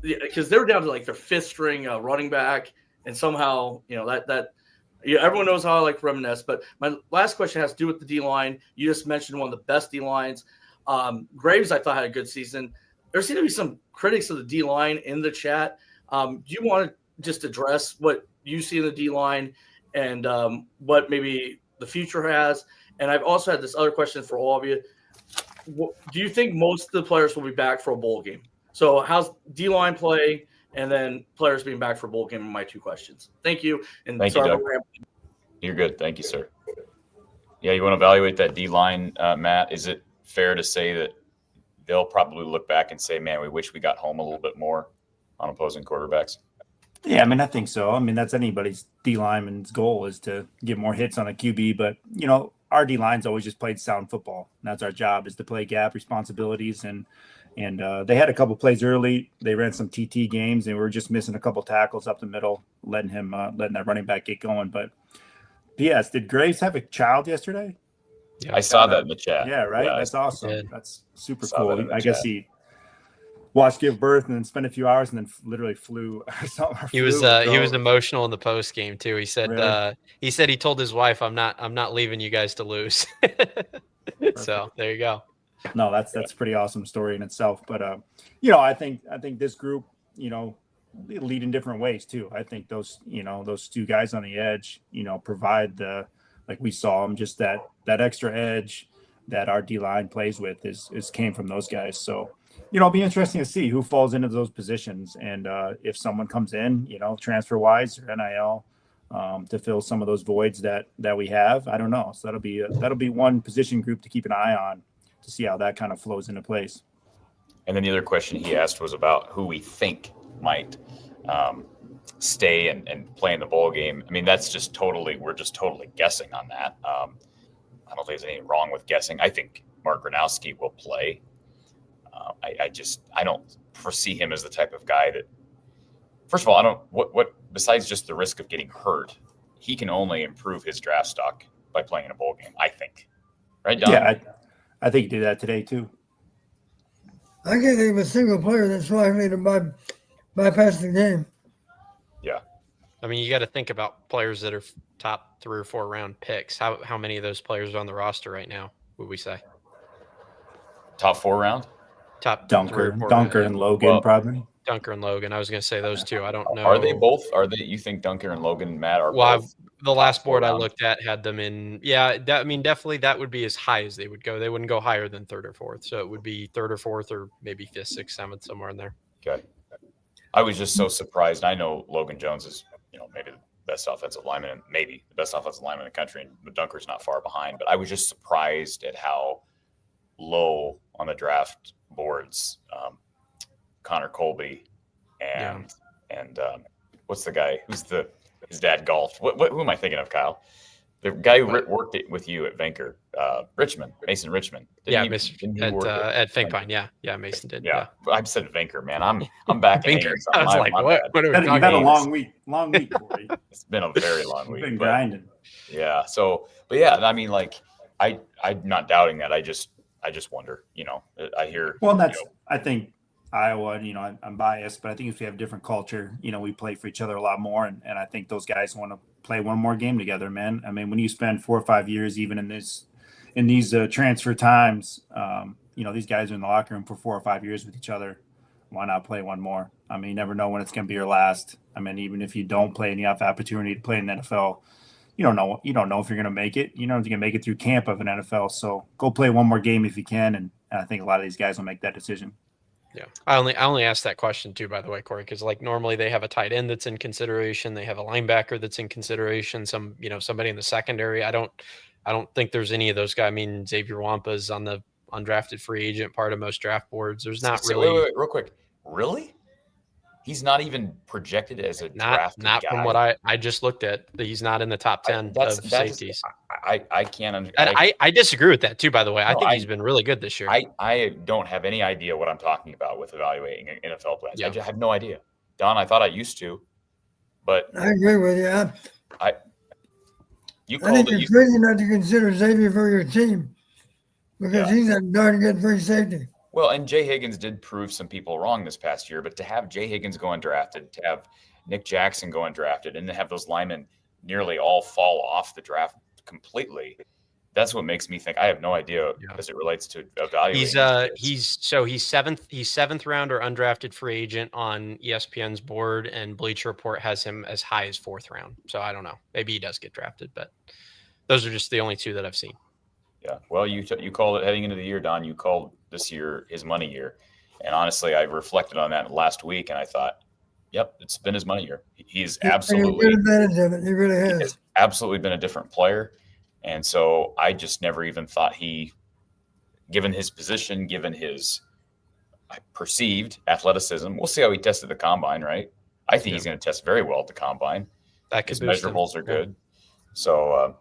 because they were down to like their fifth string running back, and somehow everyone knows how I like to reminisce. But my last question has to do with the D line. You just mentioned one of the best D lines. Graves, I thought, had a good season. There seem to be some critics of the D line in the chat. Do you want to just address what you see in the D line and what maybe the future has? And I've also had this other question for all of you. Do you think most of the players will be back for a bowl game? So how's D line play, and then players being back for a bowl game are my two questions. Thank you. And thank you, Doug. You're good. Thank you, sir. Yeah, you want to evaluate that D line, Matt? Is it fair to say that they'll probably look back and say, man, we wish we got home a little bit more on opposing quarterbacks? Yeah, I mean, I think so. I mean, that's anybody's D lineman's goal is to get more hits on a QB. But, our D line's always just played sound football. And that's our job, is to play gap responsibilities. And they had a couple plays early. They ran some TT games, and we were just missing a couple tackles up the middle, letting that running back get going. But P.S., did Graves have a child yesterday? Yeah, I saw that in the chat. Yeah, right? Yeah, That's awesome. did. That's super Saw that in cool. the I guess chat. he watched give birth and then spent a few hours and then literally flew. He was emotional in the post game too. He said Really? he told his wife, I'm not leaving you guys to lose. So there you go. No, that's pretty awesome story in itself. But I think this group, they lead in different ways too. I think those two guys on the edge, provide like we saw them, just that extra edge that our D line plays with is came from those guys. So, it'll be interesting to see who falls into those positions, and if someone comes in, transfer wise or NIL, to fill some of those voids that we have. I don't know. So that'll be one position group to keep an eye on to see how that kind of flows into place. And then the other question he asked was about who we think might stay and play in the bowl game. I mean, we're just totally guessing on that. I don't think there's anything wrong with guessing. I think Mark Gronowski will play. I don't foresee him as the type of guy that, first of all, what besides just the risk of getting hurt, he can only improve his draft stock by playing in a bowl game, I think. Right, Don? Yeah, I think he did that today too. I can't think of a single player that's likely to bypass the game. Yeah. I mean, you got to think about players that are top 3 or 4 round picks. How many of those players are on the roster right now, would we say? Top 4 round? Top Dunker 3 or 4 round. and Logan, probably. Dunker and Logan. I was going to say those two. I don't know. Are they both? You think Dunker and Logan and Matt are both? The last board I looked at had them in. Yeah, definitely that would be as high as they would go. They wouldn't go higher than 3rd or 4th. So it would be 3rd or 4th, or maybe 5th, 6th, 7th, somewhere in there. Okay. I was just so surprised. I know Logan Jones is, maybe the best offensive lineman, and maybe the best offensive lineman in the country, and Dunker's not far behind. But I was just surprised at how low on the draft boards Connor Colby and what's the guy who's his dad golfed? Who am I thinking of, Kyle? The guy who worked it with you at Vanker, Mason Richmond. At Finkpine. Yeah, Mason did. Yeah. I said Vanker, man. I'm back in Vanker. I was like, what are we talking You've had a about? long week, Corey. It's been a very long week. Been grinding. Yeah. So, but yeah, I mean, like, I'm not doubting that. I just wonder, I hear. Well, that's, I think Iowa, I'm biased, but I think if we have a different culture, we play for each other a lot more. And I think those guys want to play one more game together, man. I mean, when you spend 4 or 5 years, even in these transfer times, these guys are in the locker room for 4 or 5 years with each other. Why not play one more? I mean, you never know when it's going to be your last. I mean, even if you don't play and you have the opportunity to play in the NFL, you don't know if you're going to make it. You know if you're going to make it through camp of an NFL. So go play one more game if you can. And I think a lot of these guys will make that decision. Yeah. I only asked that question too, by the way, Corey, because like normally they have a tight end that's in consideration. They have a linebacker that's in consideration. Somebody in the secondary. I don't think there's any of those guys. I mean, Xavier Wampa's on the undrafted free agent part of most draft boards. There's not really. Wait, real quick. Really? He's not even projected as a drafted not guy. From what I just looked at. He's not in the top 10 of safeties. I can't understand. I disagree with that too, by the way. I think he's been really good this year. I don't have any idea what I'm talking about with evaluating NFL players. Yeah. I just have no idea. Don, I thought I used to, but I agree with you. I think it's crazy not to consider Xavier for your team because he's a darn good free safety. Well, and Jay Higgins did prove some people wrong this past year, but to have Jay Higgins go undrafted, to have Nick Jackson go undrafted, and to have those linemen nearly all fall off the draft completely, that's what makes me think I have no idea as it relates to evaluating. He's seventh round or undrafted free agent on ESPN's board, and Bleacher Report has him as high as 4th round. So I don't know. Maybe he does get drafted, but those are just the only 2 that I've seen. Yeah. Well, you called it heading into the year, Don. You called this year his money year. And honestly, I reflected on that last week and I thought, yep, it's been his money year. He's absolutely advantage of it. He really has. He has absolutely been a different player. And so I just never even thought given his position, given his perceived athleticism, we'll see how he tested the combine, right? I think he's going to test very well at the combine. That could His boost him. measurables are good. So,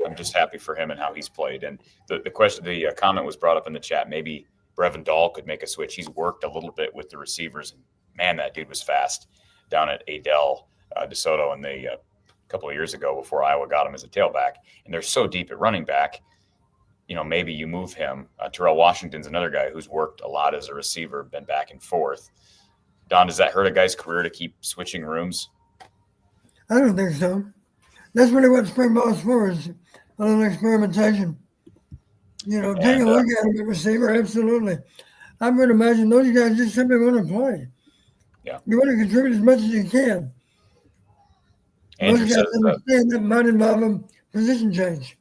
I'm just happy for him and how he's played. And the comment was brought up in the chat. Maybe Brevin Dahl could make a switch. He's worked a little bit with the receivers. And man, that dude was fast down at Adele DeSoto and a couple of years ago before Iowa got him as a tailback. And they're so deep at running back. Maybe you move him. Terrell Washington's another guy who's worked a lot as a receiver, been back and forth. Don, does that hurt a guy's career to keep switching rooms? I don't think so. That's really what spring ball is for, is a little experimentation. Take a look at him at receiver, absolutely. I'm going to imagine those guys just simply want to play. Yeah. You want to contribute as much as you can. Andrew Those guys says understand that might involve a position change.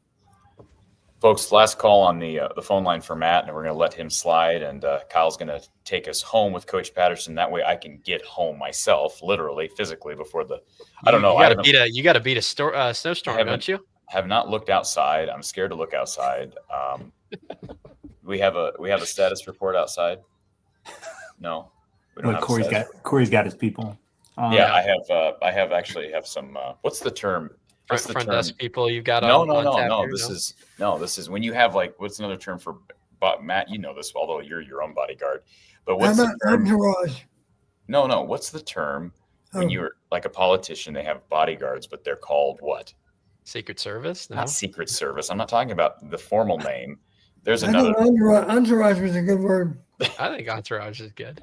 Folks, last call on the phone line for Matt, and we're going to let him slide. And Kyle's going to take us home with Coach Patterson. That way, I can get home myself, literally, physically, before the. I don't know. You got to beat a snowstorm, don't you? Have not looked outside. I'm scared to look outside. We have a status report outside. No, we don't. Look, Corey's got his people. I have actually some. What's the term? Front desk people you've got no. on This is when you have what's another term for Matt? You know this, although you're your own bodyguard. But what's the term? Entourage. No. What's the term when you're like a politician? They have bodyguards, but they're called what? Secret Service? No. Not Secret Service. I'm not talking about the formal name. There's another. Entourage was a good word. I think entourage is good.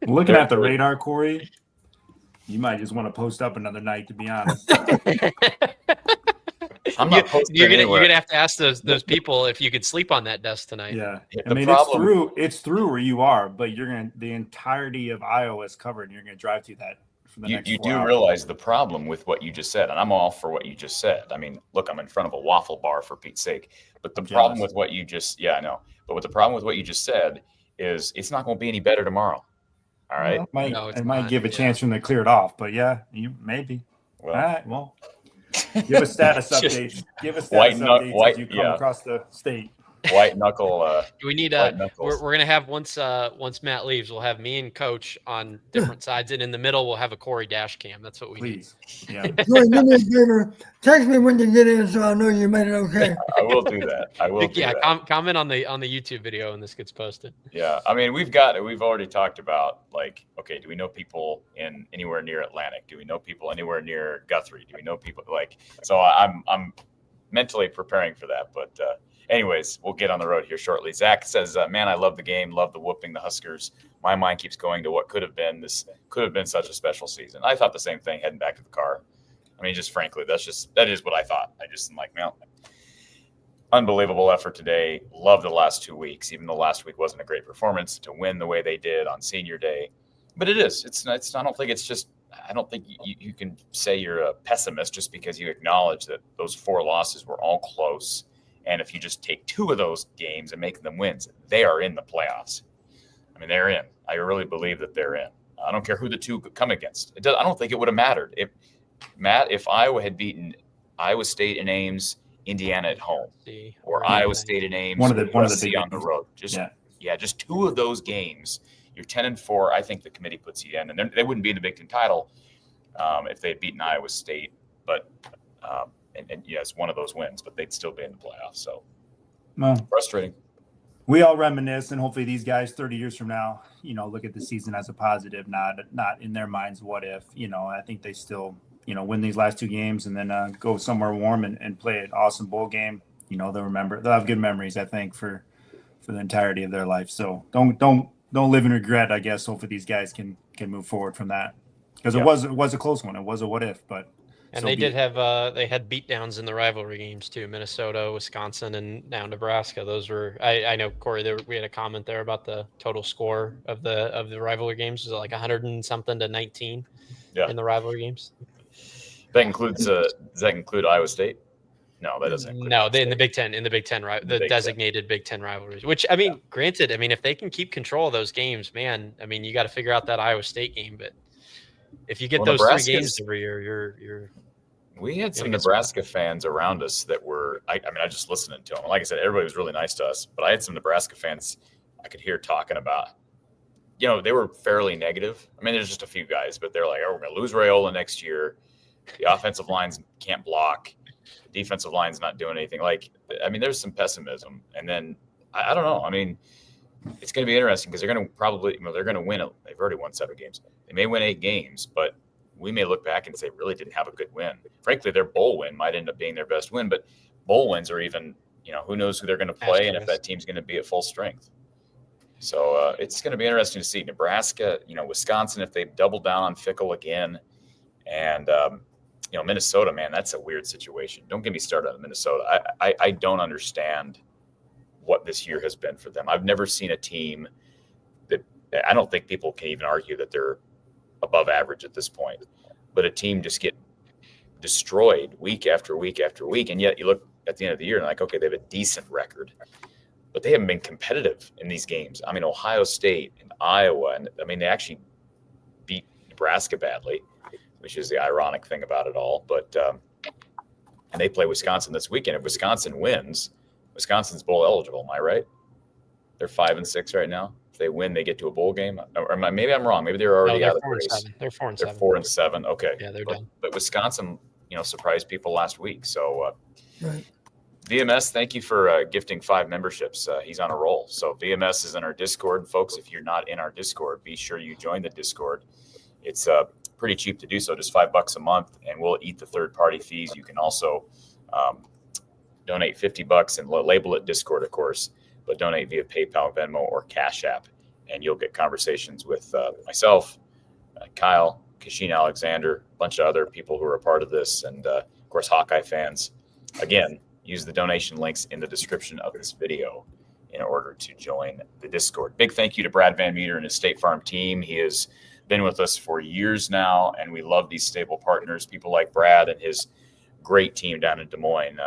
Looking at the radar, Corey, you might just want to post up another night, to be honest. I'm not posting you're anywhere. gonna have to ask those people if you could sleep on that desk tonight. Yeah, it's through where you are, but the entirety of Iowa is covered, and you're gonna drive through that for the next 4 hours. You do realize the problem with what you just said, and I'm all for what you just said. I mean, look, I'm in front of a waffle bar for Pete's sake. But the problem with what you just I know. But what the problem with what you just said is it's not going to be any better tomorrow. All right. Well, it might give a chance for them to clear it off, but you maybe. Well, all right. Well, give us status updates. Give us status updates as you come across the state. White knuckle. We need we're gonna have once Matt leaves, we'll have me and Coach on different sides, and in the middle we'll have a Corey dash cam. That's what we need. Yeah. Corey, do me a favor. Text me when you get in, so I know you made it okay. I will do that. Comment on the YouTube video when this gets posted. Yeah, I mean we've already talked about okay, do we know people in anywhere near Atlantic? Do we know people anywhere near Guthrie? Do we know people So I'm mentally preparing for that, but. Anyways, we'll get on the road here shortly. Zach says, man, I love the game, love the whooping, the Huskers. My mind keeps going to what could have been. This could have been such a special season. I thought the same thing heading back to the car. I mean, just frankly, that is what I thought. I just am like, man, unbelievable effort today. Love the last 2 weeks, even though last week wasn't a great performance to win the way they did on senior day. But it is. I don't think you can say you're a pessimist just because you acknowledge that those 4 losses were all close. And if you just take 2 of those games and make them wins, they are in the playoffs. I mean, they're in. I really believe that they're in. I don't care who the 2 come against. I don't think it would have mattered. If Iowa had beaten Iowa State and Ames, Indiana at home, or Iowa State and Ames, one of the big on the road. Just 2 of those games. You're 10-4. I think the committee puts you in, and they wouldn't be in the Big Ten title if they had beaten Iowa State, but. And yes, one of those wins, but they'd still be in the playoffs. So frustrating. We all reminisce, and hopefully these guys 30 years from now, look at the season as a positive, not in their minds what if. I think they still, win these last 2 games and then go somewhere warm and play an awesome bowl game. They'll have good memories, I think, for the entirety of their life. So don't live in regret, I guess. Hopefully these guys can move forward from that, because it was a close one. It was a what if, but. And they did have they had beatdowns in the rivalry games too. Minnesota, Wisconsin, and now Nebraska. Those were I know, Corey, we had a comment there about the total score of the rivalry games. Was it like 100 and something to 19 in the rivalry games? That includes does that include Iowa State? No, that doesn't include in the Big Ten, the designated Big Ten rivalries. Which granted, if they can keep control of those games, man, you got to figure out that Iowa State game, but if you get those 3 games every year, you're. We had some Nebraska fans around us that were. I just listening to them. Like I said, everybody was really nice to us, but I had some Nebraska fans I could hear talking about they were fairly negative. I mean, there's just a few guys, but they're like, oh, we're going to lose Raiola next year. The offensive lines can't block. The defensive line's not doing anything. Like, I mean, there's some pessimism. And then, I don't know. I mean, it's going to be interesting because they're going to probably, they're going to win. They've already won 7 games. They may win 8 games, but we may look back and say really didn't have a good win. Frankly, their bowl win might end up being their best win, but bowl wins are even, who knows who they're going to play and if that team's going to be at full strength. So it's going to be interesting to see. Nebraska, Wisconsin, if they double down on Fickle again, and Minnesota, man, that's a weird situation. Don't get me started on Minnesota. I don't understand what this year has been for them. I've never seen a team that I don't think people can even argue that they're above average at this point, but a team just get destroyed week after week after week. And yet you look at the end of the year and like, okay, they have a decent record, but they haven't been competitive in these games. I mean, Ohio State and Iowa, and I mean, they actually beat Nebraska badly, which is the ironic thing about it all. But and they play Wisconsin this weekend. If Wisconsin wins, Wisconsin's bowl eligible. Am I right? They're 5-6 right now. If they win, they get to a bowl game. Or maybe I'm wrong. Maybe they're already out of the race. They're 4-7. They're 4-7. Okay. Yeah, they're done. But Wisconsin, surprised people last week. So Right. VMS, thank you for gifting 5 memberships. He's on a roll. So VMS is in our Discord. Folks, if you're not in our Discord, be sure you join the Discord. It's pretty cheap to do so, just $5 a month, and we'll eat the third-party fees. You can also donate $50 and label it Discord, of course, but donate via PayPal, Venmo, or Cash App, and you'll get conversations with myself, Kyle, Kashin Alexander, a bunch of other people who are a part of this, and, of course, Hawkeye fans. Again, use the donation links in the description of this video in order to join the Discord. Big thank you to Brad Van Meter and his State Farm team. He has been with us for years now, and we love these stable partners, people like Brad and his great team down in Des Moines,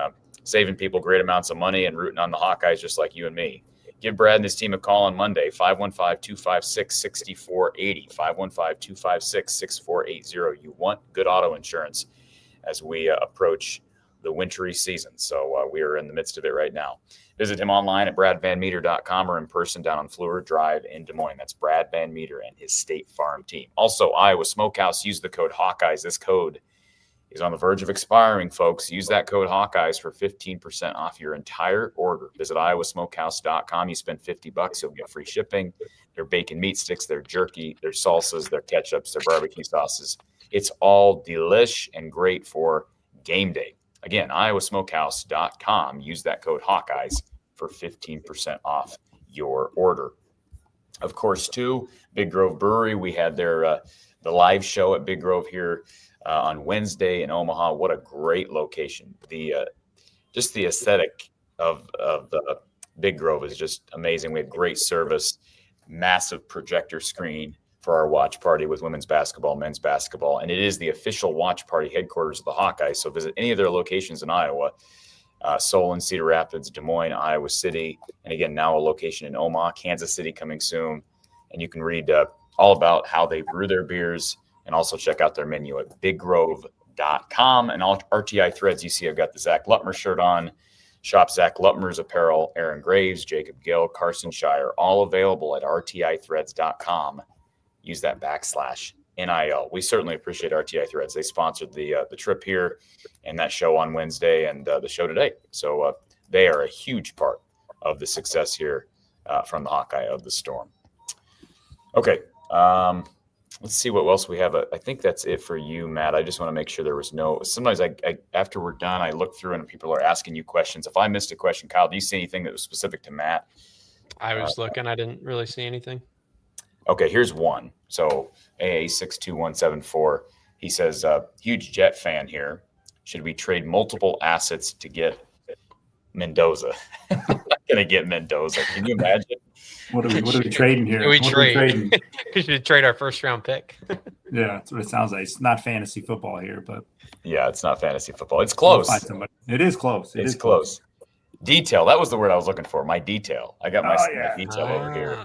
saving people great amounts of money and rooting on the Hawkeyes just like you and me. Give Brad and his team a call on Monday, 515-256-6480, 515-256-6480. You want good auto insurance as we approach the wintry season. So we are in the midst of it right now. Visit him online at bradvanmeter.com or in person down on Fleur Drive in Des Moines. That's Brad Van Meter and his State Farm team. Also, Iowa Smokehouse, use the code Hawkeyes. This code is on the verge of expiring, folks. Use that code Hawkeyes for 15% off your entire order. Visit iowasmokehouse.com. You spend $50, you'll get free shipping. Their bacon meat sticks, their jerky, their salsas, their ketchups, their barbecue sauces. It's all delish and great for game day. Again, iowasmokehouse.com. Use that code Hawkeyes for 15% off your order. Of course, too, Big Grove Brewery. We had their the live show at Big Grove here on Wednesday in Omaha. What a great location. Just the aesthetic of the Big Grove is just amazing. We had great service, massive projector screen for our watch party with women's basketball, men's basketball, and it is the official watch party headquarters of the Hawkeyes. So visit any of their locations in Iowa, Solon, Cedar Rapids, Des Moines, Iowa City, and again, now a location in Omaha, Kansas City coming soon. And you can read all about how they brew their beers and also check out their menu at biggrove.com. And all RTI threads, you see I've got the Zach Lutmer shirt on. Shop Zach Lutmer's apparel, Aaron Graves, Jacob Gill, Carson Shire, all available at rtithreads.com. Use that /NIL. We certainly appreciate RTI Threads. They sponsored the trip here and that show on Wednesday and the show today. So they are a huge part of the success here from the Hawkeye of the Storm. Okay, let's see what else we have. I think that's it for you, Matt. I just want to make sure there was no. Sometimes I after we're done, I look through and people are asking you questions. If I missed a question, Kyle, do you see anything that was specific to Matt? I was looking. I didn't really see anything. Okay, here's one. So AA62174, he says, huge Jet fan here. Should we trade multiple assets to get Mendoza? I'm not going to get Mendoza. Can you imagine? What are we trading here? We should trade our first round pick. Yeah, that's what it sounds like. It's not fantasy football here, but yeah, it's not fantasy football. It's close. We'll find somebody. It is close. It's close. Detail. That was the word I was looking for. My detail. I got my detail over here.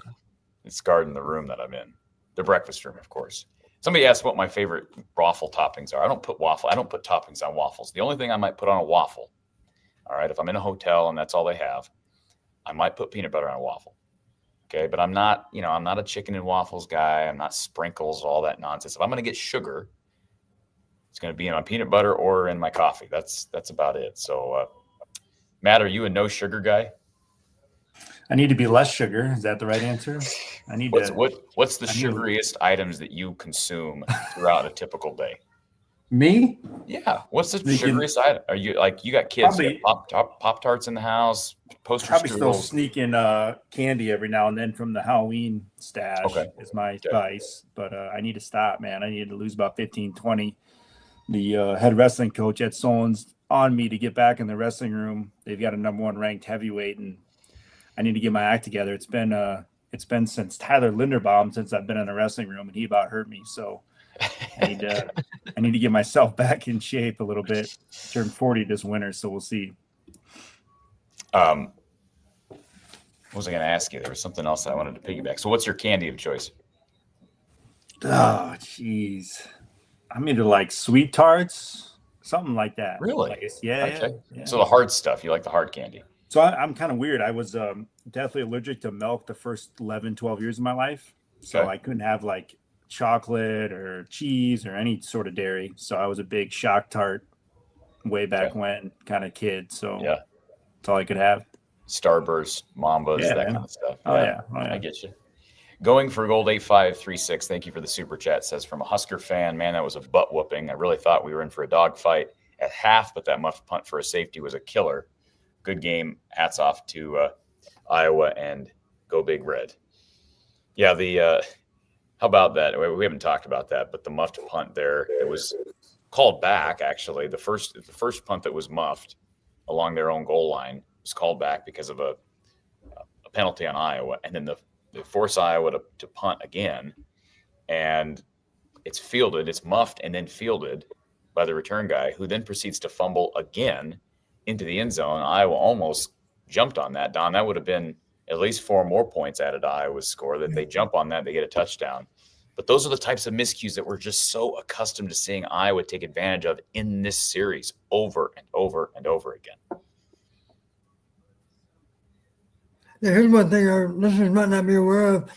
It's guarding the room that I'm in. The breakfast room, of course. Somebody asked what my favorite waffle toppings are. I don't put toppings on waffles. The only thing I might put on a waffle, all right, if I'm in a hotel and that's all they have, I might put peanut butter on a waffle. Okay. But I'm not a chicken and waffles guy. I'm not sprinkles, all that nonsense. If I'm going to get sugar, it's going to be in my peanut butter or in my coffee. That's about it. So, Matt, are you a no sugar guy? I need to be less sugar. Is that the right answer? What's the sugariest items that you consume throughout a typical day? Me? Yeah. What's the sugariest item? Are you you got kids? You got Pop-Tarts in the house? Probably still sneaking candy every now and then from the Halloween stash is my vice. But I need to stop, man. I need to lose about 15, 20. The head wrestling coach at Solon's on me to get back in the wrestling room. They've got a number 1 ranked heavyweight, and I need to get my act together. It's been since Tyler Linderbaum since I've been in the wrestling room, and he about hurt me. So I need to get myself back in shape a little bit. Turned 40 this winter, so we'll see. What was I going to ask you? There was something else I wanted to piggyback. So what's your candy of choice? Oh, jeez. I'm into like sweet tarts, something like that. Really? Yeah. So the hard stuff, you like the hard candy. So I'm kind of weird. I was definitely allergic to milk the first 11, 12 years of my life. So I couldn't have like chocolate or cheese or any sort of dairy. So I was a big shock tart way back when kind of kid. So that's all I could have. Starburst, Mambas, that kind of stuff. Oh yeah. I get you. Going for gold 8536. Thank you for the super chat. Says from a Husker fan, man, that was a butt whooping. I really thought we were in for a dog fight at half, but that muff punt for a safety was a killer. Good game. Hats off to Iowa and go Big Red. Yeah, how about that? We haven't talked about that, but the muffed punt there, it was called back. Actually, the first punt that was muffed along their own goal line was called back because of a penalty on Iowa, and then they force Iowa to punt again, and it's fielded, it's muffed and then fielded by the return guy, who then proceeds to fumble again into the end zone. Iowa almost jumped on that, Don. That would have been at least 4 more points added to Iowa's score. That they jump on that, they get a touchdown. But those are the types of miscues that we're just so accustomed to seeing Iowa take advantage of in this series over and over and over again. Yeah, here's one thing our listeners might not be aware of.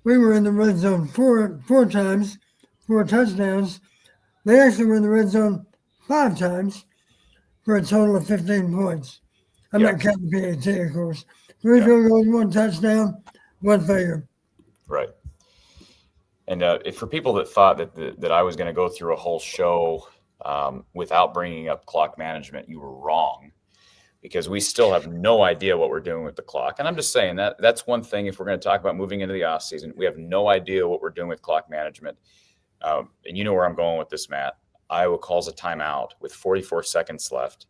We were in the red zone four times, 4 touchdowns. They actually were in the red zone 5 times for a total of 15 points. I'm not counting PAT, of course. 3 field goals, 1 touchdown, 1 failure. Right. And for people that thought that I was going to go through a whole show without bringing up clock management, you were wrong, because we still have no idea what we're doing with the clock. And I'm just saying that's one thing. If we're going to talk about moving into the offseason, we have no idea what we're doing with clock management. And you know where I'm going with this, Matt. Iowa calls a timeout with 44 seconds left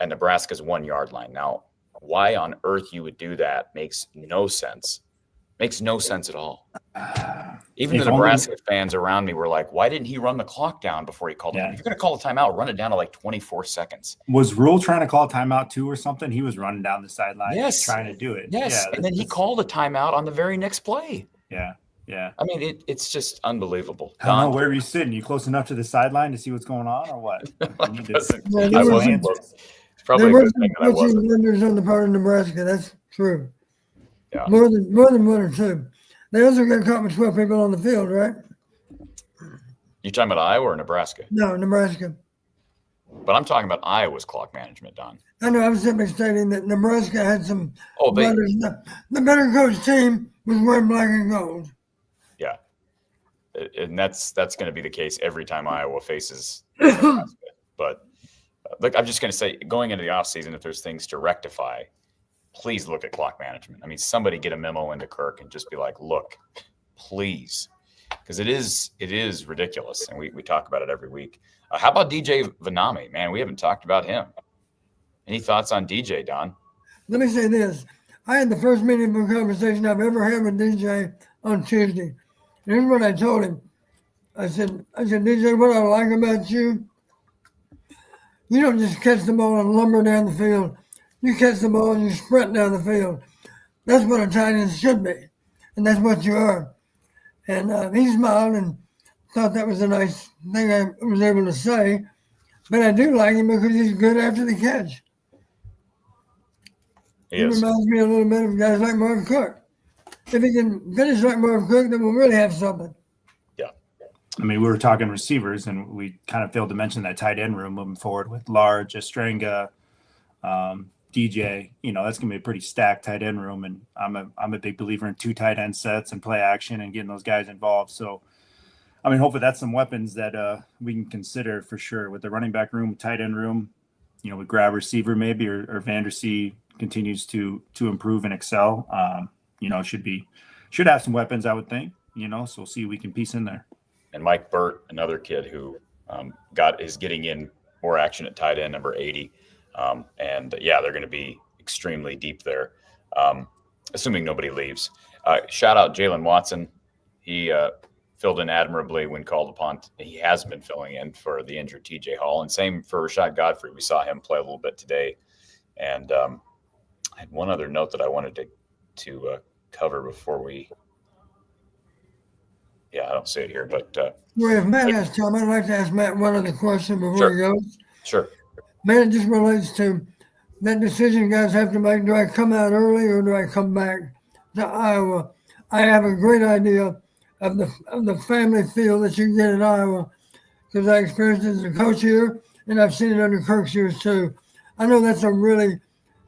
at Nebraska's 1 yard line. Now, why on earth you would do that makes no sense. Makes no sense at all. Even the Nebraska fans around me were like, why didn't he run the clock down before he called it? If you're going to call a timeout, run it down to like 24 seconds. Was Rule trying to call a timeout too or something? He was running down the sideline trying to do it. Yes, and then he called a timeout on the very next play. Yeah. I mean, it's just unbelievable. I don't know, where are you sitting? You close enough to the sideline to see what's going on or what? I wasn't close. It's probably a good thing that I wasn't. Blunders on the part of Nebraska. That's true. Yeah. More than 1 or 2. They also got caught with 12 people on the field, right? You talking about Iowa or Nebraska? No, Nebraska. But I'm talking about Iowa's clock management, Don. I know. I was simply stating that Nebraska had some. Blunders. The better coached team was wearing black and gold. Yeah, and that's going to be the case every time Iowa faces Nebraska. But look, I'm just going to say, going into the offseason, if there's things to rectify, please look at clock management. I mean, somebody get a memo into Kirk and just be like, look, please, because it is ridiculous, and we talk about it every week. How about DJ Vanami? Man, we haven't talked about him. Any thoughts on DJ, Don? Let me say this. I had the first meaningful conversation I've ever had with DJ on Tuesday. And here's what I told him. I said, DJ, what I like about you, you don't just catch the ball and lumber down the field. You catch the ball and you sprint down the field. That's what a tight end should be. And that's what you are. And he smiled and thought that was a nice thing I was able to say. But I do like him because he's good after the catch. He reminds me a little bit of guys like Mark Cook. if he can finish like Marv Cook, then we'll really have something. Yeah. I mean, we were talking receivers, and we kind of failed to mention that tight end room moving forward with Large, Estrenga, DJ. That's going to be a pretty stacked tight end room, and I'm a big believer in 2 tight end sets and play action and getting those guys involved. So, I mean, hopefully that's some weapons that we can consider for sure with the running back room, tight end room. We grab receiver maybe, or Vandersea continues to improve and excel. Should have some weapons, I would think. So we'll see if we can piece in there. And Mike Burt, another kid who is getting in more action at tight end, number 80. They're going to be extremely deep there, assuming nobody leaves. Shout out Jalen Watson. He filled in admirably when called upon. He has been filling in for the injured TJ Hall, and same for Rashad Godfrey. We saw him play a little bit today. And I had one other note that I wanted to cover before we. Yeah, I don't see it here, but. Well, if Matt has time, I'd like to ask Matt one other question before he goes. Sure. Man, it just relates to that decision you guys have to make. Do I come out early or do I come back to Iowa? I have a great idea of the family feel that you get in Iowa because I experienced it as a coach here, and I've seen it under Kirk's years too. I know that's a really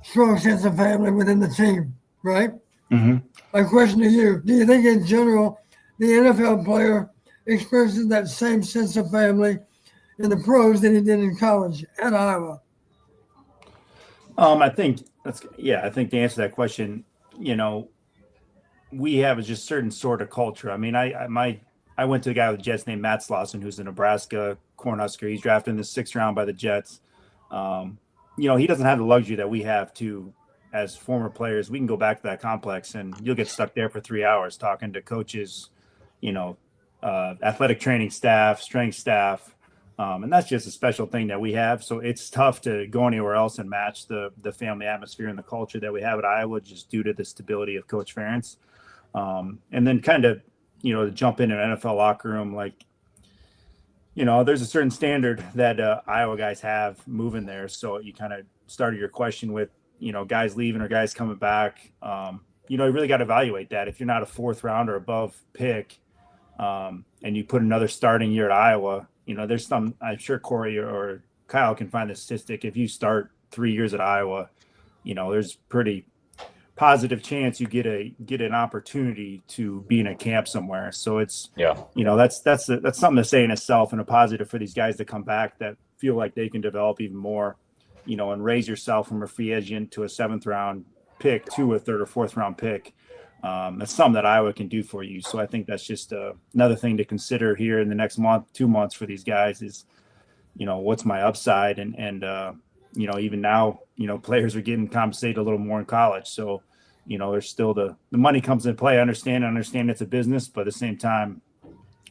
strong sense of family within the team, right? Mm-hmm. My question to you, do you think in general the NFL player experiences that same sense of family in the pros than he did in college at Iowa? I think to answer that question, we have just certain sort of culture. I mean, I went to a guy with the Jets named Matt Slauson, who's a Nebraska Cornhusker. He's drafted in the 6th round by the Jets. He doesn't have the luxury that we have to as former players. We can go back to that complex and you'll get stuck there for 3 hours talking to coaches, athletic training staff, strength staff. And that's just a special thing that we have. So it's tough to go anywhere else and match the family atmosphere and the culture that we have at Iowa just due to the stability of Coach Ferentz. And then kind of, to jump in an NFL locker room, there's a certain standard that Iowa guys have moving there. So you kind of started your question with, guys leaving or guys coming back. You really got to evaluate that. If you're not a 4th round or above pick and you put another starting year at Iowa, there's some, I'm sure Corey or Kyle can find the statistic. If you start 3 years at Iowa, there's pretty positive chance you get an opportunity to be in a camp somewhere. So it's, that's something to say in itself and a positive for these guys to come back that feel like they can develop even more, and raise yourself from a free agent to a 7th round pick to a 3rd or 4th round pick. That's something that Iowa can do for you. So I think that's just another thing to consider here in the next month, 2 months for these guys is, what's my upside? And even now, players are getting compensated a little more in college. So, there's still the money comes into play. I understand it's a business, but at the same time,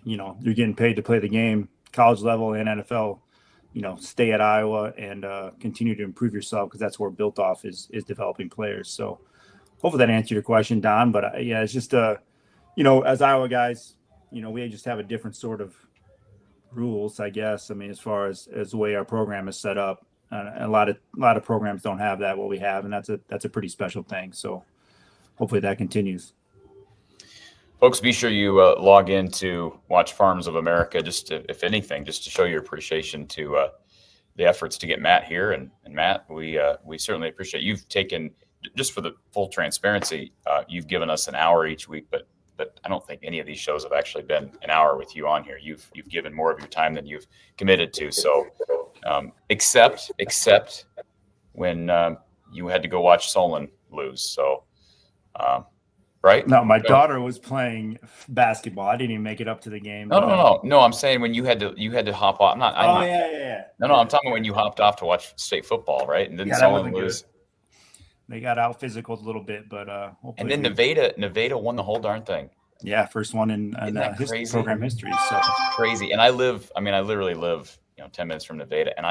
you're getting paid to play the game, college level and NFL, stay at Iowa and continue to improve yourself because that's where built off is developing players. So hopefully that answered your question, Don. But it's just, as Iowa guys, we just have a different sort of rules, I guess. I mean, as far as the way our program is set up, a lot of programs don't have that, what we have. And that's a pretty special thing. So hopefully that continues. Folks, be sure you log in to watch Farms of America, if anything, just to show your appreciation to the efforts to get Matt here. And Matt, we certainly appreciate you've taken, just for the full transparency, you've given us an hour each week, but I don't think any of these shows have actually been an hour with you on here. You've given more of your time than you've committed to. So except when you had to go watch Solon lose. So right? No, my daughter was playing basketball. I didn't even make it up to the game. No. I'm saying when you had to hop off. Yeah. No. I'm talking when you hopped off to watch state football, right? And then Solon lose. They got out physical a little bit, but and then Nevada won the whole darn thing. Yeah, first one in program history. So it's crazy. And I literally live 10 minutes from Nevada, and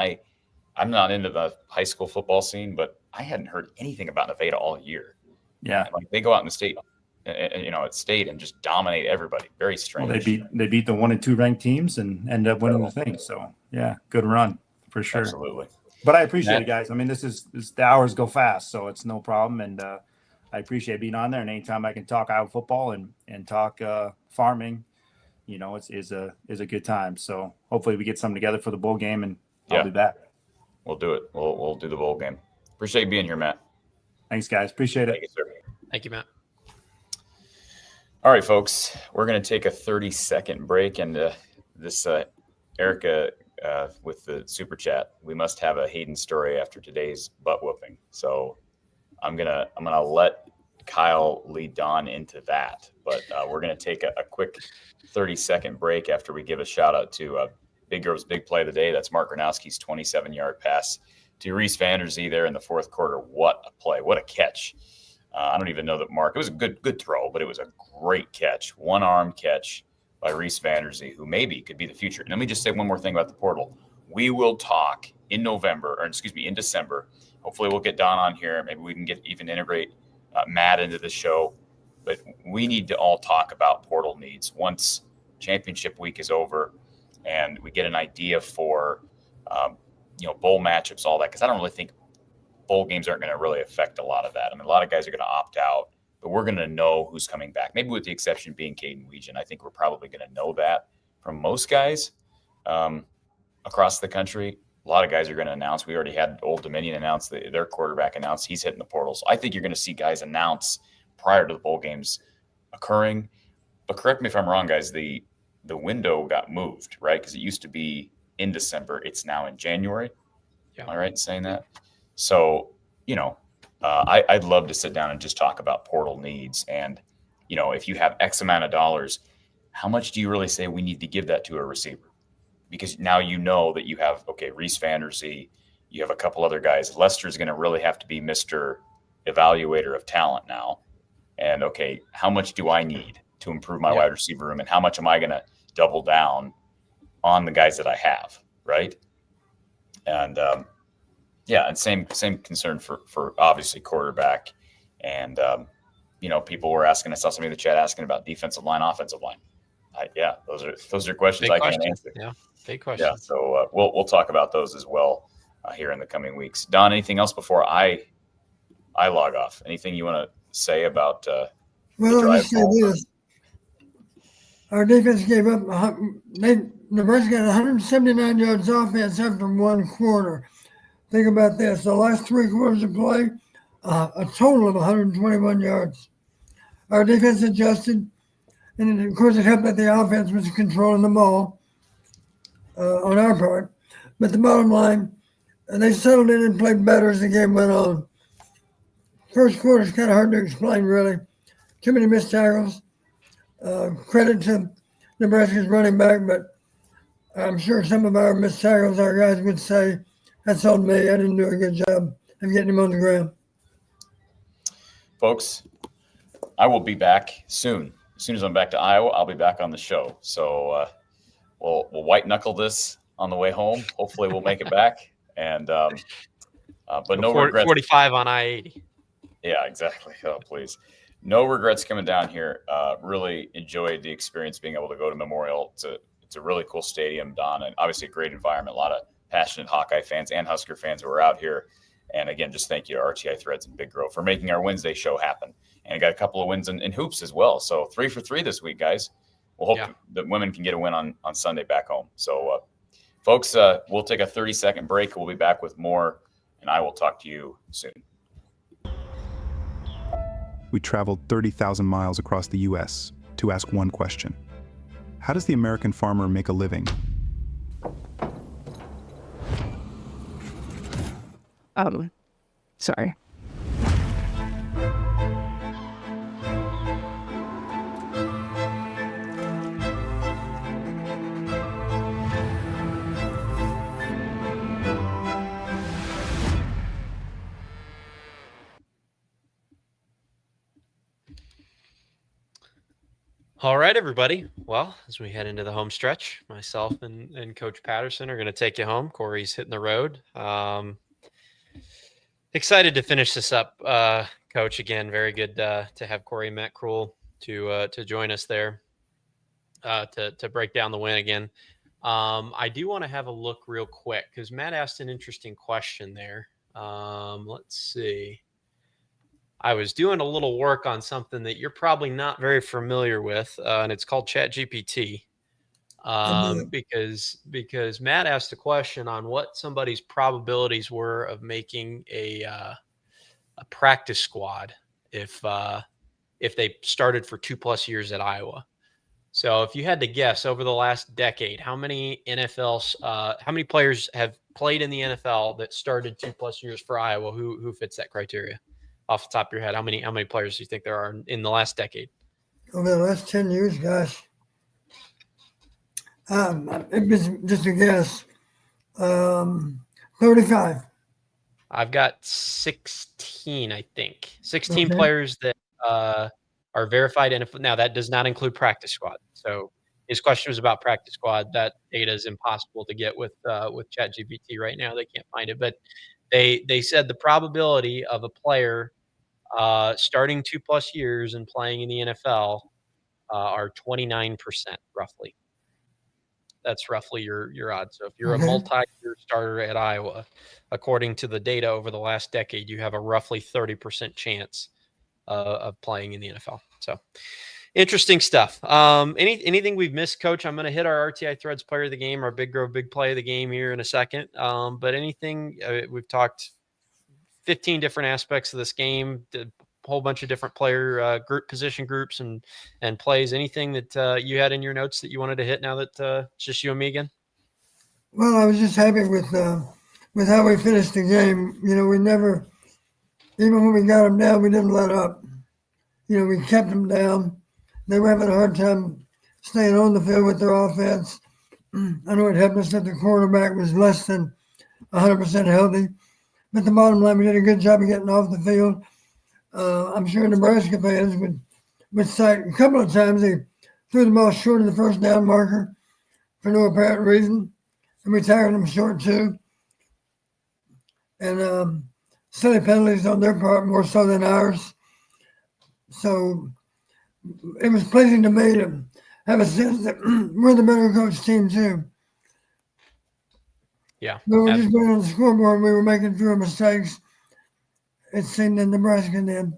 I'm not into the high school football scene, but I hadn't heard anything about Nevada all year. Yeah, and they go out in the state, at state and just dominate everybody. Very strange. Well, they beat the 1 and 2 ranked teams and end up winning the thing. So yeah, good run for sure. Absolutely. But I appreciate it, guys. I mean, the hours go fast, so it's no problem. And appreciate being on there. And anytime I can talk Iowa football and talk farming, is a good time. So hopefully we get something together for the bowl game, and I'll be back. We'll do it. We'll do the bowl game. Appreciate you being here, Matt. Thanks, guys. Appreciate it. Thank you, sir. Thank you, Matt. All right, folks, we're going to take a 30-second break. And this Erica with the super chat, we must have a Hayden story after today's butt whooping. So I'm gonna let Kyle lead Don into that. But we're going to take a quick 30-second break after we give a shout out to Big Grove's big play of the day. That's Mark Gronowski's 27-yard pass to Reese Vanderzee there in the fourth quarter. What a play. What a catch. I don't even know that Mark, it was a good throw, but it was a great catch. One-arm catch by Reese Vanderzee, who maybe could be the future. And let me just say one more thing about the portal. We will talk in in December. Hopefully we'll get Don on here. Maybe we can integrate Matt into the show. But we need to all talk about portal needs once championship week is over and we get an idea for, bowl matchups, all that. Because I don't really think bowl games aren't going to really affect a lot of that. I mean, a lot of guys are going to opt out, but we're going to know who's coming back. Maybe with the exception being Caden Weegan. I think we're probably going to know that from most guys across the country. A lot of guys are going to announce. We already had Old Dominion announce their quarterback announced he's hitting the portal. So I think you're going to see guys announce prior to the bowl games occurring. But correct me if I'm wrong, guys, the window got moved, right? Because it used to be in December. It's now in January. Yeah. Am I right in saying that? So, I'd love to sit down and just talk about portal needs. And, if you have X amount of dollars, how much do you really say we need to give that to a receiver? Because now you know that you have, Reese Vanderzee, you have a couple other guys. Lester's going to really have to be Mr. Evaluator of talent now. And, how much do I need to improve my wide receiver room? And how much am I going to double down on the guys that I have, right? And, and same concern for obviously quarterback. And, people were asking, I saw somebody in the chat asking about defensive line, offensive line. Those are questions I can't answer. Yeah, big questions. Yeah, so we'll talk about those as well here in the coming weeks. Don, anything else before I log off? Anything you want to say about well, let me say this. Our defense gave up, Nebraska got 179 yards offense after one quarter. Think about this. The last three quarters of play, a total of 121 yards. Our defense adjusted, and of course it helped that the offense was controlling the ball on our part. But the bottom line, they settled in and played better as the game went on. First quarter is kind of hard to explain, really. Too many missed tackles. Credit to Nebraska's running back, but I'm sure some of our missed tackles, our guys would say, that's on me. I didn't do a good job of getting him on the ground. Folks, I will be back soon. As soon as I'm back to Iowa, I'll be back on the show. So we'll white knuckle this on the way home. Hopefully we'll make it back. And but no regrets. 45 on I-80. Yeah, exactly. Oh, please. No regrets coming down here. Really enjoyed the experience being able to go to Memorial. It's a really cool stadium, Don, and obviously a great environment. A lot of passionate Hawkeye fans and Husker fans who are out here. And again, just thank you to RTI Threads and Big Grove for making our Wednesday show happen. And I got a couple of wins in hoops as well. So 3 for 3 this week, guys. We'll hope that women can get a win on Sunday back home. So, folks, we'll take a 30-second break. We'll be back with more, and I will talk to you soon. We traveled 30,000 miles across the U.S. to ask one question. How does the American farmer make a living? Sorry. All right, everybody. Well, as we head into the home stretch, myself and Coach Patterson are going to take you home. Corey's hitting the road. Excited to finish this up, Coach. Again, very good to have Corey and Matt Kroul to join us there to break down the win again. I do want to have a look real quick because Matt asked an interesting question there. Let's see. I was doing a little work on something that you're probably not very familiar with, and it's called ChatGPT. Because Matt asked a question on what somebody's probabilities were of making a practice squad if they started for 2+ years at Iowa. So if you had to guess over the last decade, how many players have played in the NFL that started 2+ years for Iowa? Who fits that criteria? Off the top of your head, how many players do you think there are in the last decade? Over the last 10 years, gosh. It was just a guess. 35. I've got 16, I think. 16 Okay. players that are verified NFL. Now, that does not include practice squad. So his question was about practice squad. That data is impossible to get with ChatGPT right now. They can't find it. But they said the probability of a player starting 2+ years and playing in the NFL are 29% roughly. That's roughly your odds. So if you're a multi-year starter at Iowa, according to the data over the last decade, you have a roughly 30% chance of playing in the NFL. So interesting stuff. Anything we've missed, Coach? I'm going to hit our RTI Threads player of the game, our big play of the game here in a second. But anything we've talked 15 different aspects of this game, a whole bunch of different player position groups and plays. Anything that you had in your notes that you wanted to hit now that it's just you and me again? Well, I was just happy with how we finished the game. You know, we never, even when we got them down, we didn't let up. You know, we kept them down. They were having a hard time staying on the field with their offense. I know it helped us that the quarterback was less than 100% healthy. But the bottom line, we did a good job of getting off the field. I'm sure Nebraska fans would cite a couple of times they threw the ball short of the first down marker for no apparent reason. And we tired them short too. And silly penalties on their part more so than ours. So it was pleasing to me to have a sense that we're the better coach team too. Yeah. We were just going on the scoreboard. We were making fewer mistakes. It seemed that Nebraska did.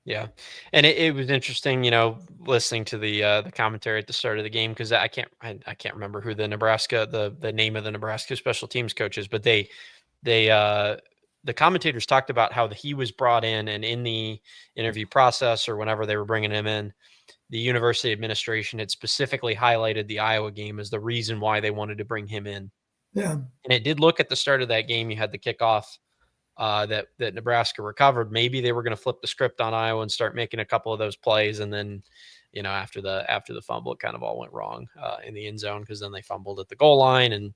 Yeah, and it was interesting, you know, listening to the commentary at the start of the game because I can't remember who the name of the Nebraska special teams coach is, but the commentators talked about how he was brought in, and in the interview process or whenever they were bringing him in, the university administration had specifically highlighted the Iowa game as the reason why they wanted to bring him in. Yeah, and it did look at the start of that game. You had the kickoff. That Nebraska recovered. Maybe they were going to flip the script on Iowa and start making a couple of those plays, and then, you know, after the fumble, it kind of all went wrong in the end zone because then they fumbled at the goal line, and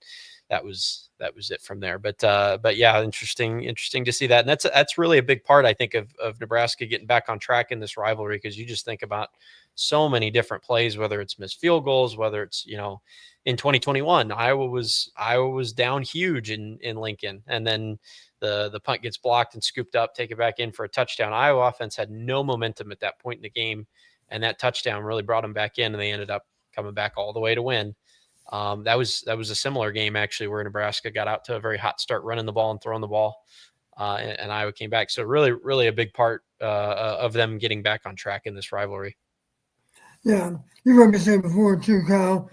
that was it from there. But yeah, interesting to see that, and that's really a big part, I think, of Nebraska getting back on track in this rivalry, because you just think about so many different plays, whether it's missed field goals, whether it's, you know, in 2021, Iowa was down huge in Lincoln, and then the punt gets blocked and scooped up, take it back in for a touchdown. Iowa offense had no momentum at that point in the game, and that touchdown really brought them back in, and they ended up coming back all the way to win. That was a similar game, actually, where Nebraska got out to a very hot start running the ball and throwing the ball, and Iowa came back. So really a big part of them getting back on track in this rivalry. Yeah, you heard me say before too, Kyle.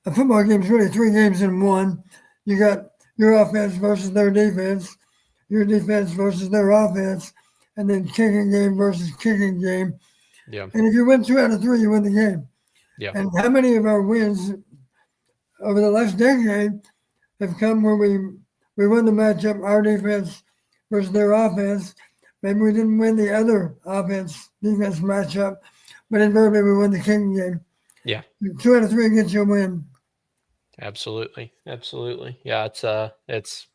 A football game is really 3 games in one. You got your offense versus their defense, your defense versus their offense, and then kicking game versus kicking game. Yeah. And if you win 2 out of 3, you win the game. Yeah. And how many of our wins over the last decade have come where we won the matchup, our defense versus their offense? Maybe we didn't win the other defense matchup, but invariably we won the kicking game. Yeah. 2 out of 3 gets you a win. Absolutely. Yeah, it's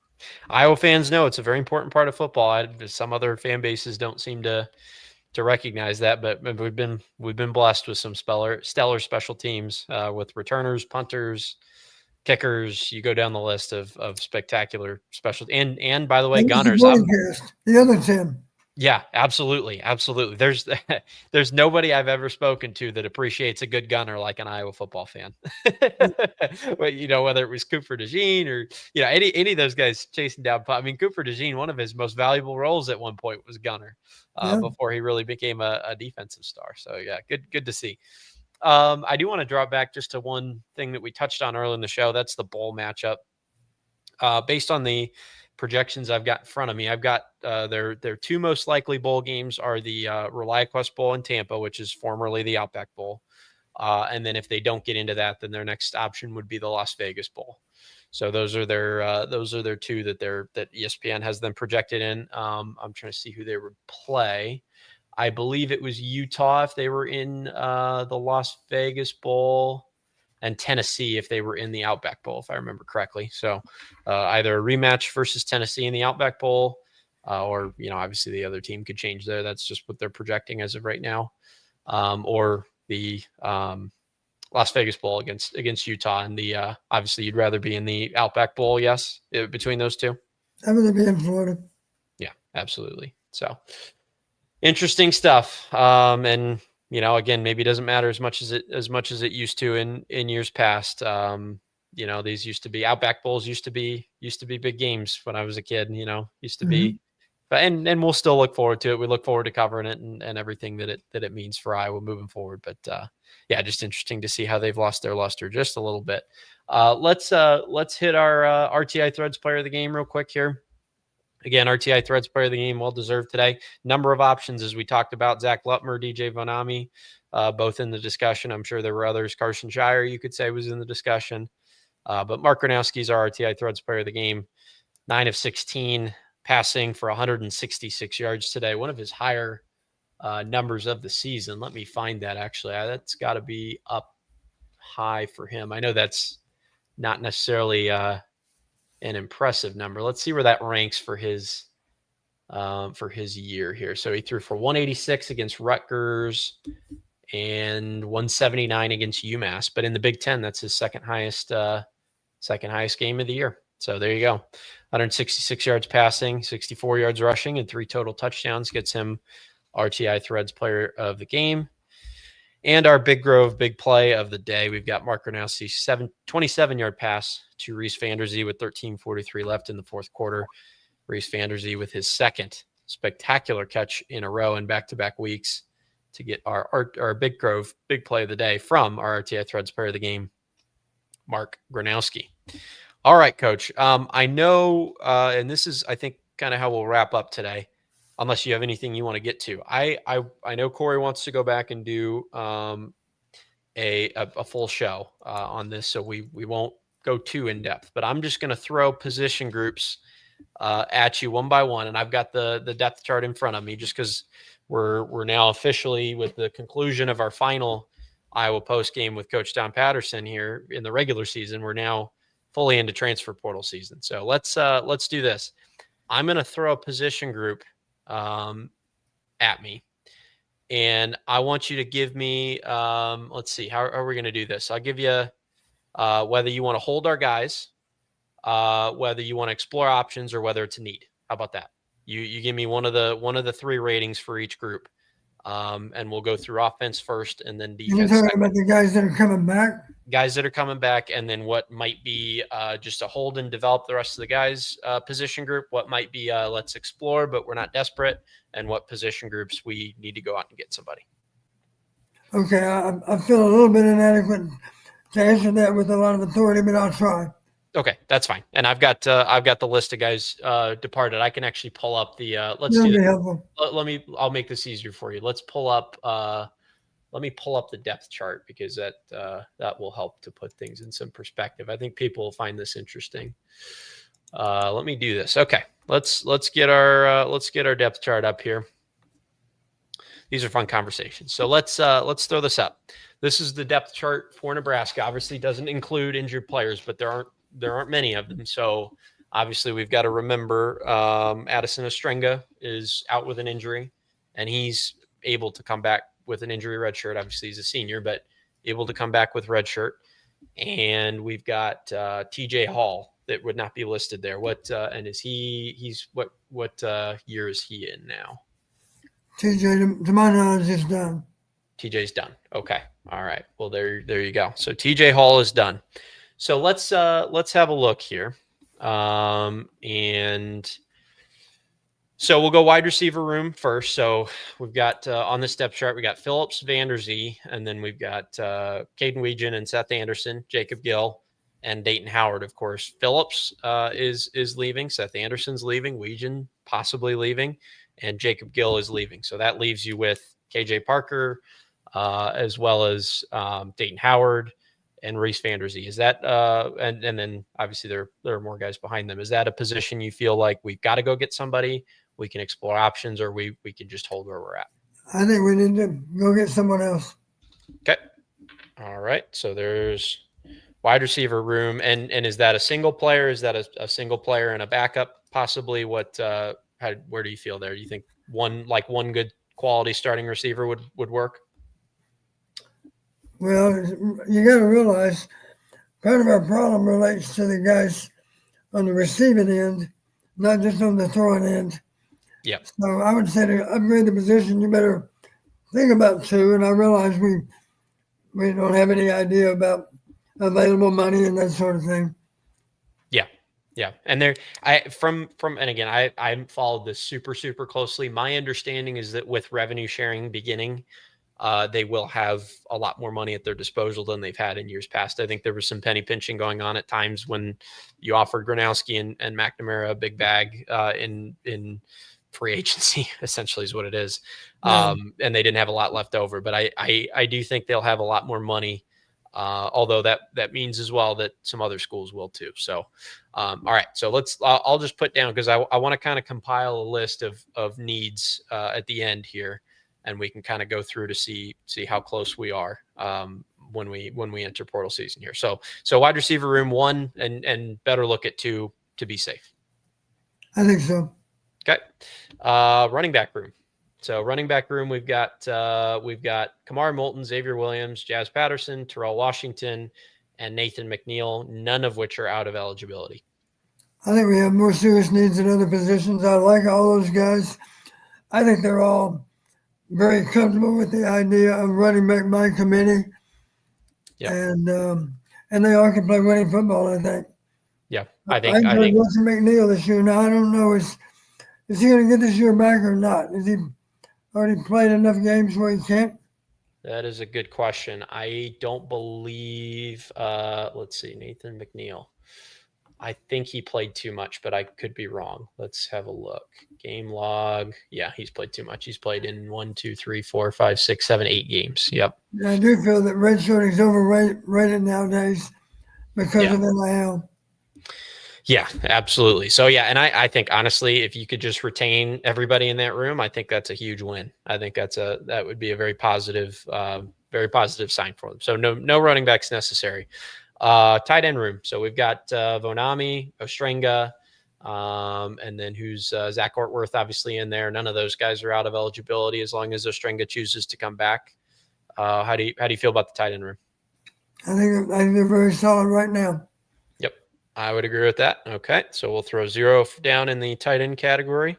Iowa fans know it's a very important part of football. Some other fan bases don't seem to recognize that, but we've been blessed with some stellar special teams with returners, punters, kickers. You go down the list of spectacular special, and by the way, gunners. The other 10. Yeah, absolutely. Absolutely. There's nobody I've ever spoken to that appreciates a good gunner like an Iowa football fan. But, whether it was Cooper DeJean or, any of those guys chasing down. I mean, Cooper DeJean, one of his most valuable roles at one point was gunner before he really became a defensive star. So, yeah, good to see. I do want to drop back just to one thing that we touched on early in the show. That's the bowl matchup. Based on the projections I've got in front of me, I've got their two most likely bowl games are the ReliaQuest Bowl in Tampa, which is formerly the Outback Bowl. And then if they don't get into that, then their next option would be the Las Vegas Bowl. So those are their two that ESPN has them projected in. I'm trying to see who they would play. I believe it was Utah if they were in the Las Vegas Bowl, and Tennessee if they were in the Outback Bowl, if I remember correctly. So either a rematch versus Tennessee in the Outback Bowl, or, obviously the other team could change there. That's just what they're projecting as of right now. Or the Las Vegas Bowl against Utah. And the obviously you'd rather be in the Outback Bowl, yes, between those two? I'm going to be in Florida. Yeah, absolutely. So interesting stuff. And again, maybe it doesn't matter as much as it used to in years past. These used to be Outback Bowls used to be big games when I was a kid, used to be, but, and we'll still look forward to it. We look forward to covering it and everything that it means for Iowa moving forward. But yeah, just interesting to see how they've lost their luster just a little bit. Let's hit our RTI Threads player of the game real quick here. Again, RTI Threads player of the game, well-deserved today. Number of options, as we talked about, Zach Lutmer, DJ Vonami, both in the discussion. I'm sure there were others. Carson Shire, you could say, was in the discussion. But Mark Gronowski's our RTI Threads player of the game. 9 of 16, passing for 166 yards today. One of his higher numbers of the season. Let me find that, actually. That's got to be up high for him. I know that's not necessarily an impressive number. Let's see where that ranks for his year here. So he threw for 186 against Rutgers and 179 against UMass. But in the Big Ten, that's his second highest game of the year. So there you go. 166 yards passing, 64 yards rushing, and 3 total touchdowns gets him RTI Threads player of the game. And our Big Grove big play of the day, we've got Mark Gronowski's 27-yard pass to Reese Vanderzee with 13:43 left in the fourth quarter. Reese Vanderzee with his second spectacular catch in a row in back-to-back weeks to get our Big Grove big play of the day from our RTI Threads player of the game, Mark Gronowski. All right, Coach. I know, and this is, I think, kind of how we'll wrap up today, unless you have anything you want to get to. I know Corey wants to go back and do a full show on this, so we won't go too in depth. But I'm just going to throw position groups at you one by one, and I've got the depth chart in front of me just because we're now officially with the conclusion of our final Iowa post game with Coach Don Patterson here in the regular season. We're now fully into transfer portal season. So let's do this. I'm going to throw a position group at me, and I want you to give me let's see, how are we going to do this? I'll give you whether you want to hold our guys, whether you want to explore options, or whether it's a need. How about that? You give me one of the 3 ratings for each group, and we'll go through offense first and then defense. You're talking about the guys that are coming back? Guys that are coming back, and then what might be just a hold and develop the rest of the guys' position group, what might be let's explore, but we're not desperate, and what position groups we need to go out and get somebody. Okay, I feel a little bit inadequate to answer that with a lot of authority, but I'll try. Okay, that's fine. And I've got the list of guys departed. I can actually pull up the let's do that. I'll make this easier for you. Let's pull up let me pull up the depth chart, because that will help to put things in some perspective. I think people will find this interesting. Let me do this. Okay, let's get our depth chart up here. These are fun conversations. So let's throw this up. This is the depth chart for Nebraska. Obviously, doesn't include injured players, but there aren't many of them. So obviously, we've got to remember Addison Ostrenga is out with an injury, and he's able to come back with an injury redshirt. Obviously, he's a senior, but able to come back with redshirt. And we've got TJ Hall that would not be listed there. What and is he's what year is he in now? TJ, to my knowledge, is done. TJ's done. Okay. All right. Well, there you go. So TJ Hall is done. So let's have a look here. And so we'll go wide receiver room first. So we've got on the depth chart, we got Phillips, Vanderzee, and then we've got Caden Weegan and Seth Anderson, Jacob Gill, and Dayton Howard, of course. Phillips is leaving. Seth Anderson's leaving. Weegan possibly leaving. And Jacob Gill is leaving. So that leaves you with KJ Parker, as well as Dayton Howard and Reese Vanderzee. Is that and then obviously there are more guys behind them. Is that a position you feel like we've got to go get somebody? We can explore options, or we can just hold where we're at? I think we need to go get someone else. Okay. All right. So there's wide receiver room, and is that a single player? Is that a single player and a backup possibly? Where do you feel there? Do you think one good quality starting receiver would work? Well, you got to realize part of our problem relates to the guys on the receiving end, not just on the throwing end. Yeah. So I would say to upgrade the position, you better think about two. And I realize we don't have any idea about available money and that sort of thing. Yeah. And and again, I haven't followed this super closely. My understanding is that with revenue sharing beginning, they will have a lot more money at their disposal than they've had in years past. I think there was some penny pinching going on at times when you offered Gronowski and McNamara a big bag in free agency, essentially is what it is. And they didn't have a lot left over, but I do think they'll have a lot more money. Although that means as well that some other schools will too. So, all right. So I'll just put down, because I want to kind of compile a list of needs at the end here, and we can kind of go through to see how close we are when we enter portal season here. So wide receiver room 1 and better look at 2 to be safe. I think so. Okay. Running back room. So running back room, we've got Kamar Moulton, Xavier Williams, Jazz Patterson, Terrell Washington, and Nathan McNeil, none of which are out of eligibility. I think we have more serious needs in other positions. I like all those guys. I think they're all very comfortable with the idea of running back by committee. Yeah. And they all can play winning football, I think. Yeah. I think Wilson McNeil this year. Now, I don't know, is he going to get this year back or not? Is he already played enough games where he can't? that is a good question. I don't believe let's see, Nathan McNeil. I think he played too much, but I could be wrong. Let's have a look. Game log. Yeah, he's played too much. He's played in 1, 2, 3, 4, 5, 6, 7, 8 games. Yep. Yeah, I do feel that redshirting is overrated nowadays because of NIL. Yeah, absolutely. So yeah, and I think honestly, if you could just retain everybody in that room, I think that's a huge win. I think that would be a very positive sign for them. So no running backs necessary. Tight end room. So we've got Vonami, Ostrenga, and then who's Zach Ortworth obviously in there. None of those guys are out of eligibility as long as Ostrenga chooses to come back. How do you feel about the tight end room? I think they're very solid right now. Yep, I would agree with that. Okay, so we'll throw 0 down in the tight end category.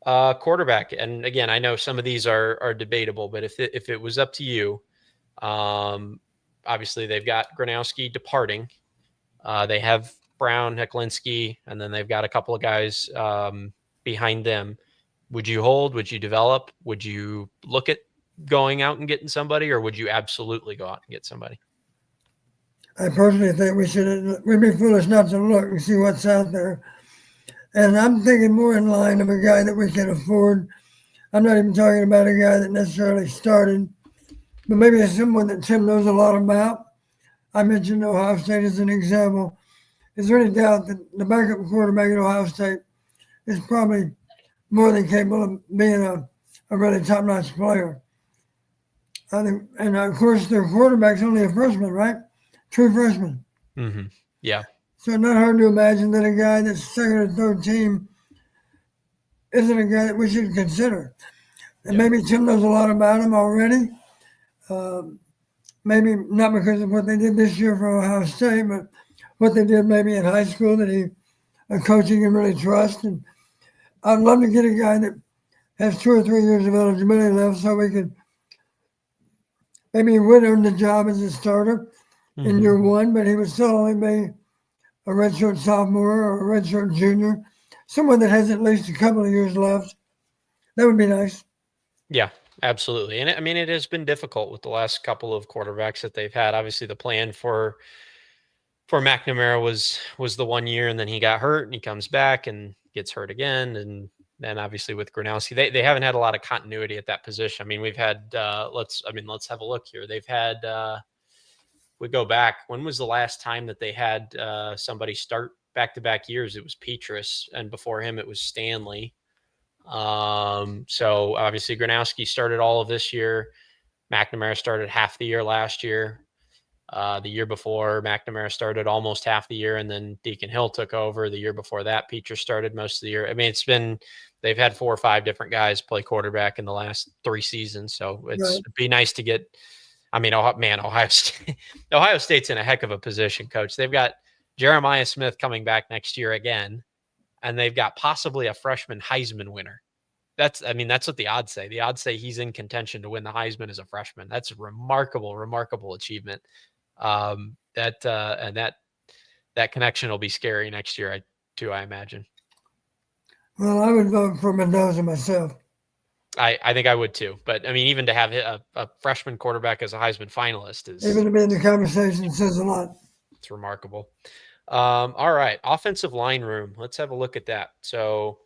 Quarterback, and again, I know some of these are debatable, but if it was up to you, obviously, they've got Gronowski departing. They have Brown, Heklinski, and then they've got a couple of guys behind them. Would you hold? Would you develop? Would you look at going out and getting somebody, or would you absolutely go out and get somebody? I personally think we'd be foolish not to look and see what's out there. And I'm thinking more in line of a guy that we can afford. I'm not even talking about a guy that necessarily started, but maybe it's someone that Tim knows a lot about. I mentioned Ohio State as an example. Is there any doubt that the backup quarterback at Ohio State is probably more than capable of being a really top-notch player? I think, and of course, their quarterback's only a freshman, right? True freshman. Mm-hmm. Yeah. So not hard to imagine that a guy that's second or third team isn't a guy that we should consider. And maybe Tim knows a lot about him already. Maybe not because of what they did this year for Ohio State, but what they did maybe in high school that a coach he can really trust. And I'd love to get a guy that has 2 or 3 years of eligibility left, so we could maybe he would earn the job as a starter in year one, but he would still only be a redshirt sophomore or a redshirt junior, someone that has at least a couple of years left. That would be nice. Yeah, absolutely. And I mean, it has been difficult with the last couple of quarterbacks that they've had. Obviously, the plan for McNamara was the 1 year, and then he got hurt, and he comes back and gets hurt again, and then obviously with Gronowski, they haven't had a lot of continuity at that position. I mean, we've had let's have a look here. They've had we go back. When was the last time that they had somebody start back-to-back years? It was Petrus, and before him it was Stanley. So obviously Gronowski started all of this year. McNamara started half the year last year. The year before, McNamara started almost half the year, and then Deacon Hill took over. The year before that, Petrus started most of the year. I mean, they've had 4 or 5 different guys play quarterback in the last 3 seasons. So it'd be nice to get, I mean, Ohio State's in a heck of a position, Coach. They've got Jeremiah Smith coming back next year again, and they've got possibly a freshman Heisman winner. That's what the odds say. The odds say he's in contention to win the Heisman as a freshman. That's a remarkable achievement. That connection will be scary next year, I imagine. Well, I would vote for Mendoza myself. I think I would too. But I mean, even to have a freshman quarterback as a Heisman finalist is even to be in the conversation says a lot. It's remarkable. All right, offensive line room. Let's have a look at that. So,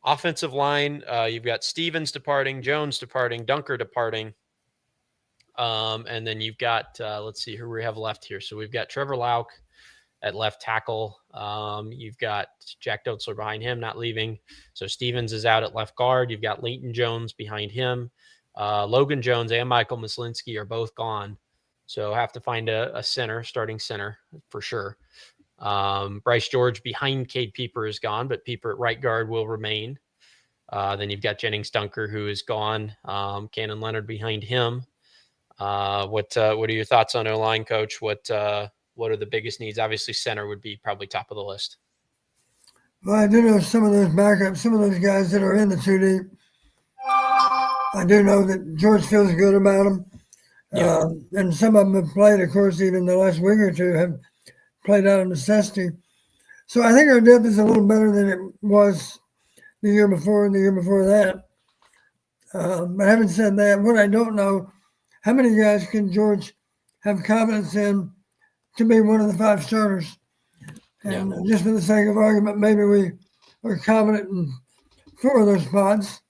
offensive line, you've got Stevens departing, Jones departing, Dunker departing. And then you've got, let's see who we have left here. So we've got Trevor Lauk at left tackle. You've got Jack Dotzler behind him, not leaving. So Stevens is out at left guard. You've got Leighton Jones behind him. Logan Jones and Michael Myslinski are both gone. So have to find a starting center for sure. Bryce George behind Cade Pieper is gone, but Pieper at right guard will remain. Then you've got Jennings Dunker, who is gone. Cannon Leonard behind him. What are your thoughts on O-line, Coach? What are the biggest needs? Obviously, center would be probably top of the list. Well, I do know some of those backups, some of those guys that are in the 2 deep. I do know that George feels good about them. Yeah. And some of them have played, of course, even the last week or two have played out of necessity. So I think our depth is a little better than it was the year before and the year before that. But having said that, what I don't know, how many guys can George have confidence in to be one of the 5 starters? And just for the sake of argument, maybe we are confident in 4 of those spots,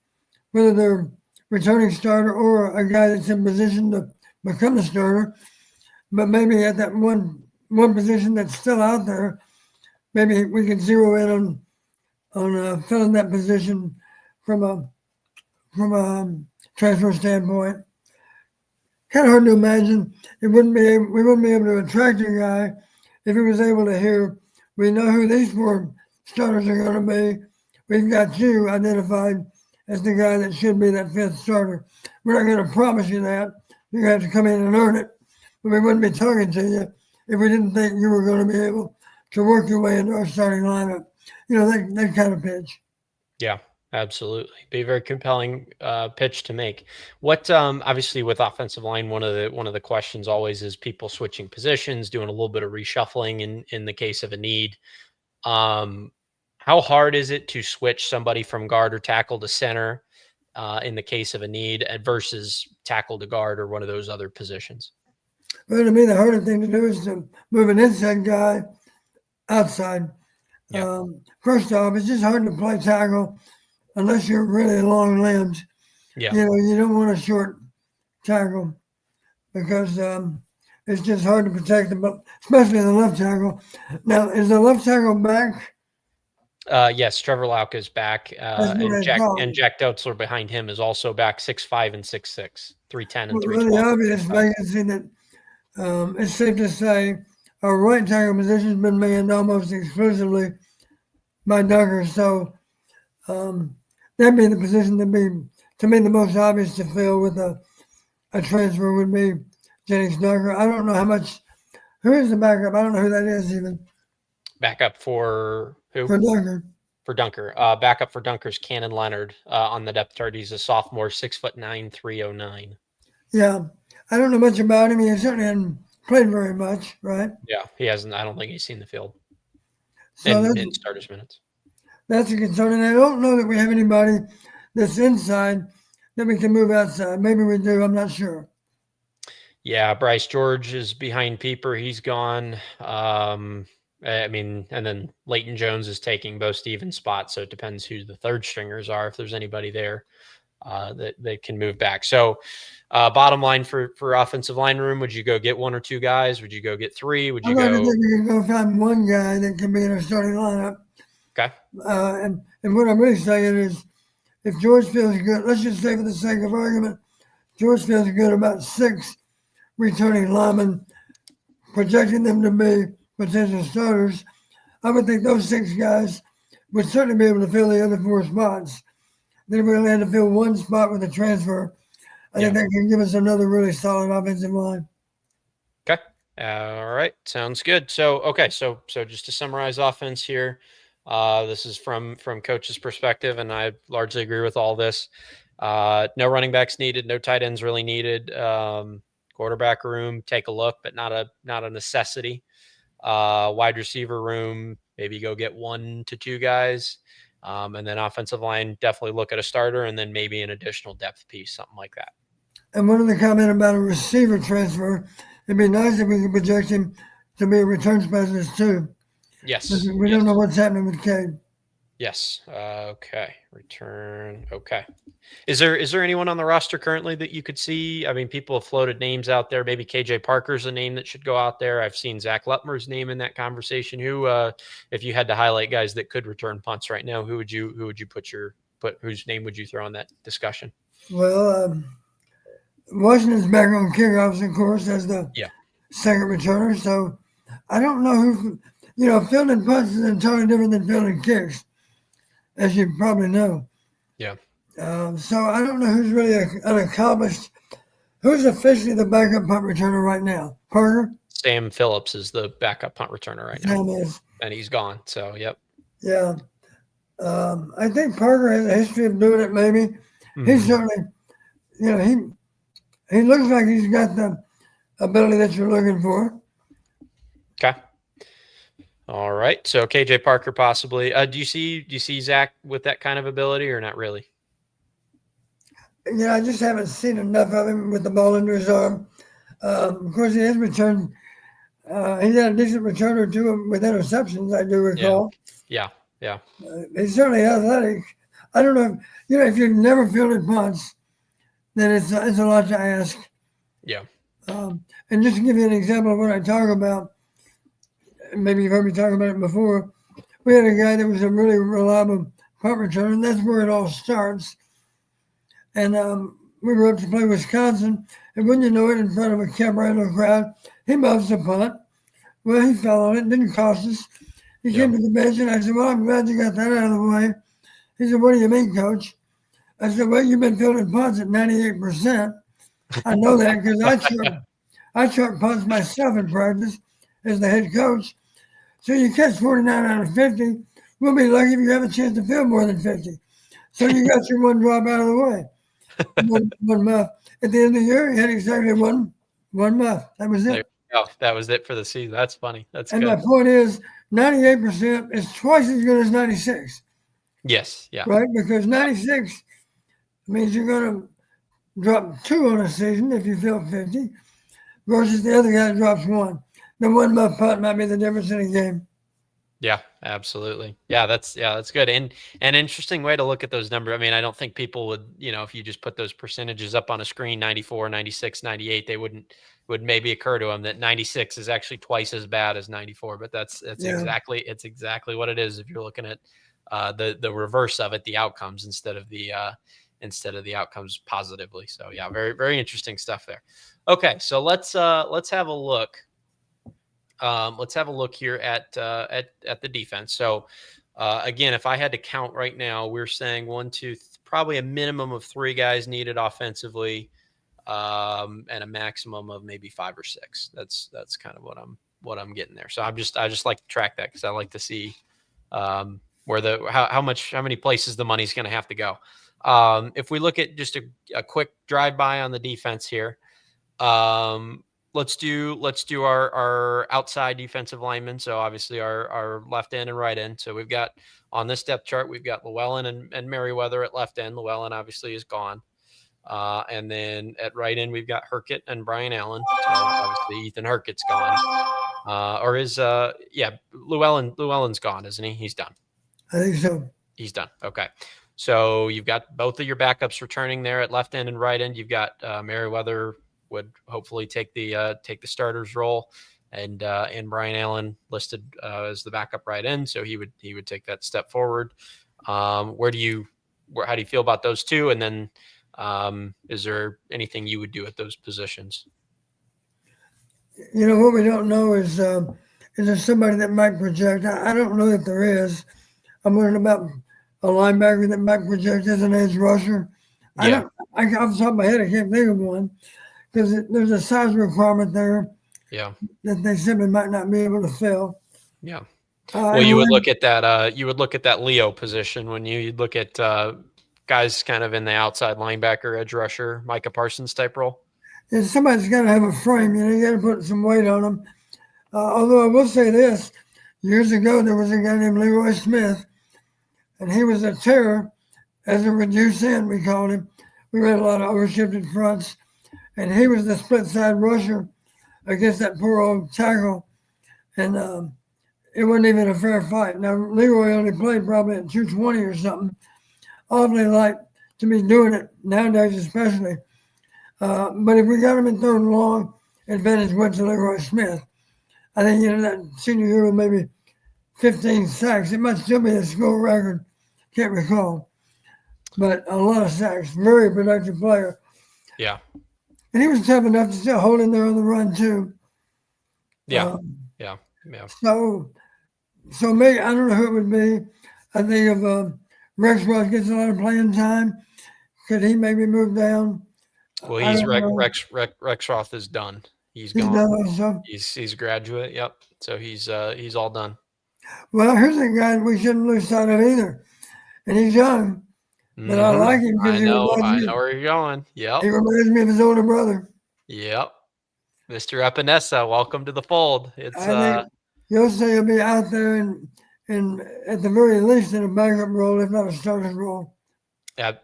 whether they're returning starter or a guy that's in position to become a starter. But maybe at that one position that's still out there, maybe we can zero in on filling that position from a transfer standpoint. Kind of hard to imagine we wouldn't be able to attract a guy if he was able to hear, we know who these 4 starters are going to be. We've got you identified as the guy that should be that 5th starter. We're not going to promise you that. You have to come in and earn it. But we wouldn't be talking to you if we didn't think you were going to be able to work your way into our starting lineup. You know, that kind of pitch. Yeah, absolutely. Be a very compelling pitch to make. What obviously with offensive line, one of the questions always is people switching positions, doing a little bit of reshuffling in the case of a need. How hard is it to switch somebody from guard or tackle to center in the case of a need versus tackle to guard or one of those other positions? Well, to me, the harder thing to do is to move an inside guy outside. Yeah. First off, it's just hard to play tackle unless you're really long-limbed. Yeah. You know, you don't want a short tackle because it's just hard to protect them, especially the left tackle. Now, is the left tackle back? Yes, Trevor Lauk is back, and Jack Dotzler behind him is also back, 6'5" and 6'6", 310 and 312. The obvious vacancy that it's safe to say our right tackle position has been manned almost exclusively by Dunker. So that'd be the position to be, to me, the most obvious to fill with a transfer would be Jennings Dunker. I don't know how much. Who is the backup? I don't know who that is even. Backup for who? For Dunker. Dunker. Backup for Dunker's Cannon Leonard on the depth chart. He's a sophomore, 6'9", 309. Yeah, I don't know much about him. He certainly hasn't played very much, right? Yeah, he hasn't. I don't think he's seen the field So in starters minutes. that's a concern. And I don't know that we have anybody that's inside that we can move outside. Maybe we do. I'm not sure. Yeah, Bryce George is behind Peeper. He's gone. I mean, and then Leighton Jones is taking Bo Stevens' spot. So it depends who the third stringers are, if there's anybody there that can move back. So bottom line for offensive line room, would you go get one or two guys? Would you go get three? Would you I go? think we can go find one guy that can be in our starting lineup. Okay. And what I'm really saying is, if George feels good, let's just say for the sake of argument, George feels good about 6 returning linemen, projecting them to be potential starters. I would think those 6 guys would certainly be able to fill the other 4 spots. Then we only had to fill one spot with a transfer. I think that can give us another really solid offensive line. Okay. All right. Sounds good. So, okay. So just to summarize offense here, this is from coach's perspective, and I largely agree with all this. No running backs needed. No tight ends really needed. Quarterback room, take a look, but not a necessity. Wide receiver room, maybe go get 1 to 2 guys. And then offensive line, definitely look at a starter and then maybe an additional depth piece, something like that. And one of the comment about a receiver transfer, it'd be nice if we could project him to be a return specialist too. Yes. We don't know what's happening with Cade. Yes. Okay. Return. Okay. Is there anyone on the roster currently that you could see? I mean, people have floated names out there. Maybe KJ Parker's a name that should go out there. I've seen Zach Lutmer's name in that conversation. Who, if you had to highlight guys that could return punts right now, who would you whose name would you throw in that discussion? Well, Washington's back on kickoffs, of course, as the second returner. So I don't know who. Fielding punts is entirely different than fielding kicks, as you probably know. Yeah. So I don't know who's really an accomplished. Who's officially the backup punt returner right now? Parker? Sam Phillips is the backup punt returner right now. Sam is. And he's gone. So, yep. Yeah. I think Parker has a history of doing it, maybe. Mm-hmm. He's certainly, he looks like he's got the ability that you're looking for. Okay. All right. So KJ Parker possibly. Do you see Zach with that kind of ability or not really? Yeah, I just haven't seen enough of him with the ball under his arm. Of course, he has returned. He's had a decent return or two with interceptions, I do recall. Yeah. He's certainly athletic. I don't know if you've never fielded punts, then it's a lot to ask. Yeah. And just to give you an example of what I talk about, maybe you've heard me talk about it before. We had a guy that was a really reliable punt returner, and that's where it all starts. And we were up to play Wisconsin, and wouldn't you know it, in front of a Cabrera crowd, he muffs a punt. Well, he fell on it, didn't cost us. He came to the bench, and I said, well, I'm glad you got that out of the way. He said, what do you mean, Coach? I said, well, you've been fielding punts at 98%. I know that because I chuck punts myself in practice as the head coach. So you catch 49 out of 50. We'll be lucky if you have a chance to field more than 50. So you got your one drop out of the way. one muff. At the end of the year, he had exactly one muff. That was it. That was it for the season. That's funny. That's and good. My point is, 98% is twice as good as 96. Yes. Yeah. Right? Because 96 means you're going to drop 2 on a season if you field 50 versus the other guy drops 1. The one muff punt might be the difference in a game. Yeah, absolutely. Yeah, that's good. And an interesting way to look at those numbers. I mean, I don't think people would, if you just put those percentages up on a screen, 94, 96, 98, they would maybe occur to them that 96 is actually twice as bad as 94. But it's exactly what it is if you're looking at the reverse of it, the outcomes instead of the outcomes positively. So yeah, very, very interesting stuff there. Okay, so let's have a look. Let's have a look here at the defense. So again, if I had to count right now, we're saying 1, 2, probably a minimum of 3 guys needed offensively, and a maximum of maybe 5 or 6. That's kind of what I'm getting there. So I just like to track that because I like to see where how many places the money's going to have to go. If we look at just a quick drive by on the defense here, let's do our outside defensive linemen. So obviously our left end and right end. So we've got on this depth chart, we've got Llewellyn and Merriweather at left end. Llewellyn obviously is gone. And then at right end, we've got Herkett and Brian Allen. So obviously Ethan Herkett's gone. Llewellyn's gone, isn't he? He's done. I think so. He's done. Okay. So you've got both of your backups returning there at left end and right end. You've got Merriweather would hopefully take the starter's role, and Brian Allen listed as the backup right end, so he would take that step forward. How do you feel about those two? And then is there anything you would do at those positions? You know, what we don't know is there somebody that might project? I don't know if there is. I'm wondering about a linebacker that might project as an edge rusher. Yeah. Off the top of my head, I can't think of one, because there's a size requirement there. Yeah. That they simply might not be able to fill. Yeah. Well, you would look at that. You would look at that Leo position when you'd look at guys kind of in the outside linebacker, edge rusher, Micah Parsons type role. Yeah, somebody's got to have a frame. You got to put some weight on them. Although I will say this, years ago there was a guy named Leroy Smith, and he was a terror as a reduced end, we called him. We ran a lot of overshifted fronts, and he was the split side rusher against that poor old tackle, and it wasn't even a fair fight. Now, Leroy only played probably at 220 or something. Awfully like to be doing it nowadays, especially. But if we got him in third and long, advantage went to Leroy Smith. I think, that senior year with maybe 15 sacks. It might still be a school record. Can't recall. But a lot of sacks. Very productive player. Yeah. And he was tough enough to still hold in there on the run, too. Yeah. Yeah. So maybe, I don't know who it would be. I think if Rex Ross gets a lot of playing time, could he maybe move down? Well, Rex Roth is done. He's gone. Done also. He's a graduate. Yep. So he's all done. Well, here's a guy we shouldn't lose sight of either, and he's young, but I like him because I know where you're going. Yep. He reminds me of his older brother. Yep. Mr. Epinesa, welcome to the fold. I think you'll say he'll be out there and at the very least in a backup role, if not a starting role.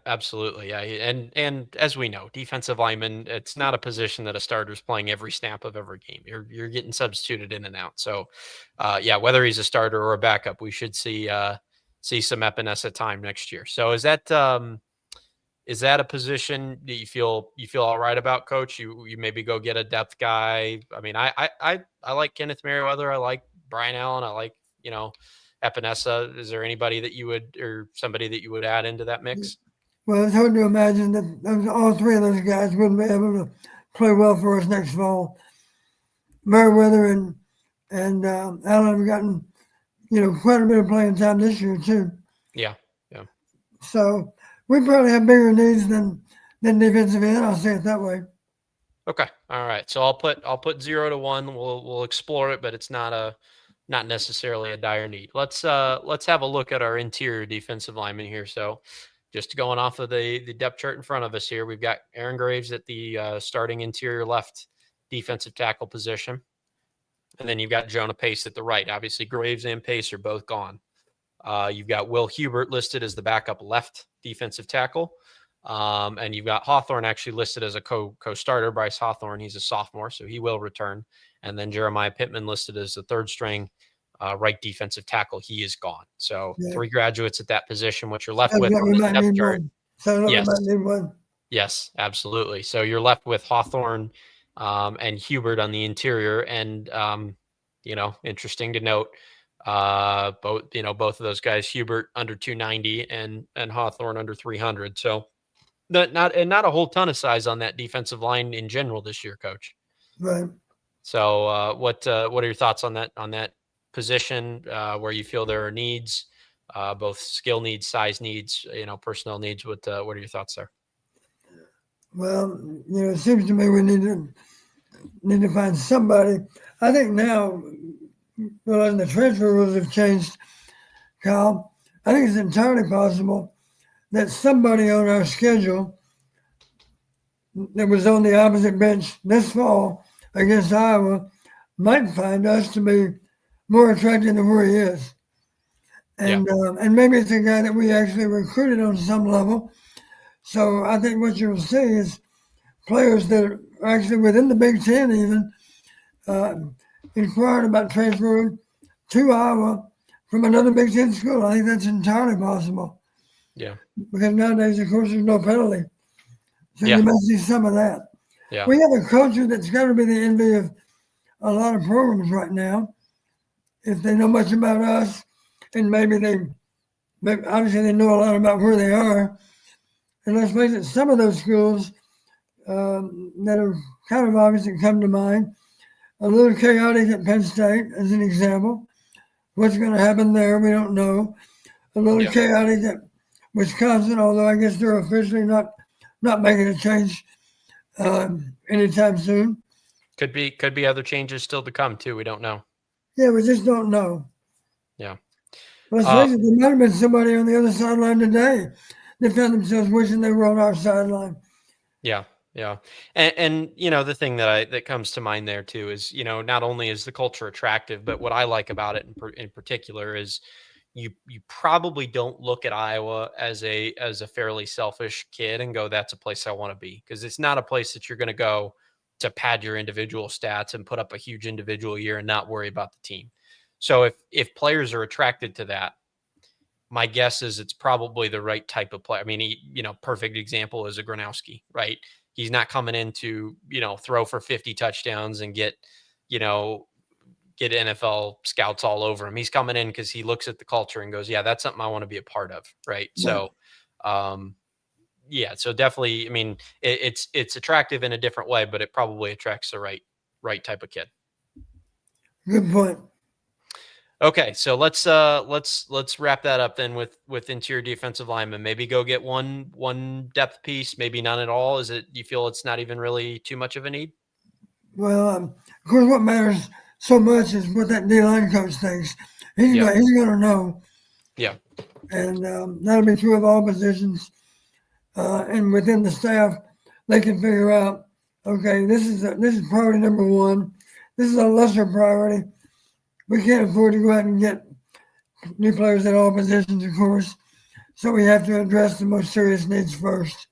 Absolutely, yeah, and as we know, defensive lineman, it's not a position that a starter's playing every snap of every game. You're getting substituted in and out. So, whether he's a starter or a backup, we should see some Epinesa time next year. So is that a position that you feel all right about, Coach? You maybe go get a depth guy. I mean, I like Kenneth Merriweather. I like Brian Allen. I like Epinesa. Is there anybody that you would, or somebody that you would add into that mix? Well, it's hard to imagine that all three of those guys wouldn't be able to play well for us next fall. Merriweather and Allen have gotten, quite a bit of playing time this year too. Yeah. So we probably have bigger needs than defensive end. I'll say it that way. Okay. All right. So I'll put 0 to 1. We'll explore it, but it's not necessarily a dire need. Let's have a look at our interior defensive lineman here. So just going off of the depth chart in front of us here, we've got Aaron Graves at the starting interior left defensive tackle position. And then you've got Jonah Pace at the right. Obviously, Graves and Pace are both gone. You've got Will Hubert listed as the backup left defensive tackle. And you've got Hawthorne actually listed as a co-starter. Bryce Hawthorne, he's a sophomore, so he will return. And then Jeremiah Pittman listed as the third string right defensive tackle. He is gone. So 3 graduates at that position, which you're left with on the depth chart. Yes, absolutely. So you're left with Hawthorne and Hubert on the interior. And, interesting to note, both of those guys, Hubert under 290 and Hawthorne under 300. So not a whole ton of size on that defensive line in general this year, Coach. Right. So what are your thoughts on that position where you feel there are needs, both skill needs, size needs, personnel needs? What are your thoughts there? Well, it seems to me we need to find somebody. I think now, well, the transfer rules have changed, Kyle. I think it's entirely possible that somebody on our schedule that was on the opposite bench this fall against Iowa might find us to be more attractive than where he is. And and maybe it's a guy that we actually recruited on some level. So I think what you'll see is players that are actually within the Big Ten even inquired about transferring to Iowa from another Big Ten school. I think that's entirely possible. Yeah. Because nowadays, of course, there's no penalty. So Yeah. you must see some of that. Yeah. We have a culture that's got to be the envy of a lot of programs right now. If they know much about us, and maybe obviously they know a lot about where they are. And let's face it, some of those schools that have kind of obviously come to mind, a little chaotic at Penn State, as an example. What's going to happen there, we don't know. A little chaotic at Wisconsin, although I guess they're officially not making a change anytime soon. Could be other changes still to come too. We don't know. Yeah, we just don't know. Yeah. Let's face it, there might have been somebody on the other sideline today that found themselves wishing they were on our sideline. Yeah. Yeah. And the thing that comes to mind there too is, not only is the culture attractive, but what I like about it in particular is you probably don't look at Iowa as a fairly selfish kid and go, that's a place I want to be. Because it's not a place that you're going to go to pad your individual stats and put up a huge individual year and not worry about the team. So if players are attracted to that, my guess is it's probably the right type of player. I mean, perfect example is a Gronowski, right? He's not coming in to, throw for 50 touchdowns and get NFL scouts all over him. He's coming in because he looks at the culture and goes, yeah, that's something I want to be a part of. Right. Yeah. So, so definitely, I mean, it's attractive in a different way, but it probably attracts the right type of kid. Good point. Okay, so let's wrap that up then with interior defensive linemen. Maybe go get one depth piece, maybe none at all. Is it, you feel it's not even really too much of a need? Well, of course, what matters so much is what that D-line coach thinks. He's going to know. Yeah. And that'll be true of all positions. And within the staff, they can figure out, okay, this is priority number one. This is a lesser priority. We can't afford to go out and get new players at all positions, of course. So we have to address the most serious needs first.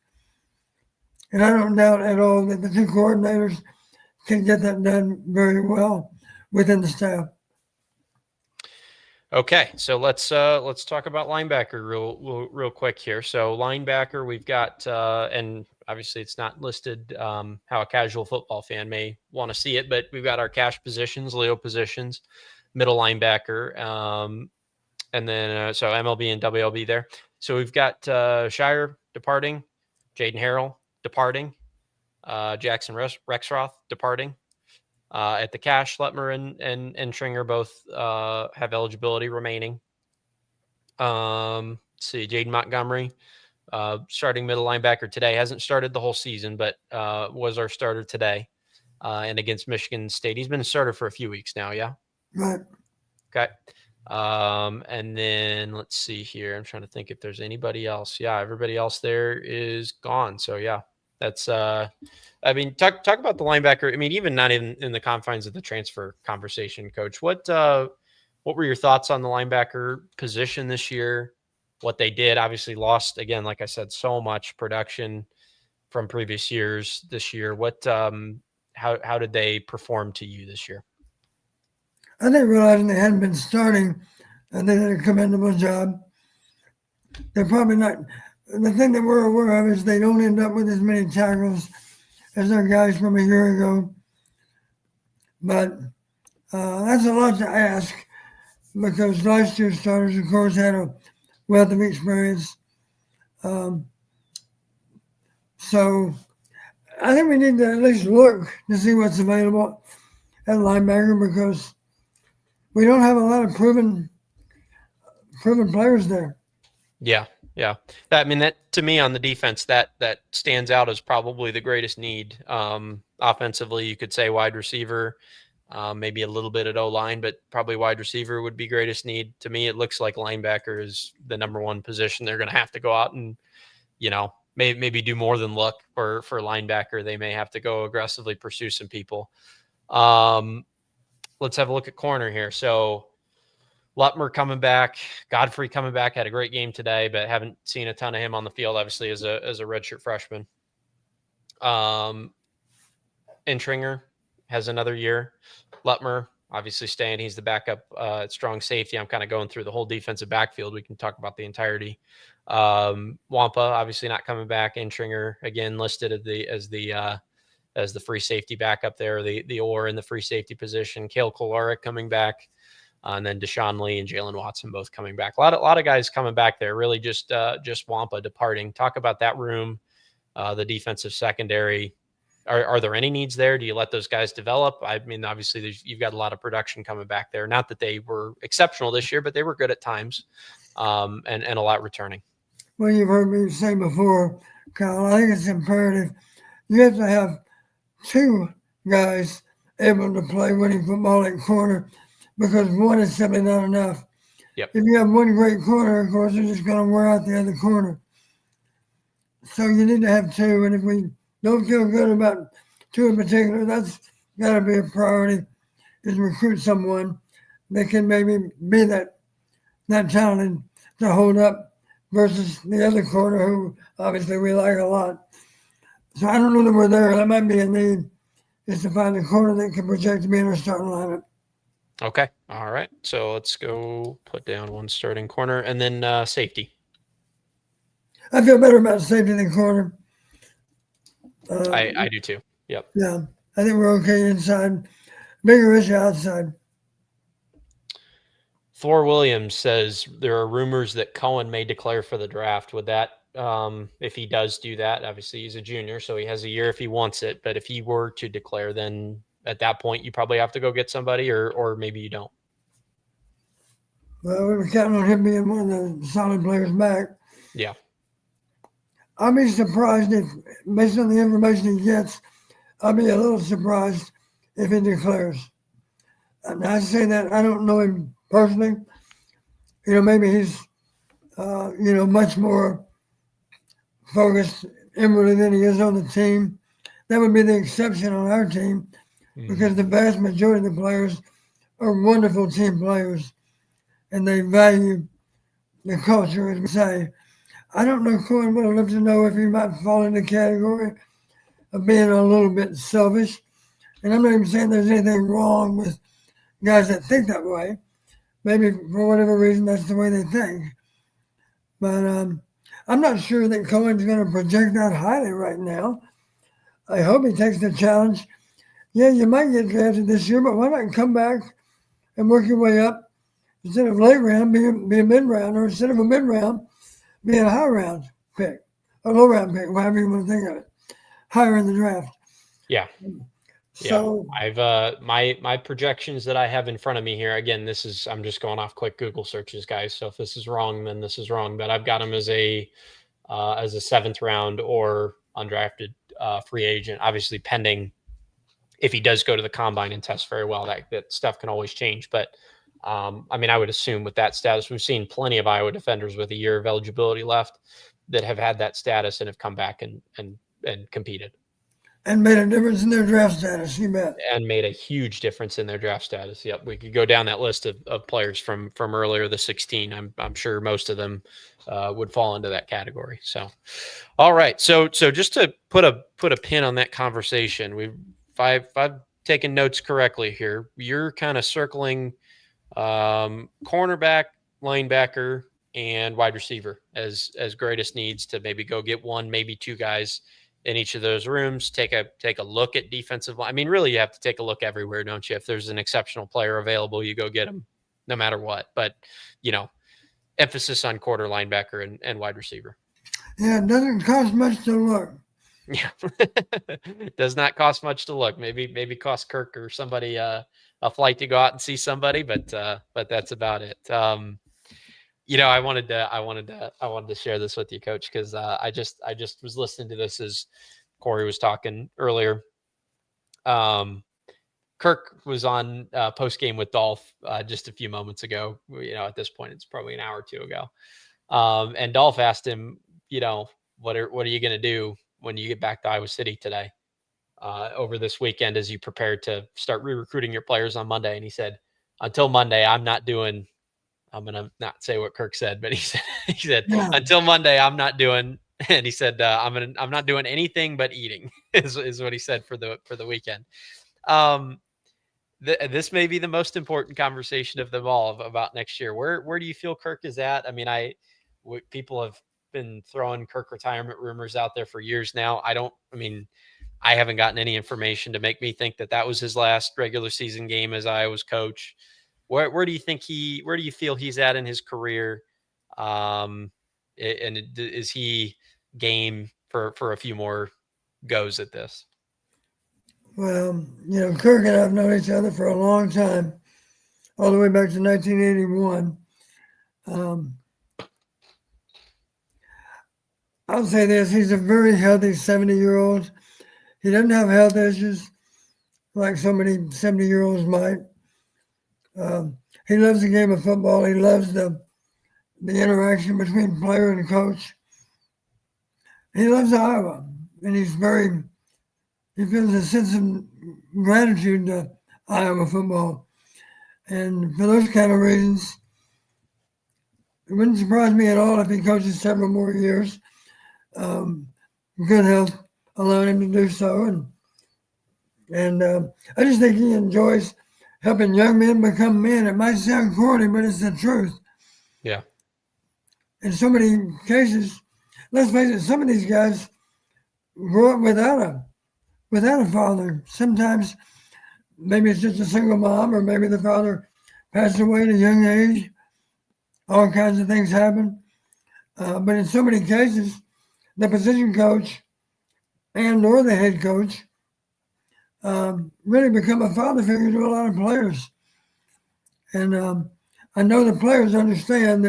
And I don't doubt at all that the two coordinators can get that done very well within the staff. Okay, so let's talk about linebacker real quick here. So linebacker, we've got and obviously it's not listed how a casual football fan may want to see it, but we've got our cash positions, Leo positions, middle linebacker, and then so MLB and WLB there. So we've got Shire departing, Jaden Harrell departing, Jackson Rexroth departing. At the cash, Letmer and Tringer both have eligibility remaining. Let's see, Jaden Montgomery, starting middle linebacker today, hasn't started the whole season, but was our starter today. And against Michigan State, he's been a starter for a few weeks now. Yeah. Right. Okay. And then let's see here. I'm trying to think if there's anybody else. Yeah, everybody else there is gone. So yeah, that's I mean, talk about the linebacker. I mean, even not in the confines of the transfer conversation, Coach. What were your thoughts on the linebacker position this year? What they did, obviously lost again, like I said, so much production from previous years this year. What how did they perform to you this year? I think realizing they hadn't been starting, and they did a commendable job. They're probably not. The thing that we're aware of is they don't end up with as many tackles as their guys from a year ago. But that's a lot to ask because last year's starters, of course, had a wealth of experience. So I think we need to at least look to see what's available at linebacker because we don't have a lot of proven players there. Yeah. Yeah. I mean, that to me on the defense, that stands out as probably the greatest need. Offensively, you could say wide receiver. maybe a little bit at O-line, but probably wide receiver would be greatest need. To me, it looks like linebacker is the number one position. They're going to have to go out and, maybe do more than look for linebacker. They may have to go aggressively pursue some people. Let's have a look at corner here. So Lutmer coming back, Godfrey coming back, had a great game today, but haven't seen a ton of him on the field, obviously, as a redshirt freshman. Intringer has another year. Lutmer obviously staying. He's the backup at strong safety. I'm kind of going through the whole defensive backfield. We can talk about the entirety. Wampa obviously not coming back. Intringer again listed as the free safety backup there, the or in the free safety position. Kale Kolaric coming back, and then Deshaun Lee and Jalen Watson both coming back. A lot of guys coming back there. Really just Wampa departing. Talk about that room, the defensive secondary. Are there any needs there? Do you let those guys develop? I mean, obviously, you've got a lot of production coming back there. Not that they were exceptional this year, but they were good at times, and a lot returning. Well, you've heard me say before, Kyle, I think it's imperative. You have to have two guys able to play winning football at corner, because one is simply not enough. Yep. If you have one great corner, of course, you're just going to wear out the other corner. So you need to have two, and if we don't feel good about two in particular, that's got to be a priority, is recruit someone that can maybe be that talented to hold up versus the other corner, who obviously we like a lot. So I don't know that we're there. That might be a need, is to find a corner that can project to be in our starting lineup. Okay. All right. So let's go put down one starting corner, and then safety. I feel better about safety than corner. I do too. Yep. Yeah. I think we're okay inside. Bigger issue outside. Thor Williams says there are rumors that Cohen may declare for the draft. Would that, if he does do that, obviously he's a junior, so he has a year if he wants it. But if he were to declare, then at that point you probably have to go get somebody, or maybe you don't. Well, we were counting on him being one of the solid players back. Yeah. I'll be surprised if, based on the information he gets, I'll be a little surprised if he declares. And I say that I don't know him personally. Maybe he's, much more focused inwardly than he is on the team. That would be the exception on our team, because the vast majority of the players are wonderful team players, and they value the culture, as we say. I don't know Cohen well enough to know if he might fall in the category of being a little bit selfish. And I'm not even saying there's anything wrong with guys that think that way. Maybe for whatever reason, that's the way they think. But I'm not sure that Cohen's going to project that highly right now. I hope he takes the challenge. Yeah, you might get drafted this year, but why not come back and work your way up? Instead of late round, be a mid-round, or instead of a mid-round, be a high-round pick, a low-round pick, whatever you want to think of it, higher in the draft. Yeah. So I've my projections that I have in front of me here. Again, I'm just going off quick Google searches, guys. So if this is wrong, then this is wrong. But I've got him as a 7th round or undrafted free agent. Obviously, pending if he does go to the combine and test very well. That stuff can always change. But I would assume with that status, we've seen plenty of Iowa defenders with a year of eligibility left that have had that status and have come back and competed. And made a difference in their draft status, you bet. And made a huge difference in their draft status. Yep, we could go down that list of players from earlier, the 16. I'm sure most of them would fall into that category. So, all right. So just to put a pin on that conversation, if I've taken notes correctly here, you're kind of circling cornerback, linebacker, and wide receiver as greatest needs to maybe go get one, maybe two guys in each of those rooms. Take a look at defensive line. Really, you have to take a look everywhere, don't you? If there's an exceptional player available, you go get him no matter what. But, emphasis on quarter, linebacker, and wide receiver. Yeah, it doesn't cost much to look. Yeah. Does not cost much to look. Maybe cost Kirk or somebody a flight to go out and see somebody, but that's about it. I wanted to share this with you, Coach, because I just was listening to this as Corey was talking earlier. Kirk was on Postgame with Dolph just a few moments ago. At this point, it's probably an hour or two ago. And Dolph asked him, what are you going to do when you get back to Iowa City today, over this weekend, as you prepare to start re-recruiting your players on Monday? And he said, until Monday, I'm going to not say what Kirk said, but he said, Yeah. until Monday, I'm not doing, and he said, I'm not doing anything but eating is what he said for the weekend. This may be the most important conversation of them all about next year. Where do you feel Kirk is at? I mean, people have been throwing Kirk retirement rumors out there for years now. I haven't gotten any information to make me think that was his last regular season game as Iowa's coach. Where do you feel he's at in his career? And is he game for a few more goes at this? Well, Kirk and I have known each other for a long time, all the way back to 1981. I'll say this, he's a very healthy 70-year-old. He doesn't have health issues like so many 70-year-olds might. He loves the game of football. He loves the interaction between player and coach. He loves Iowa, and he feels a sense of gratitude to Iowa football. And for those kind of reasons, it wouldn't surprise me at all if he coaches several more years. Good health allowing him to do so. And I just think he enjoys helping young men become men. It might sound corny, but it's the truth. Yeah. In so many cases, let's face it, some of these guys grew up without a father. Sometimes maybe it's just a single mom, or maybe the father passed away at a young age. All kinds of things happen. But in so many cases, the position coach or the head coach really become a father figure to a lot of players. And I know the players understand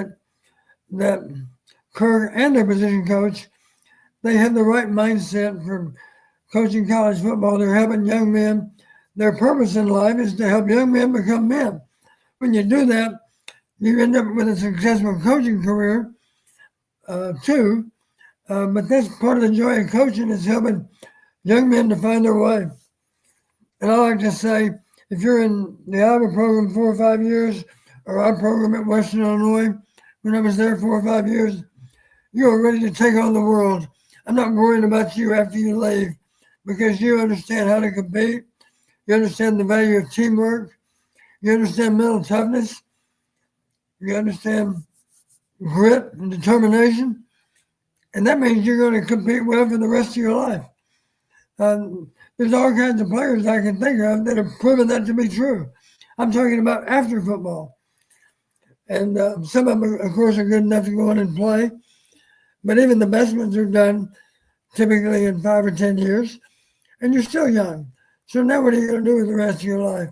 that Kirk and their position coach, they have the right mindset for coaching college football. They're helping young men. Their purpose in life is to help young men become men. When you do that, you end up with a successful coaching career too. But that's part of the joy of coaching, is helping young men to find their way. And I like to say, if you're in the Iowa program 4 or 5 years, or our program at Western Illinois, when I was there 4 or 5 years, you are ready to take on the world. I'm not worrying about you after you leave, because you understand how to compete. You understand the value of teamwork. You understand mental toughness. You understand grit and determination. And that means you're going to compete well for the rest of your life. There's all kinds of players I can think of that have proven that to be true. I'm talking about after football. And some of them, of course, are good enough to go in and play. But even the best ones are done typically in 5 or 10 years. And you're still young. So now what are you going to do with the rest of your life?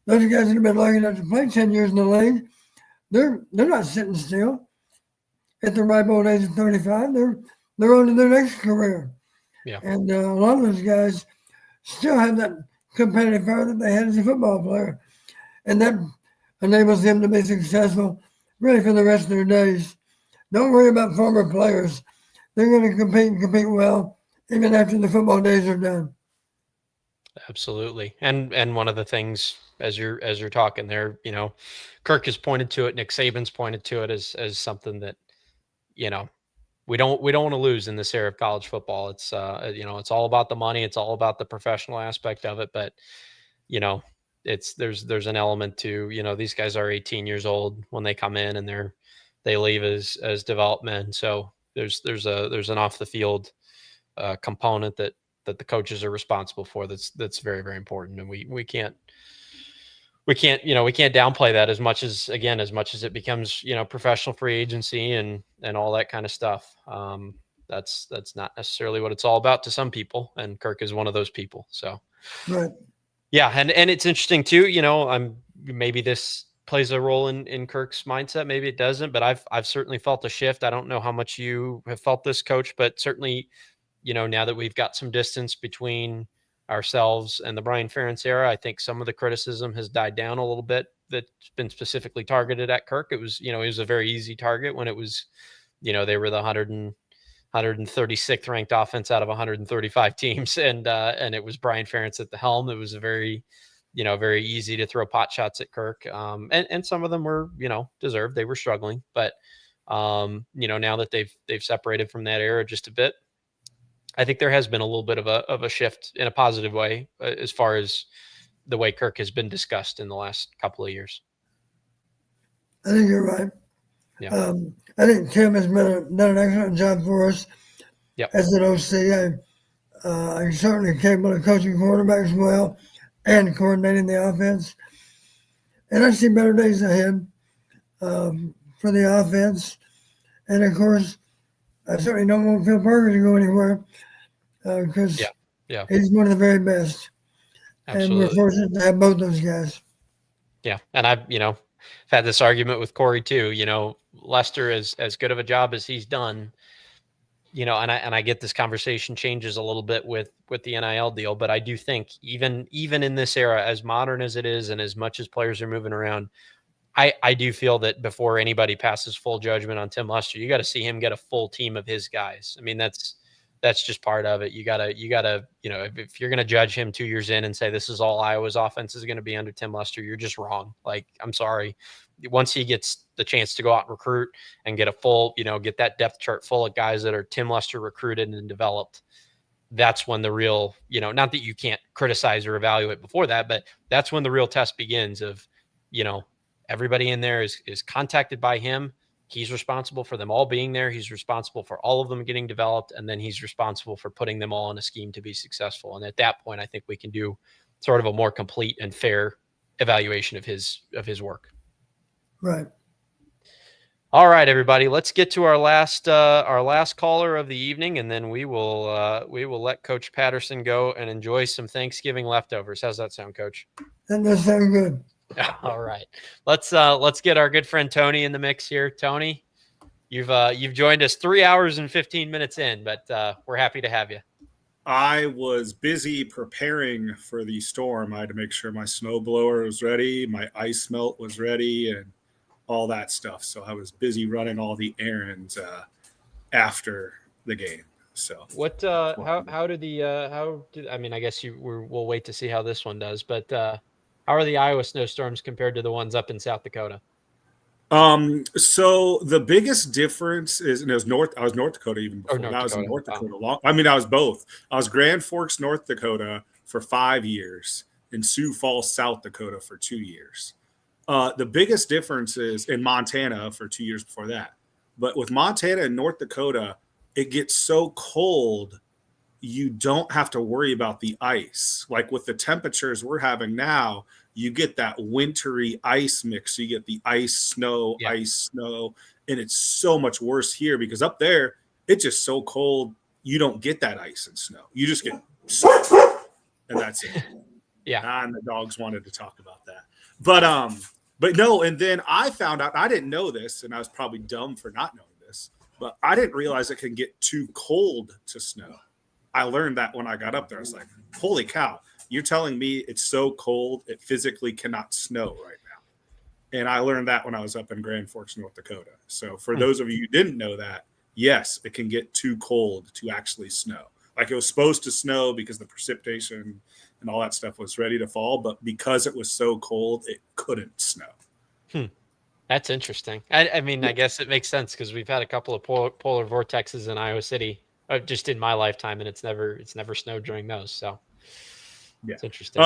Those guys that have been lucky enough to play 10 years in the league, they're not sitting still. At the ripe old age of 35, they're on to their next career. Yeah. And a lot of those guys still have that competitive power that they had as a football player. And that enables them to be successful really for the rest of their days. Don't worry about former players. They're going to compete well even after the football days are done. Absolutely. And one of the things as you're talking there, Kirk has pointed to it, Nick Saban's pointed to it as something that, we don't want to lose in this era of college football. It's it's all about the money, it's all about the professional aspect of it, but there's an element to, these guys are 18 years old when they come in, and they leave as development. So there's an off the field component that the coaches are responsible for. That's very, very important. And we can't downplay that as much as it becomes, professional free agency and all that kind of stuff. That's not necessarily what it's all about to some people. And Kirk is one of those people. So, Right. Yeah. And it's interesting too, maybe this plays a role in Kirk's mindset. Maybe it doesn't, but I've certainly felt a shift. I don't know how much you have felt this, Coach, but certainly, now that we've got some distance between ourselves and the Brian Ferentz era, I think some of the criticism has died down a little bit that's been specifically targeted at Kirk. It was, it was a very easy target when it was, they were the 136th ranked offense out of 135 teams. And it was Brian Ferentz at the helm. It was a very easy to throw pot shots at Kirk. And some of them were, deserved. They were struggling, but now that they've separated from that era just a bit, I think there has been a little bit of a shift in a positive way as far as the way Kirk has been discussed in the last couple of years. I think you're right. Yeah. I think Tim has done an excellent job for us as an OC. He's certainly capable of coaching quarterbacks well and coordinating the offense. And I see better days ahead for the offense. And, of course, I certainly don't want Phil Parker to go anywhere because he's one of the very best. Absolutely. And we're fortunate to have both those guys. Yeah. And I've had this argument with Corey too. Lester, as good of a job as he's done, and I get this conversation changes a little bit with the NIL deal, but I do think even in this era, as modern as it is and as much as players are moving around, I do feel that before anybody passes full judgment on Tim Lester, you got to see him get a full team of his guys. I mean, that's just part of it. You gotta, if you're going to judge him 2 years in and say, this is all Iowa's offense is going to be under Tim Lester, you're just wrong. Like, I'm sorry. Once he gets the chance to go out and recruit and get a full, get that depth chart full of guys that are Tim Lester recruited and developed, that's when the real, not that you can't criticize or evaluate before that, but that's when the real test begins of, everybody in there is contacted by him. He's responsible for them all being there. He's responsible for all of them getting developed. And then he's responsible for putting them all in a scheme to be successful. And at that point, I think we can do sort of a more complete and fair evaluation of his work. Right. All right, everybody, let's get to our last caller of the evening, and then we will let Coach Patterson go and enjoy some Thanksgiving leftovers. How's that sound, Coach? That does sound good. All right, let's get our good friend Tony in the mix here. Tony, you've joined us 3 hours and 15 minutes in, but we're happy to have you. I was busy preparing for the storm. I had to make sure my snowblower was ready, my ice melt was ready, and all that stuff. So I was busy running all the errands after the game. So what? How did I mean? I guess we'll wait to see how this one does. But how are the Iowa snowstorms compared to the ones up in South Dakota? So the biggest difference is, and I was North Dakota even before. I was in North Dakota I was both. I was Grand Forks, North Dakota for 5 years, and Sioux Falls, South Dakota for 2 years. The biggest difference is in Montana for 2 years before that. But with Montana and North Dakota, it gets so cold, you don't have to worry about the ice. Like with the temperatures we're having now, you get that wintry ice mix. So you get the ice, snow, and it's so much worse here because up there, it's just so cold, you don't get that ice and snow. You just get snow, and that's it. Yeah. And the dogs wanted to talk about that. But no, and then I found out, I didn't know this, and I was probably dumb for not knowing this, but I didn't realize it can get too cold to snow. I learned that when I got up there. I was like, holy cow, you're telling me it's so cold it physically cannot snow right now. And I learned that when I was up in Grand Forks, North Dakota. So for those of you who didn't know that, yes, it can get too cold to actually snow. Like it was supposed to snow because the precipitation and all that stuff was ready to fall, but because it was so cold, it couldn't snow. That's interesting. I mean, I guess it makes sense because we've had a couple of polar vortexes in Iowa City just in my lifetime, and it's never snowed during those. So it's interesting.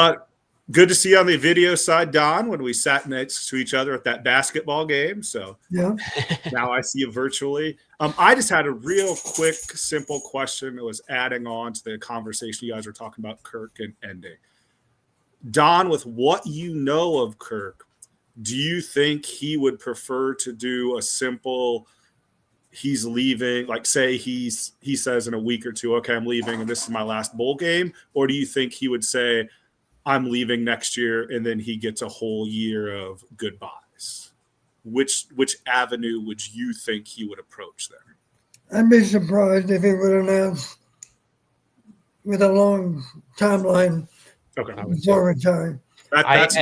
Good to see you on the video side, Don, when we sat next to each other at that basketball game. So now I see you virtually. I just had a real quick, simple question that was adding on to the conversation you guys were talking about Kirk and ending. Don, with what you know of Kirk, do you think he would prefer to do a simple he's leaving, like say he says in a week or two, okay, I'm leaving and this is my last bowl game? Or do you think he would say, I'm leaving next year, and then he gets a whole year of goodbyes? Which avenue would you think he would approach there? I'd be surprised if he would announce with a long timeline before retiring. That's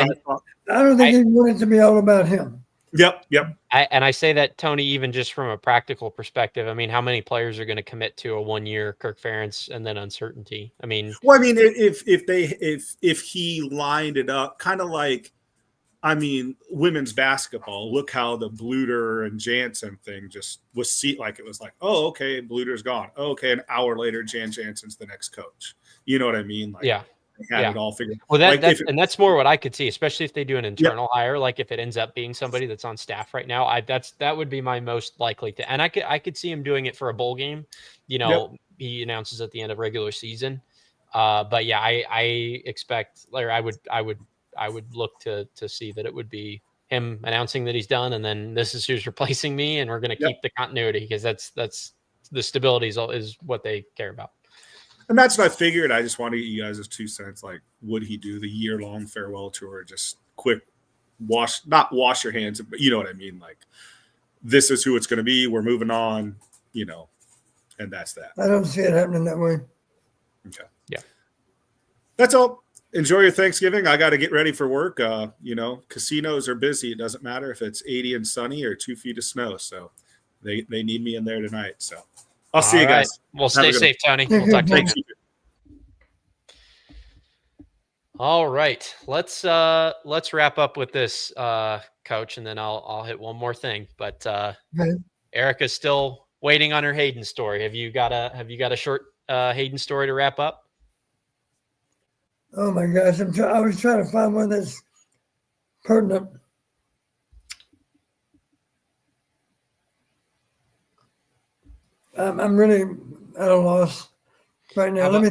I don't think he wanted to be all about him. Yep. I say that, Tony, even just from a practical perspective. I mean, how many players are going to commit to a 1-year Kirk Ferentz and then uncertainty? I mean, if he lined it up, kind of like, I mean, women's basketball. Look how the Bluter and Jansen thing just was like it was like, oh, okay, Bluter's gone. Oh, okay, an hour later, Jan Jansen's the next coach. You know what I mean? Like, yeah. They had it all figured. Well, that's more what I could see, especially if they do an internal hire. Like if it ends up being somebody that's on staff right now, that would be my most likely to. And I could see him doing it for a bowl game. You know, he announces at the end of regular season. But yeah, I expect, or I would look to see that it would be him announcing that he's done, and then this is who's replacing me, and we're going to keep the continuity, because that's the stability is what they care about. And that's what I figured. I just wanted to get you guys' 2 cents. Like, would he do the year-long farewell tour? Just quick not wash your hands, but you know what I mean? Like, this is who it's going to be. We're moving on, you know, and that's that. I don't see it happening that way. Okay. Yeah. That's all. Enjoy your Thanksgiving. I got to get ready for work. You know, casinos are busy. It doesn't matter if it's 80 and sunny or 2 feet of snow. So they need me in there tonight. So I'll see you guys. Well, stay safe, Tony. We'll talk to you. All right. Let's wrap up with this, Coach, and then I'll hit one more thing. But Erica's still waiting on her Hayden story. Have you got a short Hayden story to wrap up? Oh my gosh, I was trying to find one that's pertinent. I'm really at a loss right now. Let me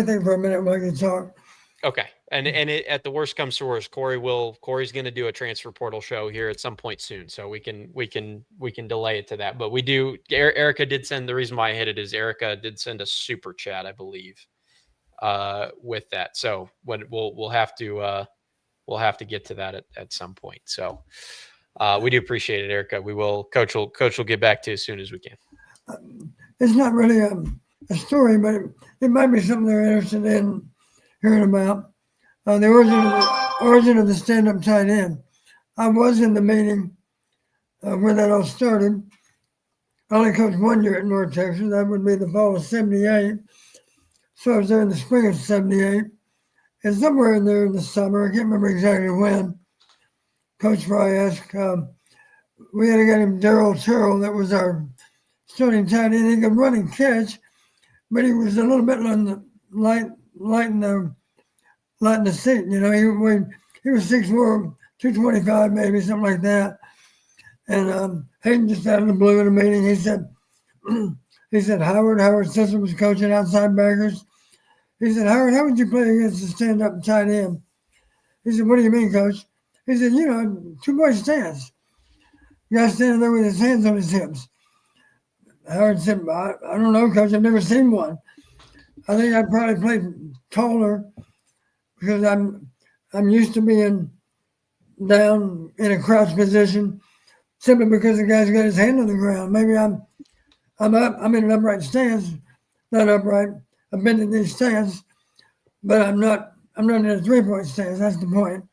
think for a minute while you talk. Okay, and at the worst comes to worst, Corey's going to do a transfer portal show here at some point soon, so we can delay it to that. But we do. Erica did send, the reason why I hit it is Erica did send a super chat, I believe, with that. So when we'll have to get to that at some point. So we do appreciate it, Erica. We will. Coach will get back to you as soon as we can. It's not really a story, but it might be something they're interested in hearing about. The origin of the stand-up tight end. I was in the meeting where that all started. I only coached 1 year at North Texas. That would be the fall of '78. So I was there in the spring of '78. And somewhere in there in the summer, I can't remember exactly when, Coach Fry asked, we had a guy named Daryl Terrell that was our starting tight end. He could run and catch, but he was a little bit on the light in the seat. You know, he was 6'4", 225 maybe, something like that. And Hayden just out of the blue in a meeting, he said, Howard Sisson was coaching outside backers. He said, Howard, how would you play against a stand-up tight end? He said, what do you mean, Coach? He said, 2-point stance. The guy standing there with his hands on his hips. Howard said, I don't know, Coach. I've never seen one. I think I'd probably play taller because I'm used to being down in a crouch position simply because the guy's got his hand on the ground. Maybe I'm up. I'm in an upright stance, not upright. I've been in these stance, but I'm not in a 3-point stance. That's the point.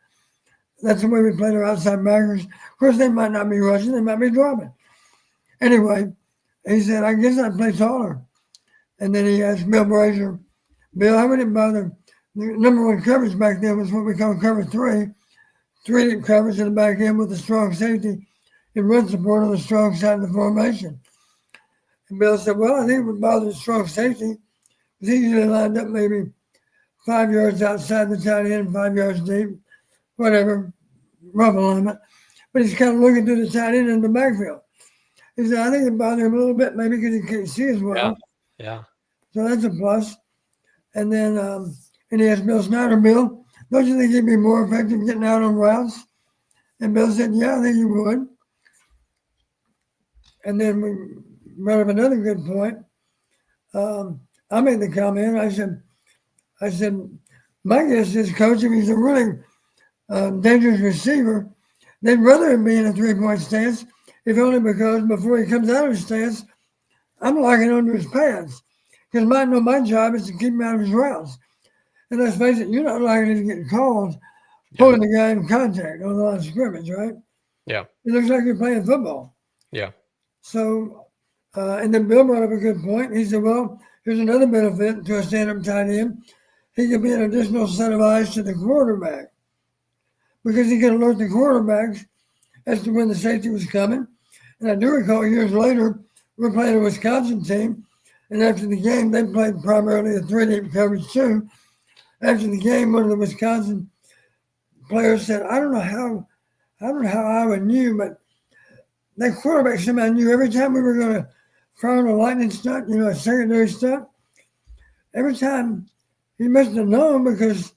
That's the way we play our outside backers. Of course, they might not be rushing. They might be dropping. Anyway, he said, I guess I'd play taller. And then he asked Bill Brazier, Bill, how would it bother? The number one coverage back then was what we call cover 3. 3 coverage in the back end with a strong safety and run support on the strong side of the formation. And Bill said, well, I think it would bother the strong safety because he usually lined up maybe 5 yards outside the tight end, 5 yards deep, whatever, rough alignment. But he's kind of looking to the tight end in the backfield. He said, I think it bothered him a little bit, maybe because he can't see as well. Yeah. So that's a plus. And then, and he asked Bill Snyder, Bill, don't you think he'd be more effective getting out on routes? And Bill said, yeah, I think he would. And then we brought up another good point. I made the comment, I said, my guess is, Coach, if he's a really dangerous receiver, they'd rather him be in a 3-point stance, if only because before he comes out of his stance, I'm locking onto his pads. Because my job is to keep him out of his routes. And let's face it, you're not likely to get called pulling the guy in contact on the line of scrimmage, right? Yeah. It looks like you're playing football. Yeah. So, and then Bill brought up a good point. He said, well, here's another benefit to a stand-up tight end. He can be an additional set of eyes to the quarterback because he can alert the quarterbacks as to when the safety was coming. And I do recall years later, we were playing a Wisconsin team, and after the game, they played primarily a 3-deep coverage too. After the game, one of the Wisconsin players said, I don't know how Iowa knew, but that quarterback somehow knew every time we were going to fire a lightning stunt, a secondary stunt. Every time he must have known because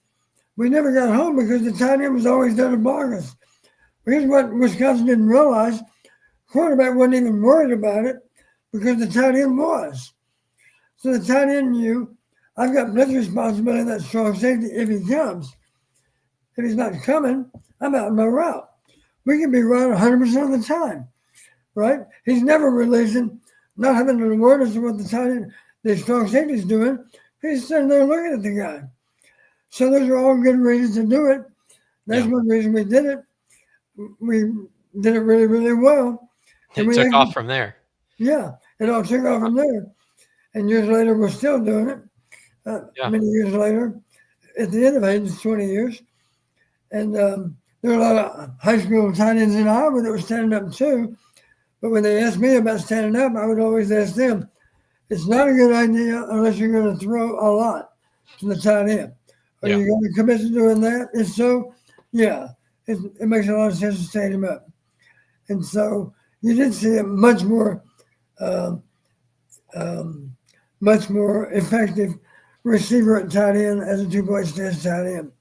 we never got home because the tight end was always there to block us. Here's what Wisconsin didn't realize. Quarterback wasn't even worried about it because the tight end was. So the tight end knew, I've got blitz responsibility in that strong safety if he comes. If he's not coming, I'm out in my route. We can be right 100% of the time, right? He's never releasing, not having an awareness of what the tight end, the strong safety is doing. He's sitting there looking at the guy. So those are all good reasons to do it. That's one reason we did it. We did it really, really well. It took off from there. Yeah, it all took off from there. And years later, we're still doing it. Many years later, at the end of Hayden's 20 years. And there were a lot of high school tight ends in Iowa that were standing up too. But when they asked me about standing up, I would always ask them, it's not a good idea unless you're going to throw a lot to the tight end. Are you going to commit to doing that? If so, it makes a lot of sense to stand him up. And so you did see a much more effective receiver at tight end as a 2-point stance tight end.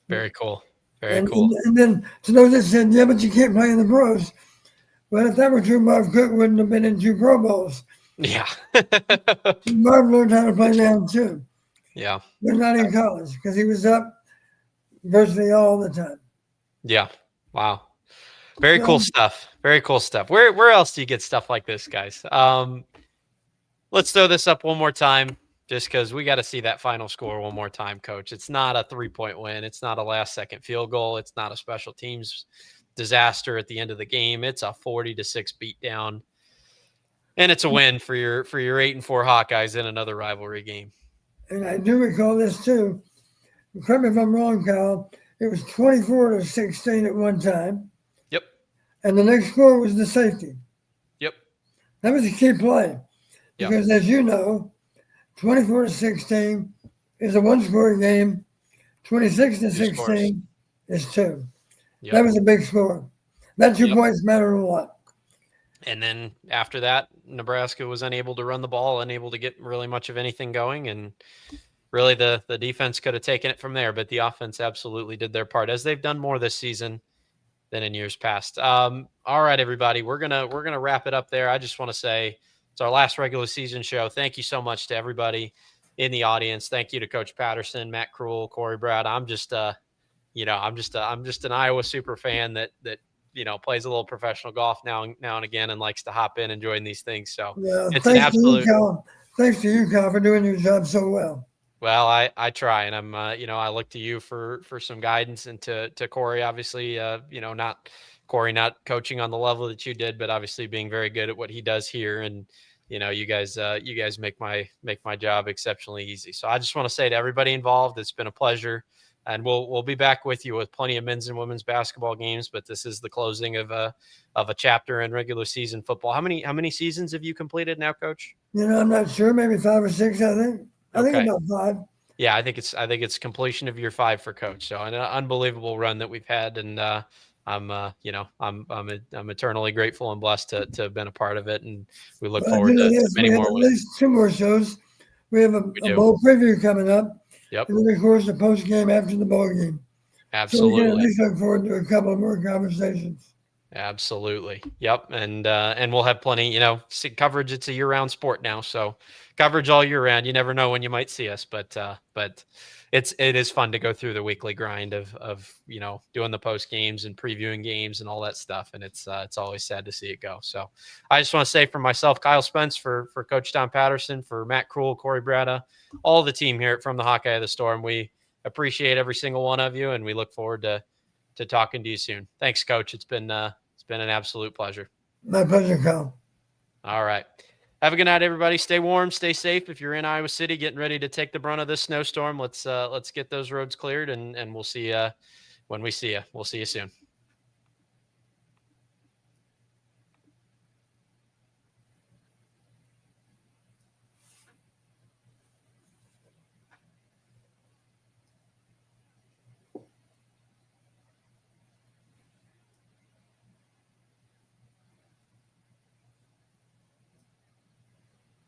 Very cool. Very cool. And then to those that said, but you can't play in the pros. Well, if that were true, Marv Cook wouldn't have been in 2 Pro Bowls. Yeah. Marv learned how to play down too. Yeah. But not in college because he was up virtually all the time. Yeah. Wow. Very cool stuff. Very cool stuff. Where else do you get stuff like this, guys? Let's throw this up one more time just because we got to see that final score one more time, Coach. It's not a 3-point win. It's not a last-second field goal. It's not a special teams disaster at the end of the game. It's a 40-6 beatdown. And it's a win for your 8-4 Hawkeyes in another rivalry game. And I do recall this too. Correct me if I'm wrong, Kyle. It was 24-16 at one time. Yep. And the next score was the safety. Yep. That was a key play. Because as you know, 24-16 is a 1-score game. 26-16 is 2. Yep. That was a big score. That 2 points mattered a lot. And then after that, Nebraska was unable to run the ball, unable to get really much of anything going. And really the defense could have taken it from there, but the offense absolutely did their part, as they've done more this season than in years past. All right, everybody, we're gonna wrap it up there. I just want to say it's our last regular season show. Thank you so much to everybody in the audience. Thank you to Coach Patterson, Matt Kroul, Corey Brad. I'm just an Iowa super fan that plays a little professional golf now and again and likes to hop in and join these things. So it's an absolute. Thanks to you, Kyle, for doing your job so well. Well, I try, and I'm, I look to you for some guidance, and to Corey, obviously, not coaching on the level that you did, but obviously being very good at what he does here. And, you guys make my job exceptionally easy. So I just want to say to everybody involved, it's been a pleasure. And we'll be back with you with plenty of men's and women's basketball games, but this is the closing of a chapter in regular season football. How many seasons have you completed now, Coach? I'm not sure, maybe 5 or 6, I think. I think about 5. Yeah, I think it's completion of year 5 for Coach. So an unbelievable run that we've had, and I'm eternally grateful and blessed to have been a part of it, and we look forward to many more. At least 2 more shows. We have a bowl preview coming up. Yep. And then, of course, the post game after the bowl game. Absolutely. So we can at least look forward to a couple more conversations. Absolutely. Yep. And we'll have plenty, coverage. It's a year-round sport now. So coverage all year round. You never know when you might see us, but it is fun to go through the weekly grind of doing the post games and previewing games and all that stuff. And it's always sad to see it go. So I just want to say for myself, Kyle Spence, for Coach Tom Patterson, for Matt Kroul, Corey Brada, all the team here from the Hawkeye of the Storm, we appreciate every single one of you. And we look forward to talking to you soon. Thanks, Coach. It's been an absolute pleasure. My pleasure, Kyle. All right. Have a good night, everybody. Stay warm, stay safe. If you're in Iowa City, getting ready to take the brunt of this snowstorm, let's get those roads cleared, and we'll see you when we see you. We'll see you soon.